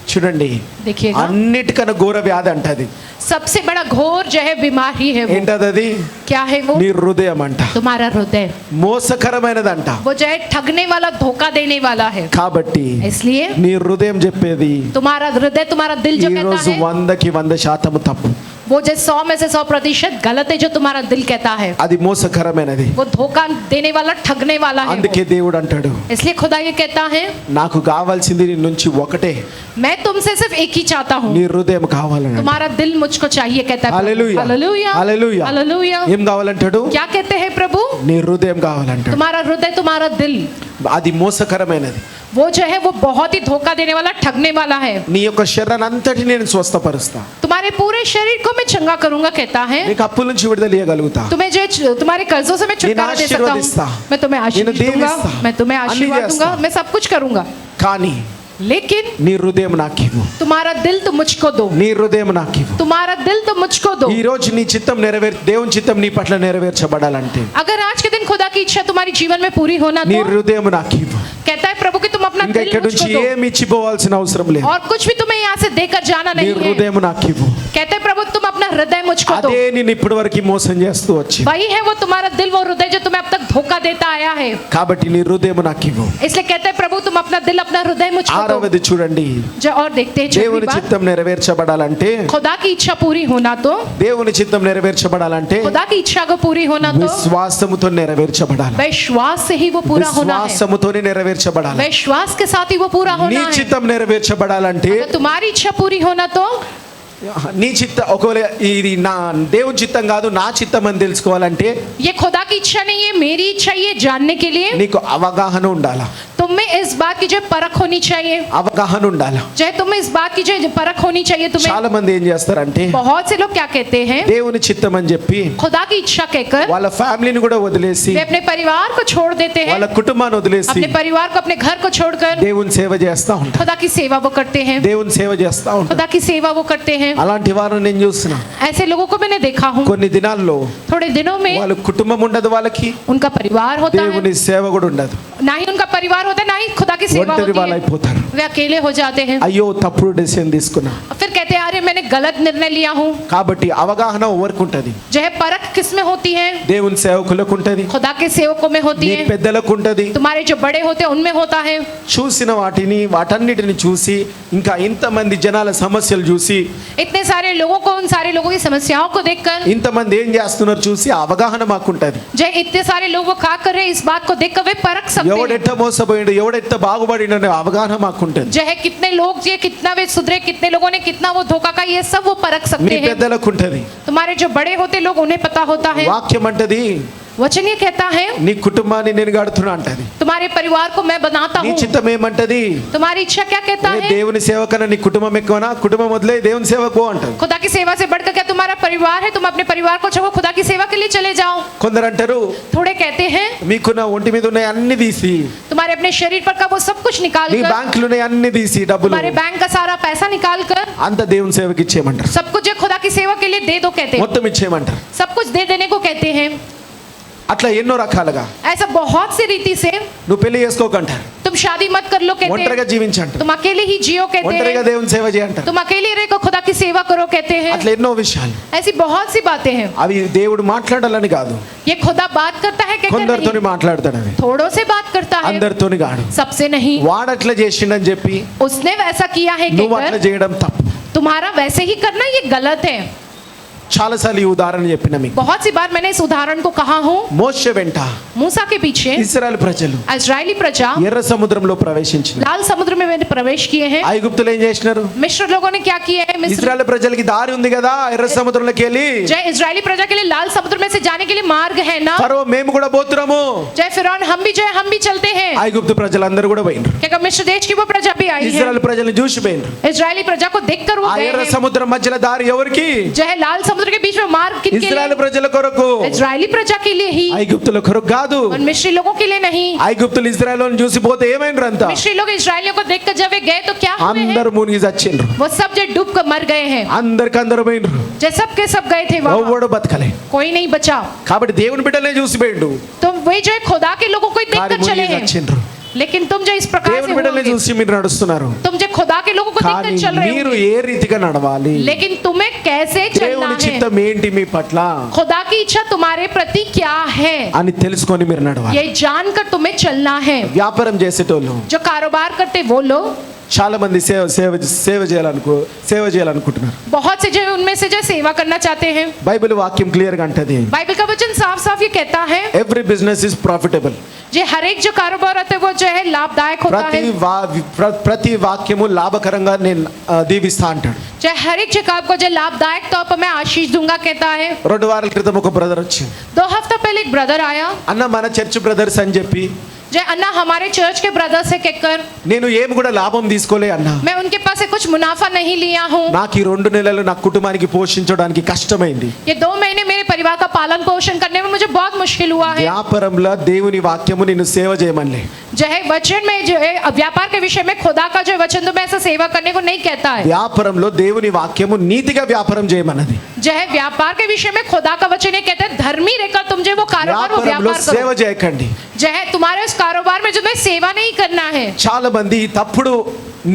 చూడండి, देखिएगा అన్నిటికన్నా ఘోర వ్యాధి అంటది. सबसे बड़ा घोर जो है बीमारी है वो ఏంటది? అది क्या है? वो నీ హృదయం అంట. तुम्हारा हृदय, మోసకరమైనదంట. वो जो है ठगने वाला, धोखा देने वाला है। కాబట్టి इसलिए నీ హృదయం చెప్పేది तुम्हारा हृदय, तुम्हारा दिल जो ఈ कहता రోజు है 100కి 100% తప్పు. वो जो 100 में से 100% गलत है, जो तुम्हारा दिल कहता है అది మోసకరమైనది. वो धोखा देने वाला, ठगने वाला है అందుకే वो। దేవుడు అంటాడు, इसलिए खुदा ये कहता है, నాకు కావాల్సింది నీ నుంచి ఒకటే, मैं तुमसे सिर्फ एक ही चाहता हूँ, నీ హృదయం కావాలని. तुम्हारा दिल मुझको चाहिए कहता है। హల్లెలూయా, हालेलुया, హల్లెలూయా. हालेलुया। ఏం కావాలంటాడు? क्या कहते हैं प्रभु? నీ హృదయం కావాలంటాడు. तुम्हारा हृदय, तुम्हारा दिल, అది మోసకరమైనది. वो जो है वो बहुत ही धोखा देने वाला, ठगने वाला है। నీ యొక్క శరీరాన్ని అంతటి నేను స్వస్థపరుస్తా, तुम्हारे पूरे शरीर को मैं चंगा करूंगा कहता है। నీకు అప్పుల నుంచి విడుదల ఇవ్వగలుగుతా, तुम्हें जो तुम्हारे कर्जों से मैं छुटकारा दे सकता आशीर्वदिस्ता। हूँ, मैं तुम्हें आशीर्वाद निन्नु दूंगा, दीविस्ता। मैं तुम्हें अन्नी आशीर्वाद दूंगा, చేస్తా। मैं सब कुछ करूंगा। కానీ लेकिन నీ హృదయం నాకు ఇవ్వు, तुम्हारा दिल तो मुझको दो, నీ హృదయం నాకు ఇవ్వు. तुम्हारा दिल तो मुझको दो। ఈ రోజు నీ చిత్తం దేవుని చిత్తం నీ పట్ల నెరవేర్చబడాలంటే अगर आज के दिन खुदा की इच्छा तुम्हारी जीवन में पूरी होना, నీ तो హృదయం నాకు ఇవ్వు. कहता है प्रभु कि तुम अपना ఇంకా दिल ఇక్కడ నుంచి मुझको दो, ఏమి ఇచ్చిపోవాల్సిన అవసరం లేదు. और कुछ भी तुम्हें यहाँ से देकर जाना నీ नहीं है। హృదయం నాకు ఇవ్వు. कहते हैं प्रभु तुम अपना हृदय मुझको दो। అదే నేను ఇప్పటి వరకు మోసం చేస్తూ వచ్చి, वही है वो तुम्हारा दिल, वो हृदय जो तुम्हें अब तक धोखा देता आया है। కాబట్టి నీ హృదయం నాకు ఇవ్వు. इसलिए कहते हैं प्रभु तुम अपना दिल, अपना हृदय मुझको दो। 6వది చూడండి, जो और देखते हैं छठवीं దేవుని बात, చిత్తం నెరవేర్చబడాలంటే, खुदा की इच्छा पूरी होना, तो దేవుని చిత్తం నెరవేర్చబడాలంటే खुदा की इच्छा को पूरी होना, तो విశ్వాసముతో నెరవేర్చబడాలి. विश्वास से ही वो पूरा होना है। విశ్వాసముతోనే నెరవేర్చబడాలి. विश्वास के साथ ही वो पूरा నీ होना है। చిత్తం నెరవేర్చబడాలంటే अगर तुम्हारी इच्छा पूरी होना तो నీ చిత్త ఒకవేళ ఇది నా దేవుని చిత్తం కాదు నా చిత్తం అని తెలుసుకోవాలంటే ये खुदा की इच्छा नहीं है, मेरी इच्छा ये जानने के लिए నీకు అవగాహన ఉండాలా, तुम में इस बात की जो परख होनी चाहिए, అవగాహన ఉండాలా. चाहे तुम में इस बात की जो परख होनी चाहिए तुम्हें। చాలా మంది ఏం చేస్తారంటే बहुत से लोग क्या कहते हैं, దేవుని చిత్తం అని చెప్పి खुदा की इच्छा कहकर వాళ్ళ ఫ్యామిలీని కూడా వదిలేసి वे अपने परिवार को छोड़ देते हैं, వాళ్ళ కుటుంబాన్ని వదిలేసి अपने परिवार को अपने घर को छोड़कर దేవుని సేవ చేస్తా ఉంటారు, खुदा की सेवा वो करते हैं, దేవుని సేవ చేస్తా ఉంటారు. खुदा की सेवा वो करते हैं। అలాంటి వారిని నేను చూస్తున్నా. ऐसे लोगों को मैंने देखा हूँ। కొన్ని దినాల్లో थोड़े दिनों में వాళ్ళ కుటుంబం ఉండదు, వాళ్ళకి उनका परिवार होता है, దేవుని సేవ కూడా ఉండదు, ना ही उनका परिवार होता है, ना ही खुदा की सेवा ఒంటరి होती వాళ్ళు है, అయిపోతారు. वे अकेले हो जाते हैं। అయ్యో తప్పుడు డెసిషన్ తీసుకున్నా. फिर कहते हैं अरे मैंने गलत निर्णय लिया हूँ। కాబట్టి అవగాహన ఎవరికి ఉంటది? जो है परख किस में होती है, దేవుని సేవకులకు ఉంటది, खुदा के सेवकों में होती నీ है, పెద్దలకు ఉంటది. तुम्हारे जो बड़े होते हैं उनमें होता है। చూసిన వాటన్నిటిని చూసి ఇంకా ఇంతమంది జనాల సమస్యలు చూసి इतने सारे लोगों को, उन सारे लोगों की समस्याओं को देखकर, ఇంతమంది ఏం చేస్తున్నారు చూసి అవగాహన మాకుంటది. जो इतने सारे लोग वो क्या कर रहे हैं इस बात को देखकर वे परख सकते हैं। ఎవడెట్ట మోసపోయిండు, ఎవడెట్ట బాగుపడిండు అనే అవగాహన మాకుంటది. जो है कितने लोग ये कितना वे सुधरे, कितने लोगों ने कितना वो धोखा का, ये सब वो परख మీ सकते हैं। పెద్దలకు ఉంటది. तुम्हारे जो बड़े होते लोग उन्हें पता होता है। వాక్యం అంటది वचन ये कहता है నీ కుటుంబాన్ని నేను గడుతున్నా అంటది. तुम्हारे परिवार को मैं बनाता నీ हूँ। చిత్తం ఏమంటది? तुम्हारी इच्छा क्या कहता ఏ है, దేవుని సేవ కన్నా నీ కుటుంబం ఎక్కువనా? కుటుంబం వదిలే దేవుని సేవకు అంటది. खुदा की सेवा से बढ़कर क्या तुम्हारा परिवार है, तुम अपने परिवार को छोड़ो, खुदा की सेवा के लिए चले जाओ। కొందరు అంటారు थोड़े कहते हैं మీకున్న ఒంటి మీద ఉన్నాయి అన్ని తీసి, तुम्हारे अपने शरीर पर का वो सब कुछ निकाल నీ कर, బ్యాంకులు ఉన్నాయి అన్ని తీసి డబ్బులు तुम्हारे बैंक का सारा पैसा निकाल कर అంత దేవుని సేవకి ఇచ్చేయమంటారు, सब कुछ जो खुदा की सेवा के लिए दे दो कहते हैं, మొత్తం ఇచ్చేయమంటారు. सब कुछ दे देने को कहते हैं। అట్లా ఎన్నో రకాలుగా ऐसा बहुत सी रीति से నువ్వు పెళ్లి చేసుకోకంటారు, तुम शादी मत कर लो कहते ఒంటరిగా हैं, జీవించంటారు, तुम अकेले ही जियो कहते ఒంటరిగా हैं, దేవుని సేవ చేయంటారు. तुम अकेले रहो खुदा की सेवा करो कहते हैं। అట్లా ఎన్నో విషయాలు. ऐसी बहुत सी बातें हैं। అవి దేవుడు మాట్లాడాలని కాదు, ये खुदा बात करता है कहकर కొందరితోని नहीं, మాట్లాడతాడు, అవి थोड़ों से बात करता है, అందరితోని కాడు. सबसे नहीं। వాడు అట్లా చేసిండని చెప్పి उसने वैसा किया है నువ్వు అట్లా कहकर చేయడం తప్పు. तुम्हारा वैसे ही करना ये गलत है। చాలాసార్లు ఈ ఉదాహరణ చెప్పిన మీకు. बहुत सी बार मैंने इस उदाहरण को कहा हूँ। మోషే వెంట मूसा के पीछे ఇశ్రాయేలు ప్రజలు इजरायली प्रजा ఎర్ర సముద్రంలో ప్రవేశించింది. लाल समुद्र में मैंने प्रवेश किए हैं। ఐగుప్తులు ఏం చేసినారు? मिस्र लोगों ने क्या किया है, मिस्र ఇశ్రాయేలు ప్రజలకి దారి ఉంది కదా ఎర్ర సముద్రంలోకి వెళ్ళి, जय इजरायली प्रजा के लिए लाल समुद्र में से जाने के लिए मार्ग है ना, ఫరో మేము కూడా పోతున్నాము, जय फिरौन हम भी चलते हैं। ఐగుప్తు ప్రజలందరూ కూడా పోయినరు. क्या मिस्र देश की वो प्रजा भी आई है, ఇశ్రాయేలు ప్రజల్ని చూసి పోయినరు. इजरायली प्रजा को देखकर वो ఆ गए ఎర్ర हैं। సముద్రం మధ్యలో దారి ఎవరికి? जय लाल समुद्र के बीच में मार्ग किनके ఇశ్రాయేలు लिए, ప్రజల కొరకు, इजरायली प्रजा के लिए ही, ఐగుప్తుల కొరకు కాదు. और मिस्री लोगों के लिए नहीं। ఐగుప్తులు ఇశ్రాయేలుని చూసి పోతే ఏమైనరు? అంతా मिस्री लोग इजरायलियों को देखकर जब वे गए तो क्या हुए हैं, అందరు మునిగి చచ్చిండ్రు, वो सब जो डूब कर मर गए हैं, అందరు పోయినరు, जय सब के सब गए थे वहाँ, ఎవడు బతకలే. कोई नहीं बचा। కాబట్టి దేవుని బిడ్డలే చూసి పోయిండు, तो वे जो है खुदा के लोगों को ही కానీ देखकर चले మునిగి हैं। చచ్చిండ్రు. लेकिन तुम जो इस प्रकार से దేవుని బిడ్డలే होगे, చూసి మీరు నడుస్తున్నారు, तुम जो खुदा के लोगों को కానీ देखकर चल रहे మీరు हो, ఏ రీతిగా నడవాలి, लेकिन तुम्हें कैसे चलना దేవుని है, చిత్తం ఏంటి మీ పట్ల खुदा की इच्छा तुम्हारे प्रति क्या है, అని తెలుసుకొని మీరు నడవాలి. ये जानकर तुम्हें चलना है। వ్యాపారం చేసేటోళ్ళు जो कारोबार करते वो लोग, చాలా మంది సేవ చేయాలనుకుంటున్నారు. बहुत से जो है उनमें से जो सेवा करना चाहते हैं। బైబిల్ వాక్యం క్లియర్ గా అంటది, बाइबल का वचन साफ साफ ये कहता है, ఎవ్రీ బిజినెస్ ఇస్ ప్రాఫిటబుల్. जो हर एक जो कारोबार होता है वो जो है लाभदायक होता है। ప్రతి వాక్యము లాభకరంగా నేను దీవిస్తా అంటాడు. जो हर एक जो काम को जो लाभदायक तौर पर मैं आशीष दूंगा कहता है। 2 వారాల క్రితం ఒక బ్రదర్ వచ్చి, 2 हफ्ता पहले एक ब्रदर आया, అన్న మన చర్చ్ బ్రదర్స్ అని చెప్పి, जो अन्ना हमारे चर्च के ब्रदर से कहकर, నేను ఏం కూడా లాభం తీసుకోలే అన్న, मैं उनके पास से कुछ मुनाफा नहीं लिया हूँ, నాకు ఈ 2 నెలలు నా కుటుంబానికి పోషించడానికి కష్టమైంది. ये 2 महीने मेरे परिवार का पालन पोषण करने में मुझे बहुत मुश्किल हुआ है। వ్యాపారంలో దేవుని వాక్యము నిన్ను సేవ చేయమనిలే, जो है वचन में जो है व्यापार के विषय में खुदा का जो वचन तो मैं ऐसा सेवा करने को नहीं कहता है। వ్యాపారంలో దేవుని వాక్యము నీతిగా వ్యాపారం చేయమన్నది. जो है व्यापार के विषय में खुदा का वचन ये कहता है धर्मी रहकर तुम जो वो कारोबार वो వ్యాపారంలో व्यापार సేవ करो। చేయకండి. जो है तुम्हारे उस कारोबार में जो तुम्हें सेवा नहीं करना है। చాలా మంది తప్పుడు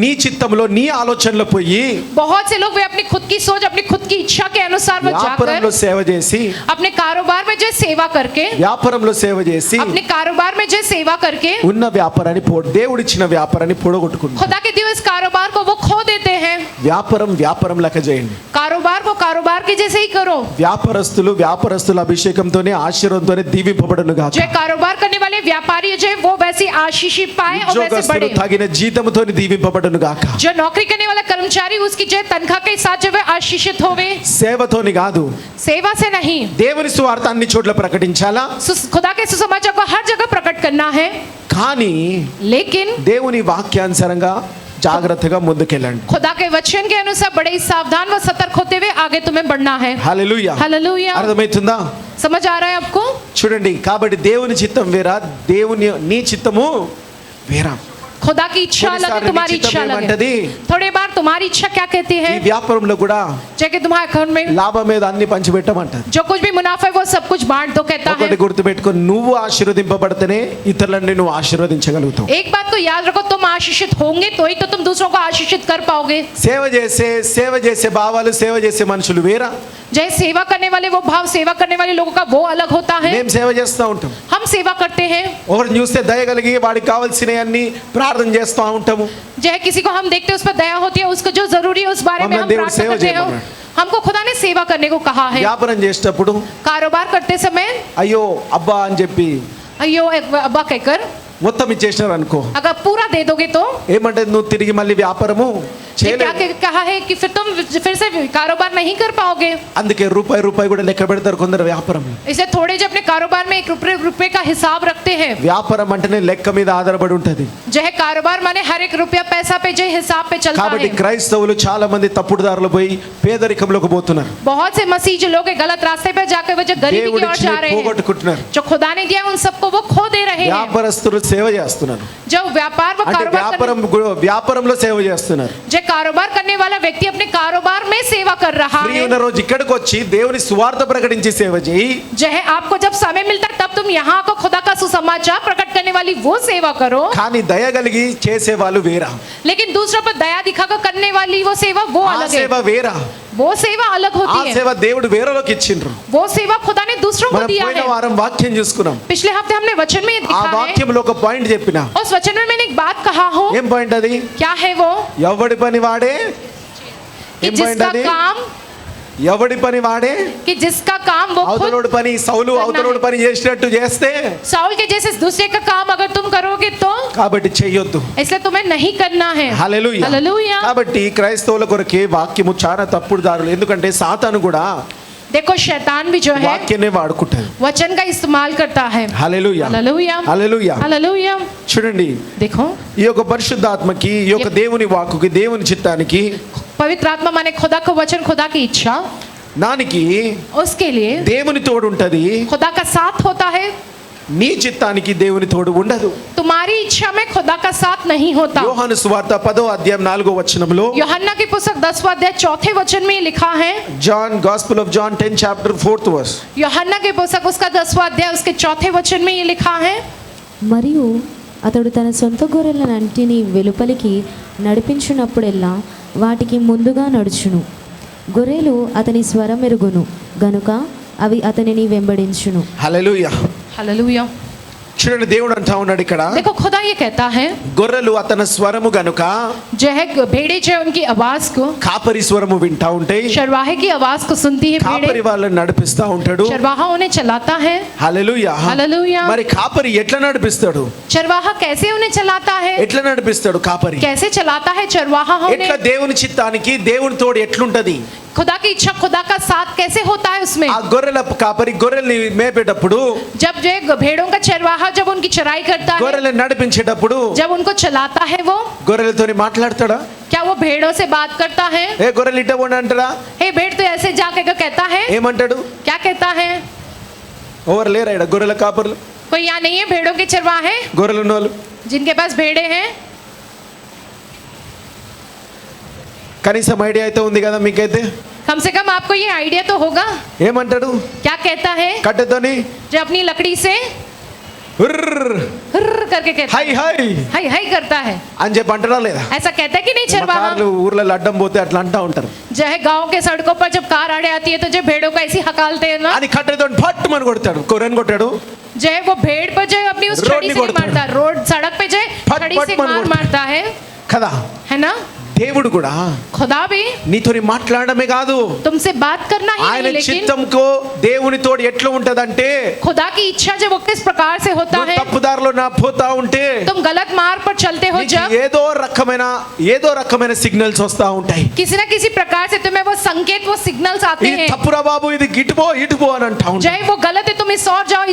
నీ చిత్తంలో నీ ఆలోచనలో పోయి बहुत से लोग वे अपनी खुद की सोच अपनी खुद की इच्छा के अनुसार वो వ్యాపారంలో जाकर సేవ చేసి अपने कारोबार में जो सेवा करके వ్యాపారంలో సేవ చేసి अपने कारोबार में जो सेवा करके ఉన్న వ్యాపారాన్ని దేవుడిచ్చిన వ్యాపారాన్ని పొడగొట్టుకుంటారు. खुदा के दिए इस कारोबार को वो खो देते हैं। వ్యాపారం లెక్క చేయండి. कारोबार को कारोबार के जैसे ही करो। వ్యాపారస్తుల అభిషేకంతోనే ఆశీర్వాదంతోనే దీవింపబడును గాక. जो कारोबार करने वाले व्यापारी जो है वो वैसी आशीष पाए और वैसे बढ़े। తగిన జీతముతోనే దీవింపబడును గాక. जो नौकरी करने वाला कर्मचारी उसकी जो तनख्वाह के साथ जो है आशीषित होवे। సేవతోని కాదు, सेवा से नहीं, దేవుని సువార్త అన్ని చోట్ల ప్రకటించాలా, खुदा के सुसमाचार को हर जगह प्रकट करना है। కానీ लेकिन దేవుని వాక్యానుసారంగా జాగ్రత్తగా ముందుకెళ్ళండి. खुदा के वचन के अनुसार बड़े सावधान व सतर्क होते हुए आगे तुम्हें बढ़ना है। హల్లెలూయా. हालेलुया। అర్థమవుతుందా? समझ आ रहा है आपको? చూడండి, కాబట్టి దేవుని చిత్తం వేరా, నీ చిత్తము వేరా. खुदा की इच्छा अलग है, तुम्हारी इच्छा अलग है। थोड़ी बार तुम्हारी इच्छा क्या कहती है? ఈ వ్యాపారంలో కూడా जैसे तुम्हारे अकाउंट में లాభం మీద అన్ని పంచిపెట్టమంటారు. जो कुछ भी मुनाफा है वो सब कुछ बांट दो कहता है। ఒకటి గుర్తుపెట్టుకో, నువ్వు ఆశీర్వదింపబడితేనే ఇతరులను నువ్వు ఆశీర్వదించగలుగుతావు. एक बात को याद रखो, तुम आशीषित होंगे तो ही तो तुम दूसरों को आशीषित कर पाओगे। సేవ చేసే భావాలు, సేవ చేసే మనుషులు వేరా. जैसे सेवा करने वाले वो भाव, सेवा करने वाले लोगों का वो अलग होता है। మేము సేవ చేస్తూ ఉంటాం. हम सेवा करते हैं। ఒకరిని చూస్తే దయ కలిగి వాడికి కావాల్సినవన్నీ ప్రార్థన చేస్తూ ఉంటాము. जय किसी को हम देखते हैं उस पर दया होती है, उसको जो जरूरी है उस बारे में हम प्रार्थना करते हैं। हमको खुदा ने सेवा करने को कहा है। వ్యాపారం చేసేటప్పుడు कारोबार करते समय అయ్యో అబ్బా అని చెప్పి अयो अब्बा कहकर మొత్తం ఇచ్చేసినారు అనుకో, अगर पूरा दे दोगे तो ఏమంటే నువ్వు తిరిగి మళ్ళీ వ్యాపారము ये क्या చేయలేవు. कहा है कि फिर तुम फिर से कारोबार नहीं कर पाओगे। అందుకే రూపాయి కూడా లెక్క పెడతారు కొందరు వ్యాపారం. इसे थोड़े जो अपने कारोबार में 1 रुपए का हिसाब रखते हैं। వ్యాపారం అంటేనే లెక్క మీద ఆధారపడి ఉంటది. जो है कारोबार माने हर एक रुपया पैसा पे जो हिसाब पे चलता కాబట్టి है। క్రైస్తవులు చాలా మంది తప్పుడు దారులు పోయి పేదరికంలోకి పోతున్నారు. बहुत से मसीह जो लोग गलत रास्ते पे जाकर वो जो गरीबी की ओर जा रहे हैं, పోగొట్టుకుంటున్నారు. जो खुदा ने दिया उन सबको वो खो दे रहे हैं। వ్యాపారస్తులు సేవ చేస్తున్నారు. जो व्यापार व అంటే कारोबार వ్యాపారంలో సేవ చేస్తున్నారు. जो कारोबार करने वाला व्यक्ति अपने कारोबार में सेवा कर रहा ఫ్రీ है। ఉన్న రోజు ఇక్కడికి వచ్చి దేవుని సువార్త ప్రకటించి సేవ చేయి. जो है आपको जब समय मिलता है तब तुम यहाँ को खुदा का सुसमाचार प्रकट करने वाली वो सेवा करो। కానీ దయ కలిగి చేసే వాళ్ళు వేరా. लेकिन दूसरों पर दया दिखाकर करने वाली वो सेवा वो ఆ अलग సేవ है। వేరా. वो सेवा अलग ఆ होती है। సేవ దేవుడు వేరేలోకి ఇచ్చిండ్రు. वो सेवा खुदा ने दूसरों को మనం दिया పోయిన है। వారం వాక్యం చూసుకున్నాం. पिछले हफ्ते हमने वचन में ఆ देखा है। వాక్యంలో ఒక పాయింట్ చెప్పినా. उस वचन में मैंने एक बात कहा हो। ఏం పాయింట్ అది? क्या है वो? ఎవడి పని వాడే. कि ఏం పాయింట్ जिसका అది? काम ఎవడి పని వాడే. कि जिसका काम वो खुद అవతలోడు పని సౌలు అవతలోడు పని చేసినట్టు చేస్తే साउल के जैसे दूसरे का काम अगर तुम करोगे तो కాబట్టి చెయ్యొద్దు. इसलिए तुम्हें नहीं करना है। హల్లెలూయా. हालेलुया। కాబట్టి క్రైస్తవుల కొరకే వాక్యము చాలా తప్పుడు దారులు. ఎందుకంటే సాతాను కూడా देखो शैतान भी जो है వాక్యాన్ని వాడుకుంటాడు. वचन का इस्तेमाल करता है। హల్లెలూయా. हालेलुया। హల్లెలూయా. हालेलुया। చూడండి, देखो ఈ యొక్క పరిశుద్ధాత్మకి, ఈ యొక్క దేవుని వాక్కుకి, దేవుని చిత్తానికి, पवित्र आत्मा माने खुदा का वचन, खुदा की इच्छा, దానికి उसके लिए దేవుని తోడు ఉంటది. खुदा का साथ होता है। నీ చిత్తానికి దేవుని తోడు ఉండదు. तुम्हारी इच्छा में खुदा का साथ नहीं होता। యోహాను సువార్త 10వ అధ్యాయం 4వ వచనంలో, यूहन्ना की पुस्तक 10वां अध्याय 4थे वचन में लिखा है। John gospel of John 10 chapter 4th verse. यूहन्ना की पुस्तक उसका 10वां अध्याय उसके 4थे वचन में ये लिखा है। మరియు అతడు తన సొంత గొర్రెలన్నింటినీ వెలుపలికి నడిపించినప్పుడెల్లా వాటికి ముందుగా నడుచును. గొర్రెలు అతని స్వరం ఎరుగును గనుక అవి అతనిని వెంబడించును. హల్లెలూయా. हालेलुया। చూడండి, దేవుడు అంటా ఉన్నాడు ఇక్కడ, देखो खुदा ये कहता है గొర్రెలు అతని స్వరము గనుక, जो है भेड़े जो है उनकी आवाज को, కాపరి స్వరము వింటా ఉంటాయి. चरवाहे की आवाज को सुनती है। కాపరి भेड़े వాళ్ళని నడిపిస్తా ఉంటాడు. चरवाहा उन्हें चलाता है। హల్లెలూయా. हालेलुया। మరి కాపరి ఎట్లా నడిపిస్తాడు? चरवाहा कैसे उन्हें चलाता है? ఎట్లా నడిపిస్తాడు కాపరి? कैसे चलाता है चरवाहा ఎట్లా उन्हें? దేవుని చిత్తానికి దేవుని తోడు ఎట్లుంటది? खुदा की इच्छा, खुदा का साथ कैसे होता है उसमें? ఆ గొర్రెల కాపరి గొర్రెల్ని మేపేటప్పుడు, जब जो भेड़ों का चरवाहा जब उनकी चराई करता है, గొర్రెల్ని నడిపించేటప్పుడు जब उनको चलाता है वो, గొర్రెలతోని మాట్లాడతాడా? क्या वो भेड़ों से बात करता है? ఏ గొర్రెలు ఇట్ట పోండి అంటాడా? हे भेड़ तो ऐसे जाके को कहता है, ఏమంటాడు? क्या कहता है? ఎవరు లేరా ఈడ గొర్రెల కాపరులు? कोई यहाँ नहीं है भेड़ों के चरवाहे గొర్రెలు ఉన్నోళ్ళు जिनके पास भेड़े हैं? కనీసం ఐడియా అయితే ఉంది కదా మీకైతే? कम से कम आपको ये आइडिया तो होगा। ఏమంటాడు? क्या कहता है? కట్టెతోని जो अपनी लकड़ी से "ఉర్ర్, हुर्र करके कहता హై है, హై हाय हाय करता है। అని చెప్పి అంటారా లేదా? ऐसा कहता है कि नहीं चरवाहा? కార్లు ఊర్లలో అడ్డం పోతే అట్లా అంటా ఉంటారు. जो है गांव के सड़कों पर जब कार आड़े आती है तो जो भेड़ों को ऐसी हकालते हैं ना, అని కట్టెతో పట్టు మని కొడతాడు. కొరని కొట్టాడు. जो है वो भेड़ पर जो है अपनी उस रोड छड़ी नहीं से नहीं कोड़ता है। मारता, रोड सड़क पे जो है फट छड़ी फट से मन मार कोड़ता है। मारता है కదా है ना? దేవుడు కూడా खुदा भी నీతోని మాట్లాడమే కాదు, तुमसे बात करना ही ఆయన नहीं, लेकिन చిత్తంకో దేవునితో ఎట్లా ఉంటదంటే खुदा की इच्छा जब वो किस प्रकार से होता నువ్వు है, తప్పుదారిలో నా పోతా ఉంటే तुम गलत मार्ग पर चलते हो, నీకు जब ఏదో రకమైన సిగ్నల్స్ వస్తా ఉంటాయి. किसी न किसी प्रकार से तुम्हें वो संकेत, वो सिग्नल्स आते ఇది हैं, తప్పురా బాబు, ఇది ఇటుపో అని అంటా ఉంటాయి. जय वो गलत है, तुम इस और जाओ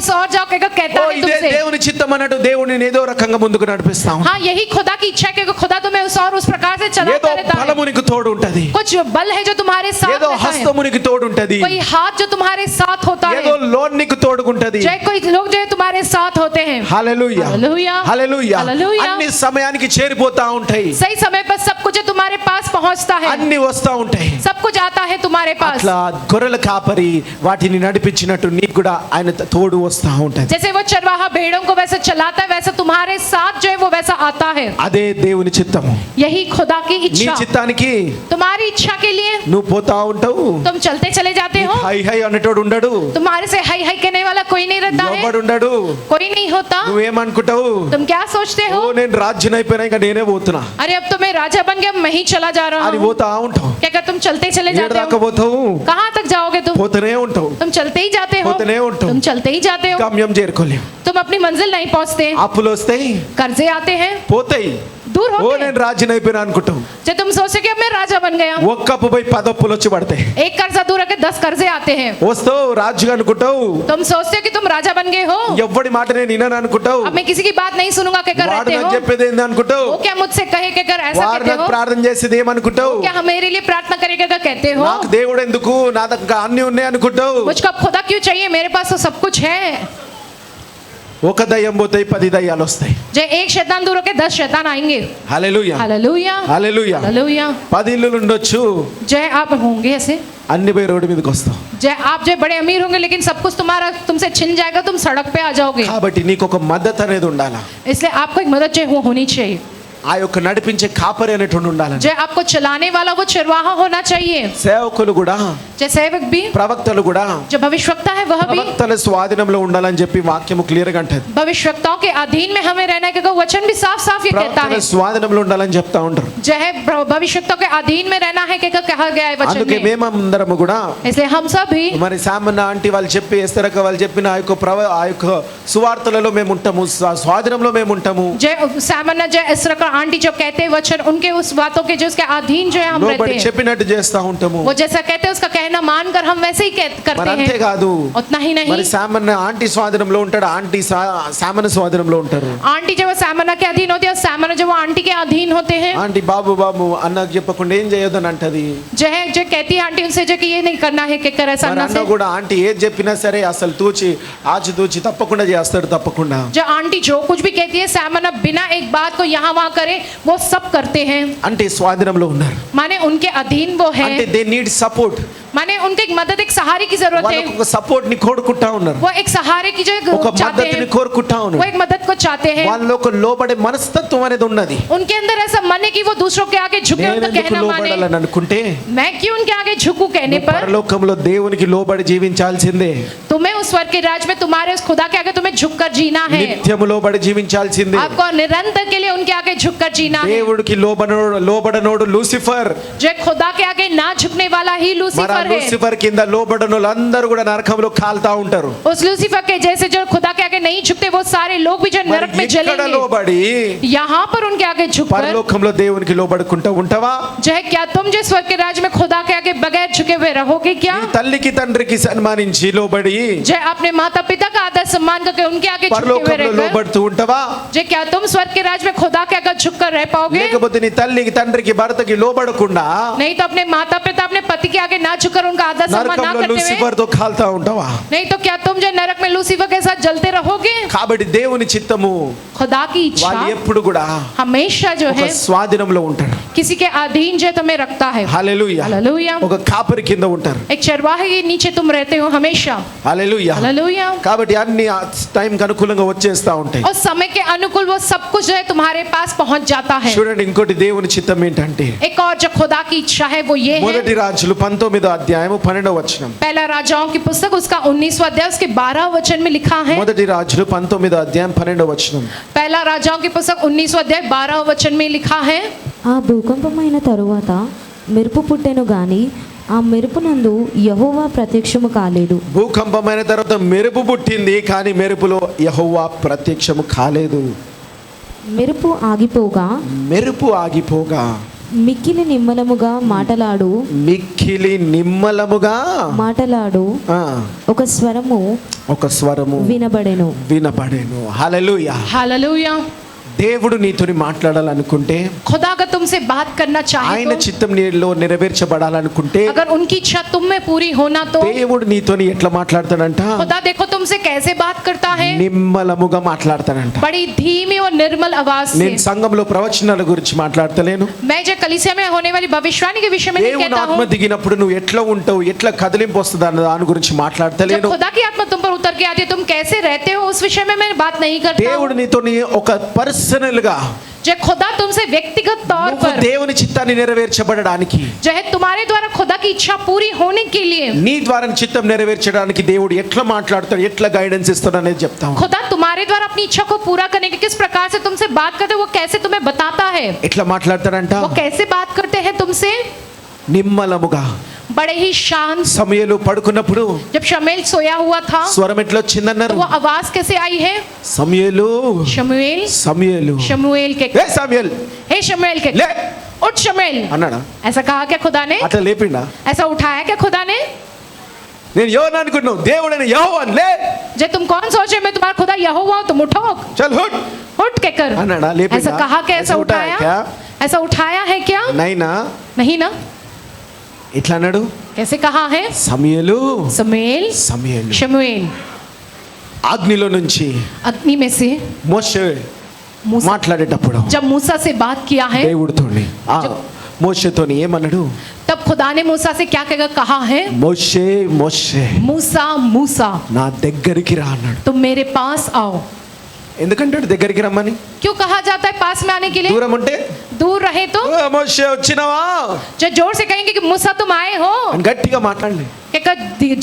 कहता ఓ है ఇదే तुमसे। దేవుని చిత్తం అన్నట్టు దేవుడిని ఏదో రకంగా ముందుకు నడిపిస్తా ఉంటాడు. हाँ, यही खुदा की इच्छा है कि खुदा तुम्हें उस और उस प्रकार से ఏదో चलाता रहता है। బలము నీకు తోడు ఉంటది, कुछ बल है जो तुम्हारे साथ ఏదో रहता है, హస్తము నీకు తోడు ఉంటది, कोई हाथ जो तुम्हारे साथ होता ఏదో है, లోన్ నీకు తోడుకుంటది. जय कोई लोग जो है तुम्हारे साथ होते हैं। హల్లెలూయా హల్లెలూయా, హల్లెలూయా. హల్లెలూయా. అన్ని సమయానికి చేరిపోతా ఉంటాయి, सही समय पर सब कुछ तुम्हारे पास पहुंचता है, అన్ని వస్తా ఉంటాయి. सब कुछ आता है तुम्हारे पास। అట్లా గొర్రెల కాపరి వాటిని నడిపించినట్టు నీకు కూడా ఆయన తోడు వస్తా ఉంటది. जैसे वो चरवाहा भेड़ों को वैसे चलाता है, वैसे तुम्हारे साथ जो है वो वैसा आता है। అదే దేవుని చిత్తము. यही खुदा की నీ इच्छा, చిత్తానికి तुम्हारी इच्छा के लिए నువ్వు పోతా ఉంటావు. तुम चलते चले जाते हो, హై హై అనేటోడు ఉండడు, तुम्हारे से हाय हाय कहने वाला कोई नहीं रहता है, ఎవడు ఉండడు. कोई नहीं होता। నువ్వేమనుకుంటావు? तुम क्या सोचते ఓ हो, నేను రాజ్యం అయిపోయినా ఇంకా నేనే పోతున్నా अरे अब तो मैं राजा बन गया, मैं ही चला जा रहा అని हूँ। పోతా ఉంటావు. क्या कर तुम चलते चले ఏడు जाते దాకా हो, పోతావు? कहाँ तक जाओगे तुम? పోతూనే ఉంటావు. तुम चलते ही जाते हो, పోతూనే ఉంటావు. तुम चलते ही जाते हो, గమ్యం చేరుకోలేవు. तुम अपनी मंजिल नहीं पहुंचते, అప్పులు వస్తాయి, कर्जे आते हैं, పోతాయి. दूर ఓ होते हैं। నేను రాజ్యం అయిపోయినా అనుకుంటావు. जब तुम सोचते कि अब मैं राजा बन गया, ఒక్క అప్పు పోయి 10 అప్పులు వచ్చి పడతాయి. एक कर्जा दूर है 10 कर्जे आते हैं। వస్తావు రాజుగా అనుకుంటావు. तुम सोचते हो कि तुम राजा बन गए हो, ఎవ్వడి మాట నేను వినను అనుకుంటావు. अब मैं किसी की बात नहीं सुनूंगा क्या कर వాడు रहते నాకు हो, చెప్పేది ఏంది అనుకుంటావు. वो क्या मुझसे कहे क्या कर ऐसा వాడు कहते నాకు हो, ప్రార్థన చేసేది ఏమనుకుంటావు. क्या हम मेरे लिए प्रार्थना करेगा क्या कहते हो, నాకు దేవుడు ఎందుకు, నా దగ్గర అన్ని ఉన్నాయి అనుకుంటావు. मुझको अब खुदा क्यों चाहिए, मेरे पास तो सब कुछ है। ఒక దయ్యం పోతాయి, 10 దయ్యాలు వస్తాయి. जय एक शैतान दूर होके 10 शैतान आएंगे। హల్లెలూయా हालेलुया, హల్లెలూయా. हालेलुया। 10 ఇల్లులు ఉండొచ్చు, जय आप होंगे ऐसे, అన్ని పోయి రోడ్డు మీదకి వస్తావు. जय आप जो बड़े अमीर होंगे लेकिन सब कुछ तुम्हारा तुमसे छिन जाएगा, तुम सड़क पे आ जाओगे। కాబట్టి నీకు ఒక మద్దతు అనేది ఉండాలా. इसलिए आपको एक मदद चाहिए, वो होनी चाहिए। ఆ యొక్క నడిపించే కాపరి అనేటువంటి ఉండాలని. जय आपको चलाने वाला वो चरवाहा होना चाहिए। సేవకులు కూడా, जय सेवक भी, ప్రవక్తలు కూడా जो भविष्यवक्ता है वह भी ప్రవక్తల స్వాధీనంలో ఉండాలని చెప్పి వాక్యము క్లియర్ గా అంటది. भविष्यवक्ताओं के अधीन में हमें रहना है, क्योंकि वचन भी साफ साफ ये कहता ప్రవక్తల है। స్వాధీనంలో ఉండాలని చెప్తా ఉంటారు. जय है भविष्यवक्ताओं के अधीन में रहना है, क्या कहा गया है वचन అందుకే में। మేమందరము కూడా इसलिए हम सब भी, మరి సామన్న ఆంటీ వాళ్ళు చెప్పి ఎస్తరక వాళ్ళు చెప్పిన ఆ యొక్క సువార్తలలో మేము ఉంటాము, స్వాధీనంలో మేము ఉంటాము. जय सामन्ना जय इसरक आंटी जो कहते हैं वचन, उनके उस बातों के जो उसके अधीन जो है हम रहते లోబడి हैं, చెప్పినట్టు చేస్తా ఉంటాము. वो जैसा कहते हैं उसका कहना मानकर हम वैसे ही మరి करते అంతే हैं। కాదు, उतना ही మరి नहीं, సామన్న ఆంటీ స్వాధీనంలో ఉంటాడు, ఆంటీ సామన్న స్వాధీనంలో ఉంటారు. आंटी जब वो सामन्ना के अधीन होती है और सामन्ना जब वो आंटी के अधीन होते हैं, ఆంటీ బాబు బాబు అన్నకు చెప్పకుండా ఏం చేయొద్దని అంటది. जय है जो कहती है आंटी उनसे जो कि ये नहीं करना है, क्या कर ऐसा మరి ना అన్న से। కూడా ఆంటీ ఏది చెప్పినా సరే అసలు ఆచితూచి తప్పకుండా చేస్తాడు, తప్పకుండా. जो आंटी जो कुछ भी कहती है सामन्ना बिना एक बात को यहाँ वहाँ करे वो सब करते हैं, అంటే స్వాధీనంలో ఉన్నారు. माने उनके अधीन वो है, అంటే దే నీడ్ సపోర్ట్. माने उनके एक मदद, एक सहारे की जरूरत వాళ్ళకు है। ఒక సపోర్ట్ ని కోరుకుంటా ఉన్నారు, वो एक सहारे की जो ఒక चाहते మద్దతుని हैं, కోరుకుంటా वो ఉన్నారు. एक मदद को चाहते हैं। వాళ్ళలో ఒక లోబడే మనస్తత్వం అనేది ఉన్నది. उनके अंदर ऐसा मन है कि वो दूसरों के आगे झुके, నేను उनका ఎందుకు कहना माने। లోబడాలని అనుకుంటే मैं क्यों उनके आगे झुकूं कहने पर, పరలోకంలో దేవునికి లోబడి జీవించాల్సిందే. तुम्हें उस स्वर्ग के राज में तुम्हारे उस खुदा के आगे तुम्हें झुककर जीना है। నిత్యము లోబడి జీవించాల్సిందే. आपको निरंतर के लिए उनके आगे झुककर जीना है। దేవుడికి లోబడనోడు లూసిఫర్. जो खुदा के आगे ना झुकने वाला ही మరి लूसीफर है। లూసిఫర్ కింద లోబడనోళ్ళు అందరూ కూడా నరకంలో కాల్తా ఉంటారు. उस लूसीफर के जैसे जो खुदा के आगे नहीं झुकते वो सारे लोग भी जो नरक में మరి ఇక్కడ जलेंगे। లోబడి यहाँ पर उनके आगे झुककर, పరలోకంలో దేవునికి లోబడుకుంటూ ఉంటావా? जो है क्या तुम जो स्वर्ग के राज में खुदा के आगे बगैर झुके हुए रहोगे क्या? నీ తల్లికి తండ్రికి సన్మానించి లోబడి जो अपने माता पिता का आदर सम्मान करके उनके आगे झुके हुए పరలోకంలో रहकर, లోబడుతూ ఉంటావా? जो क्या तुम स्वर्ग के राज में खुदा के आगे झुककर रह पाओगे? లేకపోతే నీ తల్లికి తండ్రికి భర్తకి లోబడకుండా नहीं तो अपने माता पिता अपने पति के आगे ना झुककर उनका आदर सम्मान ना నరకంలో करते हुए, లూసిఫర్ తో కాల్తా ఉంటావా? नहीं तो क्या तुम जो नरक में लूसीफर के साथ जलते रहोगे? కాబట్టి దేవుని చిత్తము खुदा की इच्छा వాళ్ళు ఎప్పుడు కూడా हमेशा जो ఒక है స్వాధీనంలో ఉంటారు. किसी के अधीन जो तुम्हें रखता है। హల్లెలూయా. हालेलुया। ఒక కాపరి కింద ఉంటారు. एक चरवाहे के नीचे तुम रहते हो हमेशा। హల్లెలూయా. हालेलुया। కాబట్టి అన్ని టైంకి అనుకూలంగా వచ్చేస్తా ఉంటాయి. और समय के अनुकूल वो सब कुछ जो है तुम्हारे पास पहुंच जाता है। చూడండి ఇంకోటి దేవుని చిత్తం ఏంటంటే एक और जो खुदा की इच्छा है वो ये మొదటి है, రాజులు 19వ అధ్యాయము 12వ వచనం. पहला राजाओं की पुस्तक उसका 19वां अध्याय उसके 12 वचन में लिखा है। మొదటి రాజులు 19వ అధ్యాయం 12వ వచనం. पहला राजाओं की पुस्तक 19वां अध्याय 12 वचन में लिखा है। ఆ భూకంపమైన తరువాత మెరుపు పుట్టెను గాని ఆ మెరుపునందు యెహోవా ప్రత్యక్షము కాలేడు. భూకంపమైన తర్వాత మెరుపు పుట్టింది కానీ మెరుపులో యెహోవా ప్రత్యక్షము కాలేదు. మెరుపు ఆగిపోగా మెరుపు ఆగిపోగా మిక్కిలి నిమ్మలముగా మిక్కిలి నిమ్మలముగా మాటలాడు ఆ, ఒక స్వరము ఒక స్వరము వినబడెను. హల్లెలూయా. हालेलुया। దేవుడు నీతోని మాట్లాడాలనుకుంటే, खुदा अगर तुमसे बात करना ఆయన चाहे तो, చిత్తం నీలో నెరవేర్చబడాలనుకుంటే अगर उनकी इच्छा तुम में पूरी होना तो దేవుడు నీతోని ఎట్లా మాట్లాడతాడంట? खुदा देखो तुमसे कैसे बात करता है, నిమ్మలముగా మాట్లాడతాడంట. बड़ी धीमी और निर्मल आवाज से। నేను సంఘంలో ప్రవచనాల గురించి మాట్లాడతలేను. मैं जो कलीसिया में होने वाली भविष्यवाणी के विषय में नहीं దేవుని कहता ఆత్మ हूँ। దిగినప్పుడు నువ్వు ఎట్లా ఉంటావు, ఎట్లా కదిలింపు వస్తుంది అన్న దాని గురించి जब మాట్లాడతలేను. खुदा की आत्मा तुम पर उतर के आती है, तुम कैसे रहते हो उस विषय में मैं बात नहीं करता దేవుడు हूँ। నీతోని ఒక పర్సనల్ గా जो खुदा तुमसे व्यक्तिगत तौर నువ్వు पर దేవుని చిత్తాన్ని నెరవేర్చబడడానికి, जो है तुम्हारे द्वारा खुदा की इच्छा पूरी होने के लिए, నీ ద్వారా చిత్తం నెరవేర్చడానికి దేవుడు ఎట్లా మాట్లాడతాడు, ఎట్లా గైడెన్స్ ఇస్తాడు అనేది చెప్తాం. खुदा तुम्हारे द्वारा अपनी इच्छा को पूरा करने के किस प्रकार से तुमसे बात करते हैं, वो कैसे तुम्हें बताता है। ఎట్లా మాట్లాడతాడంట? वो कैसे बात करते हैं तुमसे? నిమ్మలముగా. बड़े ही शांत। సమయలు పడుకున్నప్పుడు जब शमूएल सोया हुआ था స్వరం ఎట్లా వచ్చిందన్నారు? तो वो आवाज कैसे आई है? సమయలు शमूएल సమయలు शमूएल के, ఏ సమయలు हे शमूएल के, లే उठ शमूएल। అన్నాడా? ऐसा कहा क्या खुदा ने? అట్లా లేపిండా? ऐसा उठाया क्या खुदा ने? నేను ఎవరు అనుకుంటున్నావు? దేవుడైన యెహోవాని లే. जे तुम कौन सोच रहे मैं तुम्हारा खुदा यहोवा हूं, तुम उठो, చల్ హుట్ उठ के कर। అన్నాడా? లేపిండా? ऐसा कहा क्या? ऐसा उठाया उठाया? क्या? ऐसा उठाया है क्या? నైనా नहीं ना। ఇట్లా అన్నాడు. कैसे कहा है? సమయలు शमूएल సమయలు. शमूएल అగ్నిలో నుంచి अग्नि में से మోషే मूसा, మాట్లాడేటప్పుడు जब मूसा से बात किया है దేవుడితోని మోషేతోని ఏమన్నాడు? तब खुदा ने मूसा से क्या कहकर कहा है? మోషే మోషే मूसा मूसा నా దగ్గరికి రా అన్నాడు. तुम मेरे पास आओ। ఎందుకంటాడు దగ్గరికి రమ్మని? क्यों कहा जाता है पास में आने के लिए? దూరం ఉంటే दूर रहे तो "ఓ, మోషే వచ్చినావా" जो जोर से कहेंगे कि मूसा तुम आए हो, అని గట్టిగా మాట్లాడలే.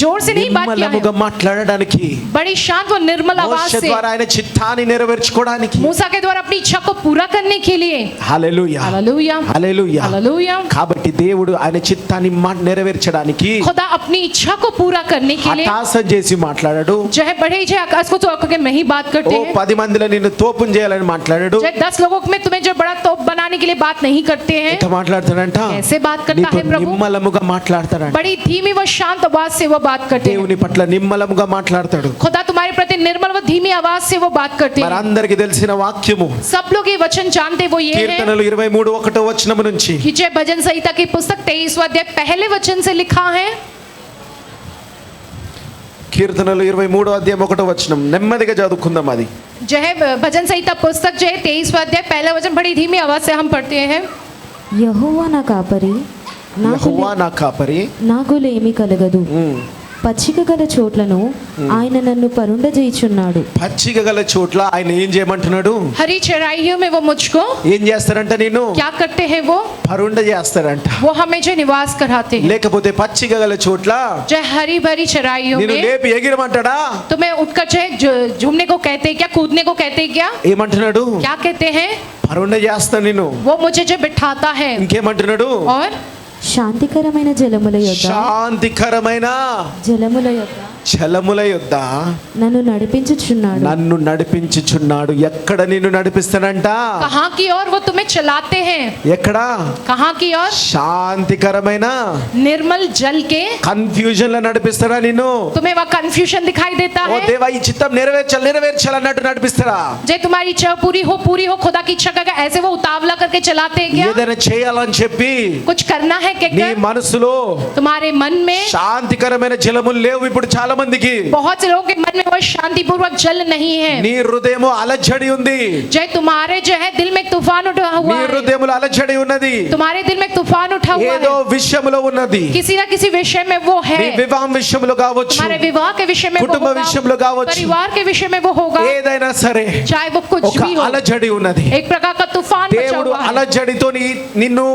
जोर से नहीं बात किया నిమ్మలముగా है, మాట్లాడడానికి, बड़ी शांत और निर्मल आवाज మోషే से ద్వారా ఆయన చిత్తాన్ని నెరవేర్చుకోవడానికి. मूसा के द्वारा अपनी इच्छा को पूरा करने के लिए। Hallelujah hallelujah hallelujah. हालेलुया। కాబట్టి దేవుడు ఆయన చిత్తాన్ని నెరవేర్చడానికి खुदा अपनी इच्छा को पूरा करने के लिए హఠాసం చేసి మాట్లాడాడు. जो है बड़े ही आकाश को तो के में ही बात ఓ करते हैं, 10 మందిలో నిన్ను తోపుని చేయాలని మాట్లాడాడు. जो 10 लोगों में तुम्हें जो बड़ा तोप बनाने के लिए बात नहीं करते हैं। ఎట్లా మాట్లాడతాడంట? कैसे बात करता నీతో है प्रभु? నిమ్మలముగా మాట్లాడతాడంట. बड़ी धीमी व शांत आवाज से वो बात करते हैं। దేవుని పట్ల నిమ్మలముగా మాట్లాడతాడు. खुदा तुम्हारे प्रति निर्मल व धीमी आवाज से वो बात करते మరి हैं। అందరికీ తెలిసిన వాక్యము सब लोग ये वचन जानते, वो ये है కీర్తనలు 23:1 వచనం నుంచి कि जय भजन संहिता की पुस्तक 23वां अध्याय पहले वचन से लिखा है। కీర్తనలు 23 అధ్యాయం 1 వచనం నెమ్మదిగా చదువుకుందాం. అది जो है भजन संहिता पुस्तक जो है 23वां अध्याय पहला वचन बड़ी धीमी आवाज से हम पढ़ते हैं। యెహోవా నా కాపరి, యెహోవా నా కాపరి, నాకులేమి కలగదు. పచ్చిక గల చోట్లను ఆయన నన్ను పరుండజేయుచున్నాడు. పచ్చిక గల చోట్ల ఆయన ఏం చేయమంటున్నాడు? हरी चराइयों में वो मुझको ఏం చేస్తారంట? నేను क्या करते हैं? वो పరుండ చేస్తారంట. वो हमें जो निवास कराते हैं। లేకపోతే పచ్చిక గల చోట్ల जो हरी भरी चराइयों నేను में లేపి ఎగిరమంటాడా? तुम्हें उठकर जो झूमने को कहते हैं क्या, कूदने को कहते हैं क्या, ఏమంటున్నాడు? क्या कहते हैं? పరుండ చేస్తా నేను. वो मुझे जो बिठाता है। ఇంకేమంటున్నాడు? और శాంతికరమైన జలముల యొద్ద శాంతికరమైన జలముల యొద్ద జలముల యొద్ద నన్ను నడిపించుచున్నాడు. నన్ను నడిపించుచున్నాడు. ఎక్కడ నిన్ను నడిపిస్తాడంట? कहाँ की ओर वो तुम्हें चलाते हैं? ఎక్కడ? कहाँ की ओर? శాంతికరమైన निर्मल जल के। కన్ఫ్యూజన్ లో నడిపిస్తాడా నిన్ను? तुम्हें वह कंफ्यूजन दिखाई देता ఓ है? దేవా ఈ చిత్తం నెరవేర్చాలన్నట్టు నడిపిస్తాడా? जे तुम्हारी इच्छा पूरी हो खुदा की इच्छा का ऐसे वो उतावला करके चलाते हैं क्या? ఏదైనా చేయాలని చెప్పి कुछ करना है నీ क्या? మనసులో तुम्हारे मन में శాంతికరమైన జలములు లేవు ఇప్పుడు చాలా మందికి. बहुत से लोगों के मन में वो शांतिपूर्वक जल नहीं है। నీ హృదయము అలజడి ఉంది. जय तुम्हारे जो है दिल में एक तूफान उठा हुआ నీ है। హృదయములో అలజడి ఉన్నది. तुम्हारे दिल में एक तूफान उठा हुआ ఏదో है। విషయంలో ఉన్నది. किसी ना किसी विषय में वो है। నీ వివాహం విషయంలో కావచ్చు, हमारे विवाह के विषय में वो కుటుంబ होगा, విషయంలో కావచ్చు, परिवार के विषय में वो होगा, ఏదైనా సరే चाहे वो कुछ ఒక भी हो। అలజడి ఉన్నది. एक प्रकार का तूफान मचा దేవుడు हुआ है। అలజడితో నిన్ను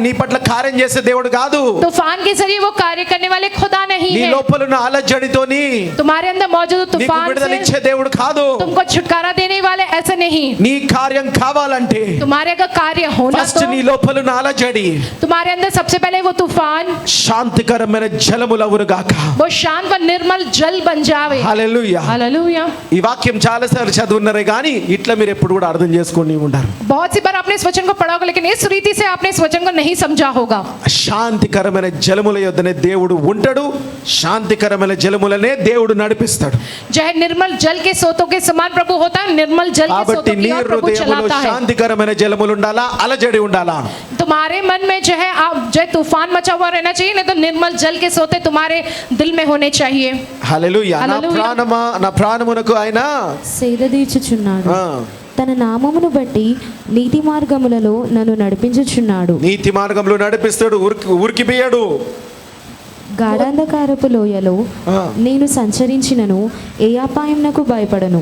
నీ పట్ల కార్యం చేసే దేవుడు కాదు. तूफान के जरिए वो कार्य करने वाले खुदा नहीं నీ है। లోపల ఉన్న అలజడితోని तुम्हारे अंदर मौजूद నీకు तूफान విడుదలిచ్చే से దేవుడు కాదు. तुमको छुटकारा देने वाले ऐसे नहीं। నీ కార్యం కావాలంటే तुम्हारे अगर कार्य होना ఫస్ట్ तो నీ లోపల ఉన్న అలజడి तुम्हारे अंदर सबसे पहले वो तूफान శాంతికరమైన జలములవురుగాక. वो शांत व निर्मल जल बन जावे। హల్లెలూయా. हालेलूया। ఈ వాక్యం చాలాసార్లు చదువున్నారే కానీ ఇట్లా మీరు ఎప్పుడు కూడా అర్థం చేసుకొని ఉంటారు. बहुत सी बार आपने इस वचन को पढ़ा होगा, लेकिन इस रीति से आपने इस वचन को नहीं समझा होगा। శాంతికరమైన జలముల యొద్దనే దేవుడు ఉంటాడు. శాంతికరమైన జలములనే దేవుడు నడిపిస్తాడు. जय निर्मल जल के सोतों के समान प्रभु होता है। निर्मल जल के కాబట్టి सोतों నీ की ओर प्रभु హృదయములో चलाता है। శాంతికరమైన జలములు ఉండాలా, అలజడి ఉండాలా? तुम्हारे मन में जो है आप जो है तूफान मचा हुआ रहना चाहिए, नहीं तो निर्मल जल के सोते तुम्हारे दिल में होने चाहिए। హల్లెలూయా. నా హల్లెలూయా. ప్రాణమా, నా ప్రాణమునకు ఆయన సేదదీర్చుచున్నాడు. ఆ, తన నామమును బట్టి నీతి మార్గములలో నన్ను నడిపించుచున్నాడు. నీతి మార్గంలో నడిపిస్తాడు. ఉరికిపోయాడు. గాఢాంధకారపు లోయలో ఆ. నేను సంచరించినను ఏ అపాయమునకు భయపడను.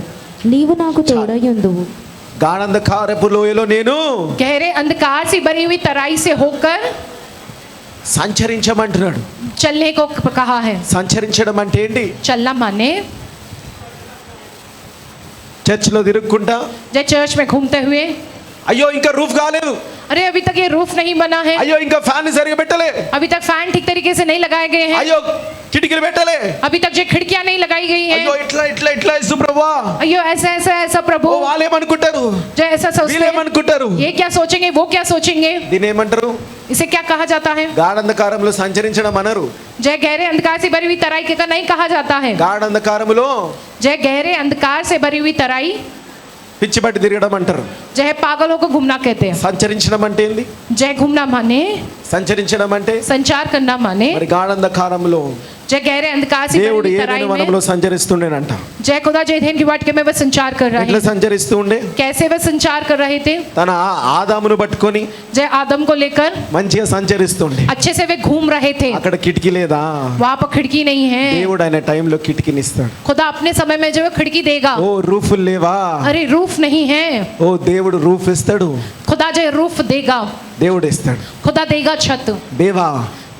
నీవు నాకు తోడయుందువు. గాఢంధకారపు లోయలో నేను गहरे अंधकार से भरी हुई तराई से होकर సంచరించమంటున్నాడు. चलने को कहा है। సంచరించడం అంటే ఏంటి? चलना माने చర్చిలో తిరుగుకుంటా जय चर्च में घूमते हुए, అయ్యో ఇంకా రూఫ్ కాలేదు, अरे अभी तक ये रूफ नहीं बना है, అయ్యో ఇంకా ఫ్యాన్ సరిగా పెట్టలే, अभी तक फैन ठीक तरीके से नहीं लगाए गए हैं, అయ్యో కిటికీలు పెట్టలే, अभी तक जो खिड़कियां नहीं लगाई गई అయ్యో हैं, ఇట్లా ఇట్లా ఇట్లా సుప్రభా. अयो ऐसा ऐसा ऐसा प्रभु, ఓ వాళ్ళేమనుకుంటారు, जो ऐसा सोचते हैं, వీళ్ళేమనుకుంటారు, ये क्या सोचेंगे वो क्या सोचेंगे, దీని ఏమంటారు? इसे क्या कहा जाता है? గాఢంధకారంలో సంచరించడం అనరు. जय गहरे अंधकार से भरी हुई तराई के का नहीं कहा जाता है। గాఢంధకారములో जय गहरे अंधकार से भरी हुई तराई, పిచ్చి పట్టి తిరగడం అంటారు. जय पागलों को घूमना कहते हैं। సంచరించడం అంటే ఏంది? जय घूमना माने సంచరించడం అంటే संचार करना माने, మరి గాఢంధకారంలో जय गहरे अंधकार से भरी దేవుడు हुई ఏదైనా तराई వనంలో में సంచరిస్తుండేనంట. जय खुदा जय धेन की वाटिका में वह संचार कर रहे ఎట్లా हैं। సంచరిస్తూ ఉండే? कैसे वह संचार कर रहे थे? తన ఆదామును పట్టుకొని जय आदम को लेकर మంచిగా సంచరిస్తుండే. अच्छे से वे घूम रहे थे। అక్కడ కిటికీ లేదా? वहां पर खिड़की नहीं है। దేవుడు ఆయన టైంలో కిటికీని ఇస్తాడు. खुदा अपने समय में जो है खिड़की देगा। ఓ రూఫులు లేవా? अरे रूफ नहीं है, ఓ దేవుడు రూఫ్ ఇస్తాడు, खुदा जो है रूफ देगा, దేవుడు ఇస్తాడు. खुदा देगा छत। దేవా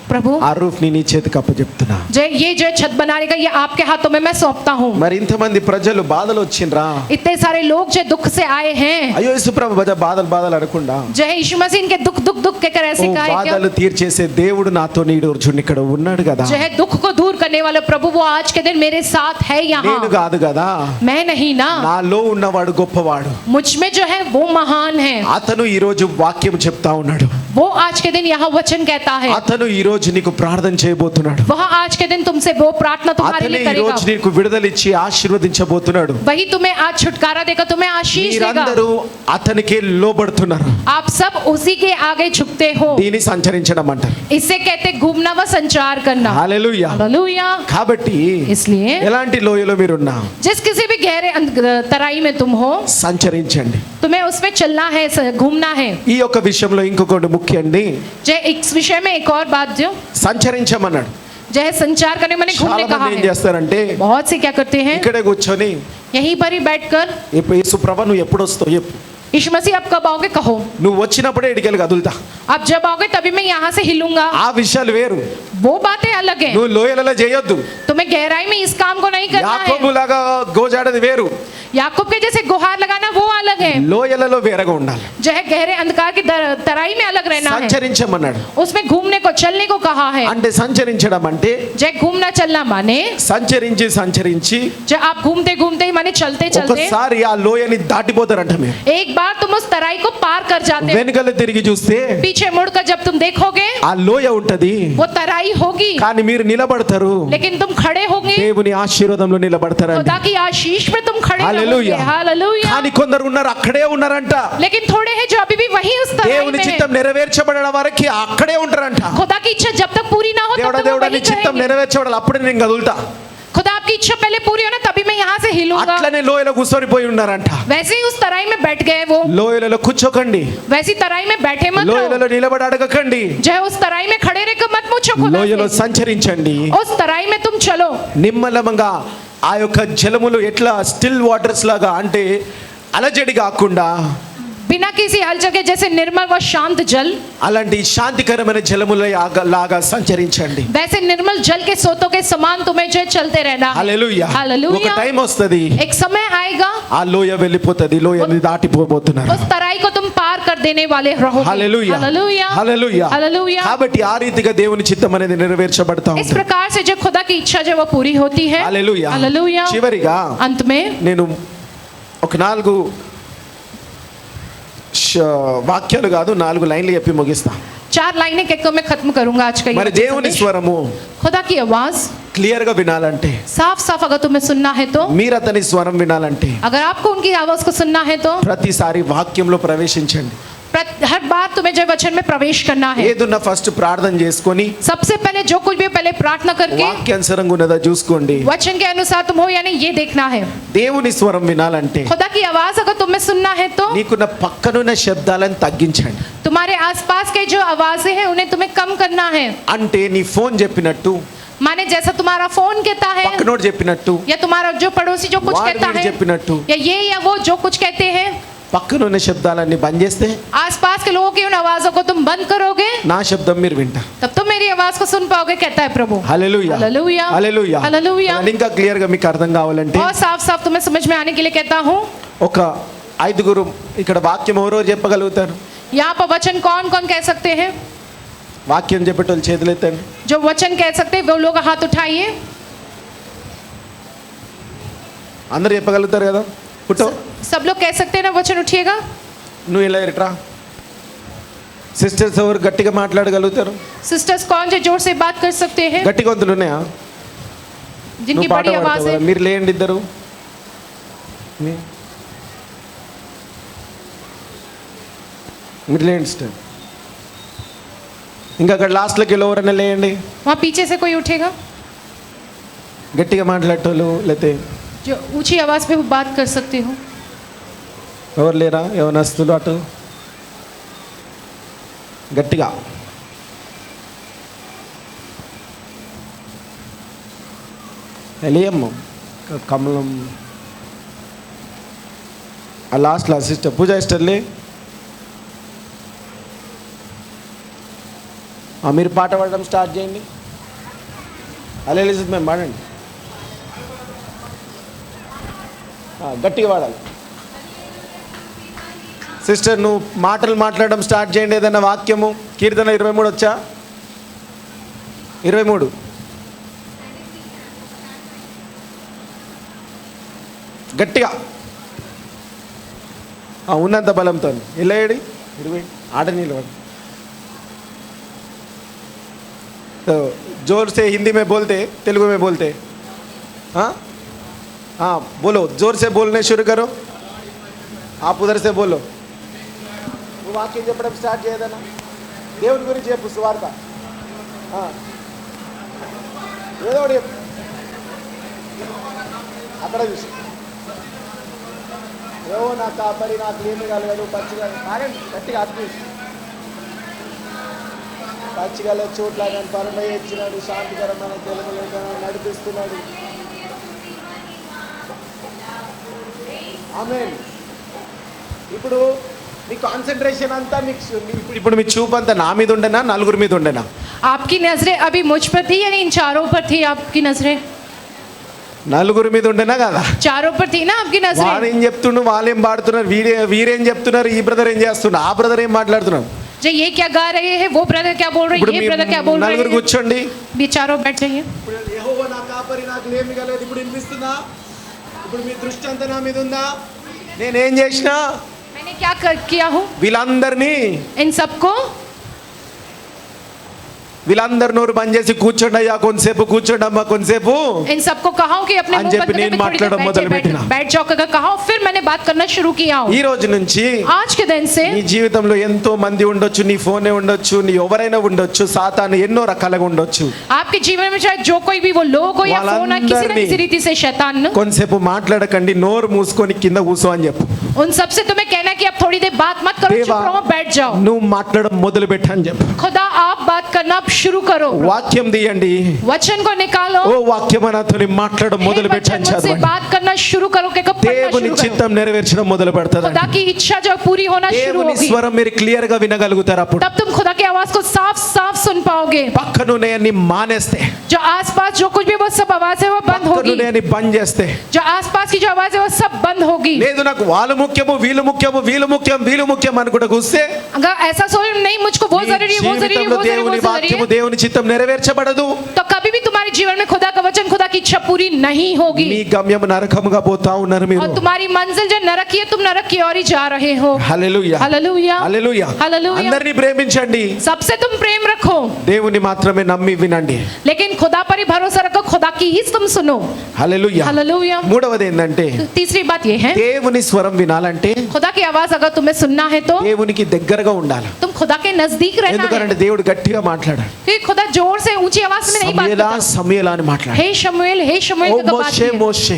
प्रभु ఆ రూఫ్ ని నీ చేతికి అప్పచెప్తున్నా. जय ये जो छत बनाने का ये आपके हाथों में मैं सौंपता हूँ। మరి ఇంతమంది ప్రజలు బాధలు వచ్చిండ్రా? इतने सारे लोग जो दुख से आए हैं, అయ్యో యేసుప్రభు బాధలు బాధలు అనకుండా जय यीशु मसीह इनके दुख दुख दुख के कर ऐसे ఓ कहा है क्या? బాధలు తీర్చేసే దేవుడు నాతో నీడు ఇక్కడ ఉన్నాడు కదా. जो है दुख को दूर करने वाला प्रभु वो आज के दिन मेरे साथ है నేను यहाँ। కాదు కదా, मैं नहीं ना, నాలో ఉన్నవాడు గొప్పవాడు. मुझ में जो है वो महान है। అతను ఈ రోజు వాక్యం చెప్తా ఉన్నాడు. वो आज के दिन यहाँ वचन कहता है। అతను ఈ రోజు నీకు ప్రార్థన చేయబోతున్నాడు. वह आज के दिन तुमसे वो प्रार्थना तुम्हारे అతనే लिए ఈ करेगा। రోజు నీకు విడుదలిచ్చి ఆశీర్వదించబోతున్నాడు. वही तुम्हें आज छुटकारा देगा, तुम्हें आशीष देगा। మీరందరూ అతనికే లోబడుతున్నారు. आप सब उसी के आगे झुकते हो। దీని సంచరించడం అంటారు. इससे कहते घूमना व संचार करना। హల్లెలూయా. हालेलूया। కాబట్టి इसलिए ఎలాంటి లోయలో మీరున్నా जिस किसी भी गहरे तराई में तुम हो, సంచరించండి. तुम्हें उसमें चलना है, घूमना है। ఈ యొక్క విషయంలో ఇంకొకటి ముఖ్యండి, जय इस विषय में एक और बात जो సంచరించమన్నాడు. जय संचार करने मैंने घूमने చాలా कहा మంది ఏం है। చేస్తారంటే बहुत से क्या करते हैं, ఇక్కడే కూర్చొని यहीं पर ही बैठकर యేసుప్రభు నువ్వు ఎప్పుడు వస్తావు చెప్పు, यीशु मसीह आप कब आओगे कहो, నువ్వు వచ్చినప్పుడే ఇడికెళ్ళి కదులుతా. आप जब आओगे तभी मैं यहाँ से हिलूंगा। ఆ విషయాలు వేరు. वो बातें अलग हैं। నువ్వు లోయలలో చేయొద్దు. तुम्हें गहराई में इस काम को नहीं करना है। యాకోబు లాగా గోజాడది వేరు. याकूब के जैसे गुहार लगाना वो अलग है, లోయలలో వేరగా ఉండాలి. जो है गहरे अंधकार की तराई में अलग रहना है, సంచరించమన్నాడు. उसमें घूमने को चलने को कहा है. అంటే సంచరించడం అంటే जो घूमना चलना माने సంచరించి जो आप घूमते घूमते माने चलते चलते ఒకసారి ఆ లోయని దాటిపోతారంట. మీరు एक बार तुम उस तराई को पार कर जाते हो. వెనుకలు తిరిగి చూస్తే पीछे मुड़कर जब तुम देखोगे ఆ లోయ ఉంటది, वो तराई होगी, కానీ మీరు నిలబడతారు. लेकिन तुम खड़े होंगे, దేవుని ఆశీర్వాదంలో నిలబడతారంట. खुदा की आशीष में तुम खड़े హల్లెలూయా. रहोगे. हालेलुया. కానీ కొందరు ఉన్నారు అక్కడే ఉన్నారంట. लेकिन थोड़े हैं जो अभी भी वहीं उस तराई దేవుని में చిత్తం हैं. నెరవేర్చబడడం వరకు అక్కడే ఉంటారంట. खुदा की इच्छा जब तक पूरी ना हो तब దేవుడా तक वो దేవుడా నీ वहीं చిత్తం करेंगे. నెరవేర్చబడాలి, అప్పుడే నేను కదులుతా. खुदा आपकी इच्छा पहले पूरी हो ना तभी मैं यहाँ से हिलूंगा. అట్లనే లోయలో కూర్చొని ఉన్నారంట. वैसे ही उस तराई में बैठ गए वो. లోయలలో కూర్చోకండి, वैसी तराई में बैठे मत रहो. లోయలలో నిలబడి అడగకండి, जय उस तराई में खड़े रहकर मत पूछो खुदा లోయలో से. సంచరించండి. उस तराई में तुम चलो. నిమ్మలమంగా ఆ యొక్క జలములు ఎట్లా స్టిల్ వాటర్స్ లాగా, అంటే అలజడి కాకుండా बिना किसी हलचल के जैसे निर्मल व शांत जल, అలాంటి శాంతికరమైన జలముల లాగా సంచరించండి. वैसे निर्मल जल के सोतों के समान तुम्हें जो चलते रहना है. హల్లెలూయా. ఒక हालेलुया. టైం వస్తది, एक समय आएगा ఆ లోయ వెళ్ళిపోతది, లోయని దాటిపోబోతున్నారు. उस तराई को तुम पार कर देने वाले रहोगे. హల్లెలూయా. हालेलुया. హల్లెలూయా. हालेलुया. కాబట్టి ఆ రీతిగా దేవుని చిత్తం అనేది నెరవేర్చబడతా इस ఉంటుంది. प्रकार से जो खुदा की इच्छा जो वो पूरी होती है. హల్లెలూయా. हालेलुया. చివరిగా अंत में నేను ఒక 4 వాక్యాలు కాదు 4 లైన్లు చెప్పి ముగిస్తా. 4 लाइनें कहकर मैं खत्म करूंगा आज का ये మరి దేవుని संदेश. స్వరము खुदा की आवाज క్లియర్ గా వినాలంటే, साफ साफ अगर तुम्हें सुनना है तो, మీరు అతని స్వరం వినాలంటే अगर आपको उनकी आवाज को सुनना है तो ప్రతిసారి వాక్యంలో ప్రవేశించండి. हर बार तुम्हें जो वचन में प्रवेश करना है. ఏదున్నా ఫస్ట్ ప్రార్థన చేసుకొని सबसे पहले जो कुछ भी पहले प्रार्थना करके వాక్యానుసారంగా ఉన్నదా చూసుకోండి. वचन के अनुसार तुम हो यानी ये देखना है. దేవుని స్వరం వినాలంటే खुदा की आवाज अगर तुम्हें सुनना है तो నీకున్న పక్కనున్న శబ్దాలను తగ్గించండి. तुम्हारे आसपास के जो आवाजें हैं उन्हें तुम्हें कम करना है. అంటే నీ ఫోన్ చెప్పినట్టు, माने जैसा तुम्हारा फोन कहता है పక్కనోడు చెప్పినట్టు, या तुम्हारा जो पड़ोसी जो कुछ వాడు कहता వీడు है చెప్పినట్టు, या ये या वो जो कुछ कहते हैं, పక్కనున్న శబ్దాలన్నీ బంద్ చేస్తే आसपास के लोगों की उन आवाजों को तुम बंद करोगे నా శబ్దం మీరు వింటారు. तब तुम मेरी आवाज को सुन पाओगे, कहता है प्रभु. హల్లెలూయా. हालेलुया. హల్లెలూయా. हालेलुया. ఇంకా క్లియర్ గా మీకు అర్థం కావాలంటే और साफ साफ तुम्हें समझ में आने के लिए कहता हूँ, ఒక 5 ఇక్కడ వాక్యం ఎవరో చెప్పగలుగుతారు? यहाँ पर वचन कौन कौन कह सकते हैं? వాక్యం చెప్పేటోళ్ళు చేతులు ఎత్తండి. जो वचन कह सकते हैं वो लोग हाथ उठाइए. అందరూ చెప్పగలుగుతారు కదా? పుట్టో सब लोग कह सकते हैं ना, वचन उठिएगा. నువ్వు ఇలా ఎట్రా. సిస్టర్స్ ఎవరు గట్టిగా మాట్లాడగలుగుతారు? सिस्टर्स कौन जो जोर से बात कर सकते हैं, గట్టి గొంతులు ఉన్నాయా? जिनकी నువ్వు పాట बड़ी आवाज పాడతావు है? కదా, మీరు లేండి ఇద్దరు. మీరు లేండి సిస్టర్. ఇంకా అక్కడ లాస్ట్లోకి ఎవరైనా లేండి. वहाँ पीछे से कोई उठेगा గట్టిగా మాట్లాడేటోళ్ళు లేతే जो ऊंची आवाज पे बात कर सकते हो. ఎవరు లేరా? ఏమైనా వస్తులు అటు గట్టిగా. ఎలియమ్మ కమలం ఆ లాస్ట్లో సిస్టర్ పూజా సిస్టర్లే. మీరు పాట పాడడం స్టార్ట్ చేయండి. అలెలిజత్ మేము పాడండి. గట్టిగా పాడాలి. సిస్టర్ నువ్వు మాటలు మాట్లాడడం స్టార్ట్ చేయండి. ఏదైనా వాక్యము. కీర్తన 23 వచ్చా? 23 గట్టిగా ఉన్నంత బలంతో ఇలా ఏడి 20 ఆట నిలబడి. तो जोर से हिंदी में बोलते, तेलुगु में बोलते. हाँ हाँ बोलो, जोर से बोलने शुरू करो. आप उधर से बोलो. वो वाक्य చెప్పడం స్టార్ట్ చేయదనా? దేవుని గురించి చెప్పు సువార్త. ఏదో ఒకటి అక్కడ చూసి ఏవో నా కాపరి నాకు ఏమి కలగదు పచ్చిగా ఆగండి గట్టిగా అర్థం పచ్చిగల చోట్ల నన్ను పరమేచ్చినాడు, శాంతికరమైన తెలుగులో నడిపిస్తున్నాడు. ఆమేన్. ఇప్పుడు మీ కాన్సంట్రేషన్ అంతా మీకు ఇప్పుడు మీ చూపు అంతా నా మీద ఉండేనా నలుగురి మీద ఉండేనా? आपकी नजरें अभी मुझ पर थी यानी इन चारों पर थी आपकी नजरें? నలుగురి మీద ఉండేనా కదా. चारों पर थी ना आपकी नजरें। వాడేం చెప్తుండు, వాళ్ళేం పాడుతున్నారు, వీరేం చెప్తున్నారు, ఈ బ్రదర్ ఏం చేస్తున్నారు, ఆ బ్రదర్ ఏం మాట్లాడుతున్నారు. जो ये क्या गा रहे हैं, वो ब्रदर क्या बोल रहे हैं, ये ब्रदर क्या बोल रहे నలుగురు हैं। కూర్చోండి. भी चारों बैठ जाइए। ఇప్పుడు యెహోవా నా కాపరి, నాకు లేమి కలగదు. ఇప్పుడు వినిపిస్తుందా? ఇప్పుడు మీ దృష్టి అంతా నా మీద ఉందా? నేనేం చేసినా मैंने क्या किया हूँ, వీళ్ళందరినీ इन सबको వీళ్ళందరూ నోరు బంద్ చేసి కూర్చోండి అయ్యా, కొంతసేపు కూర్చోండి అమ్మా, కొంతసేపు इन सबको कहा हूँ कि अपने అని मुंह చెప్పి बंद నేను करके थोड़ी देर మాట్లాడడం మొదలుపెట్టినా. बैठ जाओ करके कहा, फिर मैंने बात करना शुरू किया हूँ। ఈ రోజు నుంచి आज के दिन से నీ జీవితంలో ఎంతో మంది ఉండొచ్చు, నీ ఫోనే ఉండొచ్చు, నీ ఎవరైనా ఉండొచ్చు, సాతాను ఎన్నో రకాలుగా ఉండొచ్చు. आपके जीवन में चाहे जो कोई भी वो लोग हो या फोन हो, किसी न किसी रीति से शैतान కొంతసేపు మాట్లాడకండి, నోరు మూసుకొని కింద కూర్చో అని చెప్పు. उन सबसे तुम्हें कहना है कि अब थोड़ी देर बात मत करो, देवा, चुप रहो, बैठ जाओ। నువ్వు మాట్లాడడం మొదలు పెట్టని చెప్పు. खुदा आप बात करना अब शुरू करो, వాక్యం తీయండి. वचन को निकालो। ఓ వాక్యం నాతోని మాట్లాడడం మొదలు పెట్టని मुझसे చదవండి. बात करना शुरू करो, कि कब पढ़ना దేవుని शुरू करो। చిత్తం నెరవేర్చడం మొదలు పెడతాడు. खुदा की इच्छा जो पूरी होना शुरू దేవుని होगी, స్వరం మీరు క్లియర్ గా వినగలుగుతారు. అప్పుడు तब तुम खुदा की आवाज को साफ साफ सुन पाओगे। పక్కనున్నాయని మానేస్తే, जो आसपास जो कुछ भी वो सब आवाज है वो बंद होगी, పక్కనున్నాయని బంద్ చేస్తే, जो आसपास की जो आवाज है वो सब बंद होगी। లేదు నాకు వాళ్ళు ముఖ్యము, వీళ్ళు ముఖ్యము, వీళ్ళు ముఖ్యం, వీళ్ళు ముఖ్యం అనుకుంటా కూస్తే अगर ऐसा सोच नहीं मुझको वो जरूरी है, वो जरूरी है, वो जरूरी है, దేవుని वो जरूरी వాక్యము, है, దేవుని చిత్తం నెరవేర్చబడదు. तो कभी भी तुम्हारे जीवन में खुदा का वचन, खुदा की इच्छा पूरी नहीं होगी, మీ గమ్యం నరకముగా పోతా ఉన్నారు మీరు. और तुम्हारी मंजिल जो नरक की है, तुम नरक की ओर ही जा रहे हो। హల్లెలూయా, हालेलुया, హల్లెలూయా. हालेलुया। అందరినీ ప్రేమించండి, सबसे तुम प्रेम रखो, దేవుని మాత్రమే నమ్మి వినండి. लेकिन खुदा पर ही भरोसा रखो, खुदा की ही तुम सुनो। హల్లెలూయా. हालेलुया। మూడవది ఏంటంటే, तीसरी बात ये है, దేవుని స్వరం వినాలంటే खुदा की आवाज अगर तुम्हें सुनना है तो దేవునికి దగ్గరగా ఉండాలి. तुम खुदा के नजदीक रहना है, ఎందుకంటే దేవుడు గట్టిగా మాట్లాడాడు. क्योंकि खुदा जोर से ऊंची आवाज में नहीं बात సమయలా करता। సమయలా అని మాట్లాడాడు. हे शमूएल, हे शमूएल ఓ की तो बात మోషే, की है। మోషే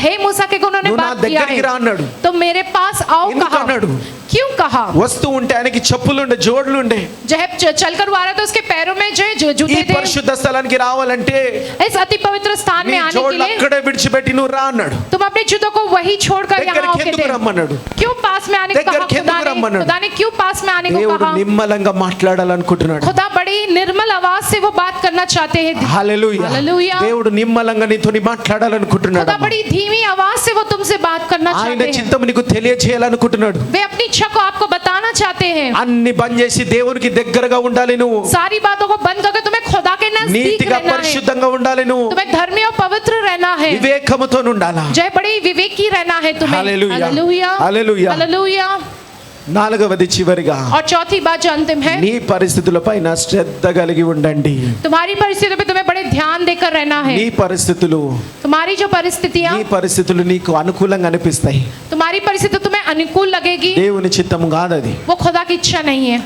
हे मूसा के उन्होंने నువ్వు నా बात किया దగ్గరికి రా है, అన్నాడు. तो मेरे पास आओ ఎందుకు कहा। అన్నాడు? क्यों कहा? వస్తూ ఉంటే ఆయనకి చెప్పులుండే, జోడులుండే. जब चलकर वो आ रहा था, उसके पैरों में जो ఈ जूते थे। పరిశుద్ధ స్థలానికి రావాలంటే इस अति पवित्र स्थान నీ में आने के జోడులు लिए అక్కడే విడిచిపెట్టి నువ్వు రా అన్నాడు. तुम अपने जूतों को वही छोड़कर यहाँ దగ్గరికి आओगे ఎందుకు थे। రమ్మన్నాడు? क्यों पास में आने को कहा? దగ్గరికి ఎందుకు రమ్మన్నాడు? खुदा ने क्यों पास में आने को దేవుడు कहा? నిమ్మలంగా మాట్లాడాలనుకుంటున్నాడు. खुदा बड़ी निर्मल आवाज से वो बात करना चाहते हैं। హల్లెలూయా. हालेलुया। దేవుడు నిమ్మలంగా నీతోని మాట్లాడాలనుకుంటున్నాడు. खुदा बड़ी धीमी आवाज से वो तुमसे बात करना ఆయన चाहते हैं। చిత్తం నీకు తెలియచేయాలనుకుంటున్నాడు. वे अपनी इच्छा को आपको बताना चाहते हैं। అన్ని బంద్ చేసి దేవునికి దగ్గరగా ఉండాలి నువ్వు. सारी बातों को बंद करके तुम्हें खुदा के नजदीक నీతిగా रहना है, పరిశుద్ధంగా ఉండాలి నువ్వు. तुम्हें धर्मी और पवित्र रहना है, వివేకముతో ఉండాలా. जय बड़ी विवेकी रहना है तुम्हें। हालेलुया। Hallelujah, hallelujah. हालेलुया। నాలుగవది చివరిగా, और चौथी बात जो अंतिम है, నీ పరిస్థితులపైన శ్రద్ధ కలిగి ఉండండి. तुम्हारी परिस्थितियों पे तुम्हें बड़े ध्यान देकर रहना है। నీ పరిస్థితులు, तुम्हारी जो परिस्थितियां, నీ పరిస్థితులు నీకు అనుకూలంగా అనిపిస్తాయి. तुम्हारी परिस्थिति तुम्हें अनुकूल लगेगी, దేవుని చిత్తం కాదది. वो खुदा की इच्छा नहीं है।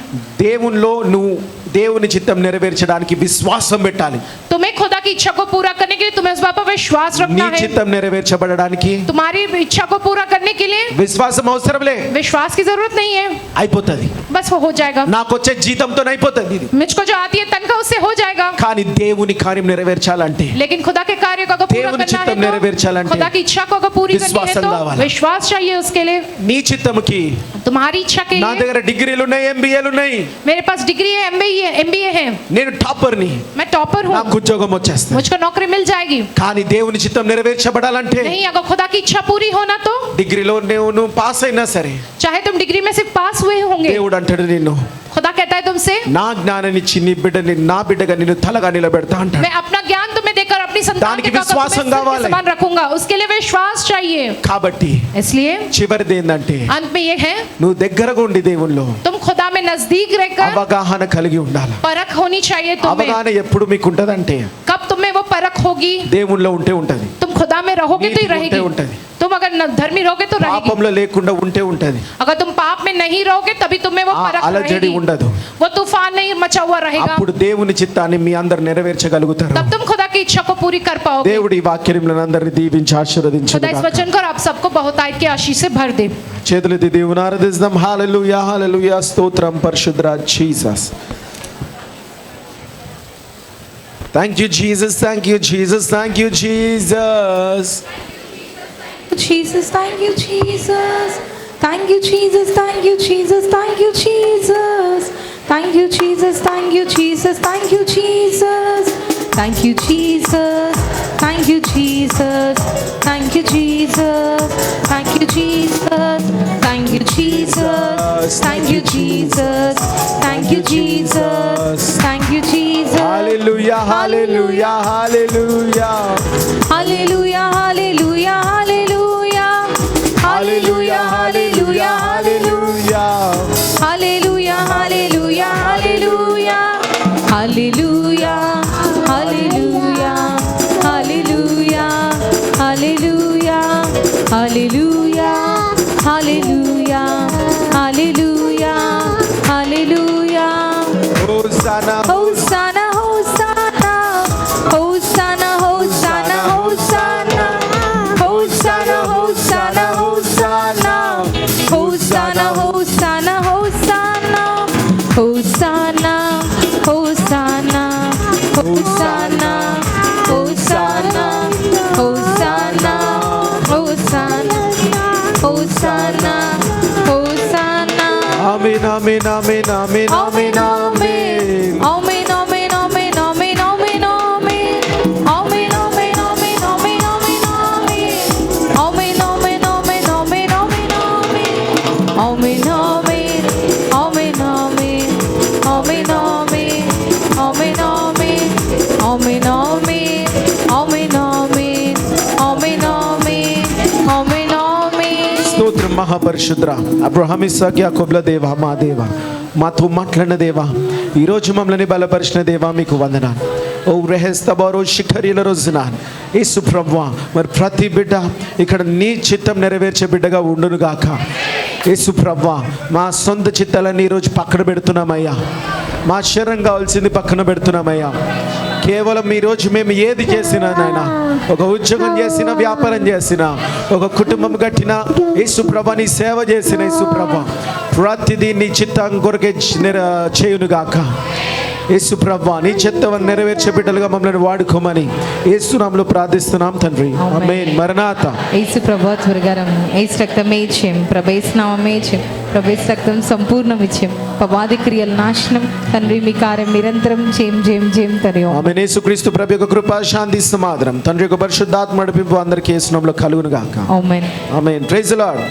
దేవునిలో నువ్వు దేవుని చిత్తం నెరవేర్చడానికి విశ్వాసం పెట్టాలి. तुम्हें खुदा की इच्छा को पूरा करने के लिए तुम्हें उस बात पर विश्वास నీ रखना है। చిత్తం నెరవేర్చబడడానికి तुम्हारी इच्छा को पूरा करने के लिए విశ్వాసం అవసరంలే, विश्वास की जरूरत नहीं है, అయిపోతుంది. बस वो हो जाएगा। నాకు వచ్చే జీతంతో అయిపోతుంది ఇది. मुझको जो आती है तनख्वाह उससे हो जाएगा, కానీ దేవుని కార్యం నెరవేర్చాలంటే, लेकिन खुदा के कार्य को अगर पूरा దేవుని करना చిత్తం है तो, నెరవేర్చాలంటే खुदा की इच्छा को अगर पूरी करनी है విశ్వాసం तो కావాలి. विश्वास चाहिए उसके लिए। నీ చిత్తముకి तुम्हारी इच्छा के నా लिए దగ్గర డిగ్రీలు ఉన్నాయి, ఎంబీఏలు ఉన్నాయి, मेरे पास डिग्री है, MBA है, నేను టాపర్ని, मैं टॉपर हूँ, నాకు ఉద్యోగం వచ్చేస్తుంది. मुझको नौकरी मिल जाएगी। కానీ దేవుని చిత్తం నెరవేర్చబడాలంటే नहीं, अगर खुदा की इच्छा पूरी होना तो డిగ్రీలో నువ్వు పాస్ అయినా సరే चाहे तुम डिग्री में सिर्फ पास हुए होंगे, దేవుడు అంటాడు నిన్ను, खुदा कहता है तुमसे, నా జ్ఞానాన్నిచ్చి నీ బిడ్డని, నా బిడ్డగా నిన్ను తలగా నిలబెడతా అంటాడు. मैं अपना ज्ञान तुम्हें देकर अपनी संतान దానికి के तौर पर విశ్వాసం तुम्हें सिर కావాలి. के समान रखूंगा, उसके लिए विश्वास चाहिए। కాబట్టి इसलिए చివరిది ఏంటంటే, अंत में ये है, నువ్వు దగ్గరగా ఉండి దేవునిలో तुम खुदा में नजदीक रहकर అవగాహన కలిగి ఉండాలి. परख होनी चाहिए तुम्हें। అవగాహన ఎప్పుడు మీకు ఉంటదంటే, कब तुम्हें वो परख होगी? దేవునిలో ఉంటే ఉంటది, तुम खुदा में रहोगे तो ही నీతిగా ఉంటే रहेगी। ఉంటది, तुम अगर धर्मी रहोगे तो रहेगी, పాపంలో లేకుండా ఉంటే ఉంటది, अगर तुम पाप में नहीं रहोगे तभी तुम्हें वो ఆ परख అలజడి रहेगी, ఉండదు. वो तूफान नहीं मचा हुआ रहेगा, అప్పుడు దేవుని చిత్తాన్ని మీ అందరు నెరవేర్చగలుగుతారు. तब तुम खुदा की इच्छा को पूरी कर पाओगे। దేవుడు ఈ వాక్యం అందరిని దీవించి खुदा इस ఆశీర్వదించును. वचन को और आप सबको बहुत आयत की आशीष से भर दे। చేతులెత్తి దేవుని ఆరాధిద్దాం. హల్లెలూయా, హల్లెలూయా, స్తోత్రం పరిశుద్ధ Jesus. Thank you Jesus, thank you Jesus, thank you Jesus. Jesus, thank you, Jesus. Thank you, Jesus. Thank you, Jesus. Thank you, Jesus. Thank you, Jesus. Thank you, Jesus. Thank you, Jesus. Thank you, Jesus. Thank you, Jesus. Thank you, Jesus. Thank you, Jesus. Thank you, Jesus. Thank you, Jesus. Thank you, Jesus. Thank you, Jesus. Hallelujah hallelujah hallelujah Hallelujah, hallelujah, hallelujah. Hallelujah, hallelujah, hallelujah. Hallelujah, hallelujah, hallelujah. Hallelujah, hallelujah, hallelujah. Hallelujah, hallelujah, hallelujah. Hallelujah, hallelujah. Hosanna Hosanna, Hosanna, Hosanna, Hosanna, Hosanna, Hosanna, Hosanna, Hosanna, Hosanna, Hosanna, Hosanna, Hosanna, Hosanna, Hosanna, Hosanna, Hosanna, Hosanna, Hosanna, Hosanna. Amen amen amen amen amen amen Amen, amen, amen, amen, amen, amen. Amen, amen, amen, amen, amen, amen. Amen, amen, amen, amen, amen, amen. Amen, amen, amen, amen. Amen, amen, amen, amen. Amen, amen, amen, amen. Amen, amen, amen, amen. స్తోత్రం మహాపరిశుద్ర అబ్రహాం ఇస్సాకు యాకోబుల దేవా మా దేవా మాతో మాట్లాడిన దేవా ఈరోజు మమ్మల్ని బలపరిచిన దేవా మీకు వందనాలు. ఓ రెహెస్తబారో శిఖరీల రోజున యేసు ప్రభువా మరి ప్రతి బిడ్డ ఇక్కడ నీ చిత్తం నెరవేర్చే బిడ్డగా ఉండునుగాక. యేసు ప్రభువా మా సొంత చిత్తాలన్నీ ఈరోజు పక్కన పెడుతున్నామయ్యా. మా శరీరం కావాల్సింది పక్కన పెడుతున్నామయ్యా. కేవలం ఈరోజు మేము ఏది చేసినా నాయన, ఒక ఉద్యోగం చేసిన, వ్యాపారం చేసిన, ఒక కుటుంబం కట్టిన, యేసుప్రభ నీ సేవ చేసిన యేసుప్రభ ప్రతిదీ నీ చిత్తం కొరకే చేయునుగాక. యేసుప్రభ నీ చిత్తం నెరవేర్చే బిడ్డలుగా మమ్మల్ని వాడుకోమని యేసునామములో ప్రార్థిస్తున్నాం తండ్రి. ఆమేన్. మరణాత. యేసు ప్రభు త్వరగారం యేసు రక్తమే ఇచ్చేం, ప్రభేస్ నామమే ఇచ్చేం, ప్రభేస్ రక్తం సంపూర్ణం ఇచ్చేం, పవాది క్రియల నాశనం తండ్రి మీ కార్యం నిరంతరం చేయం చేయం చేయం తరియో. ఆమేన్. యేసుక్రీస్తు ప్రభు యొక్క కృప, శాంతి, సమాధానం తండ్రి యొక్క పరిశుద్ధాత్మ నడిపింపు అందరికీ యేసునామములో కలుగును గాక. ఆమేన్. ఆమేన్. Praise the lord.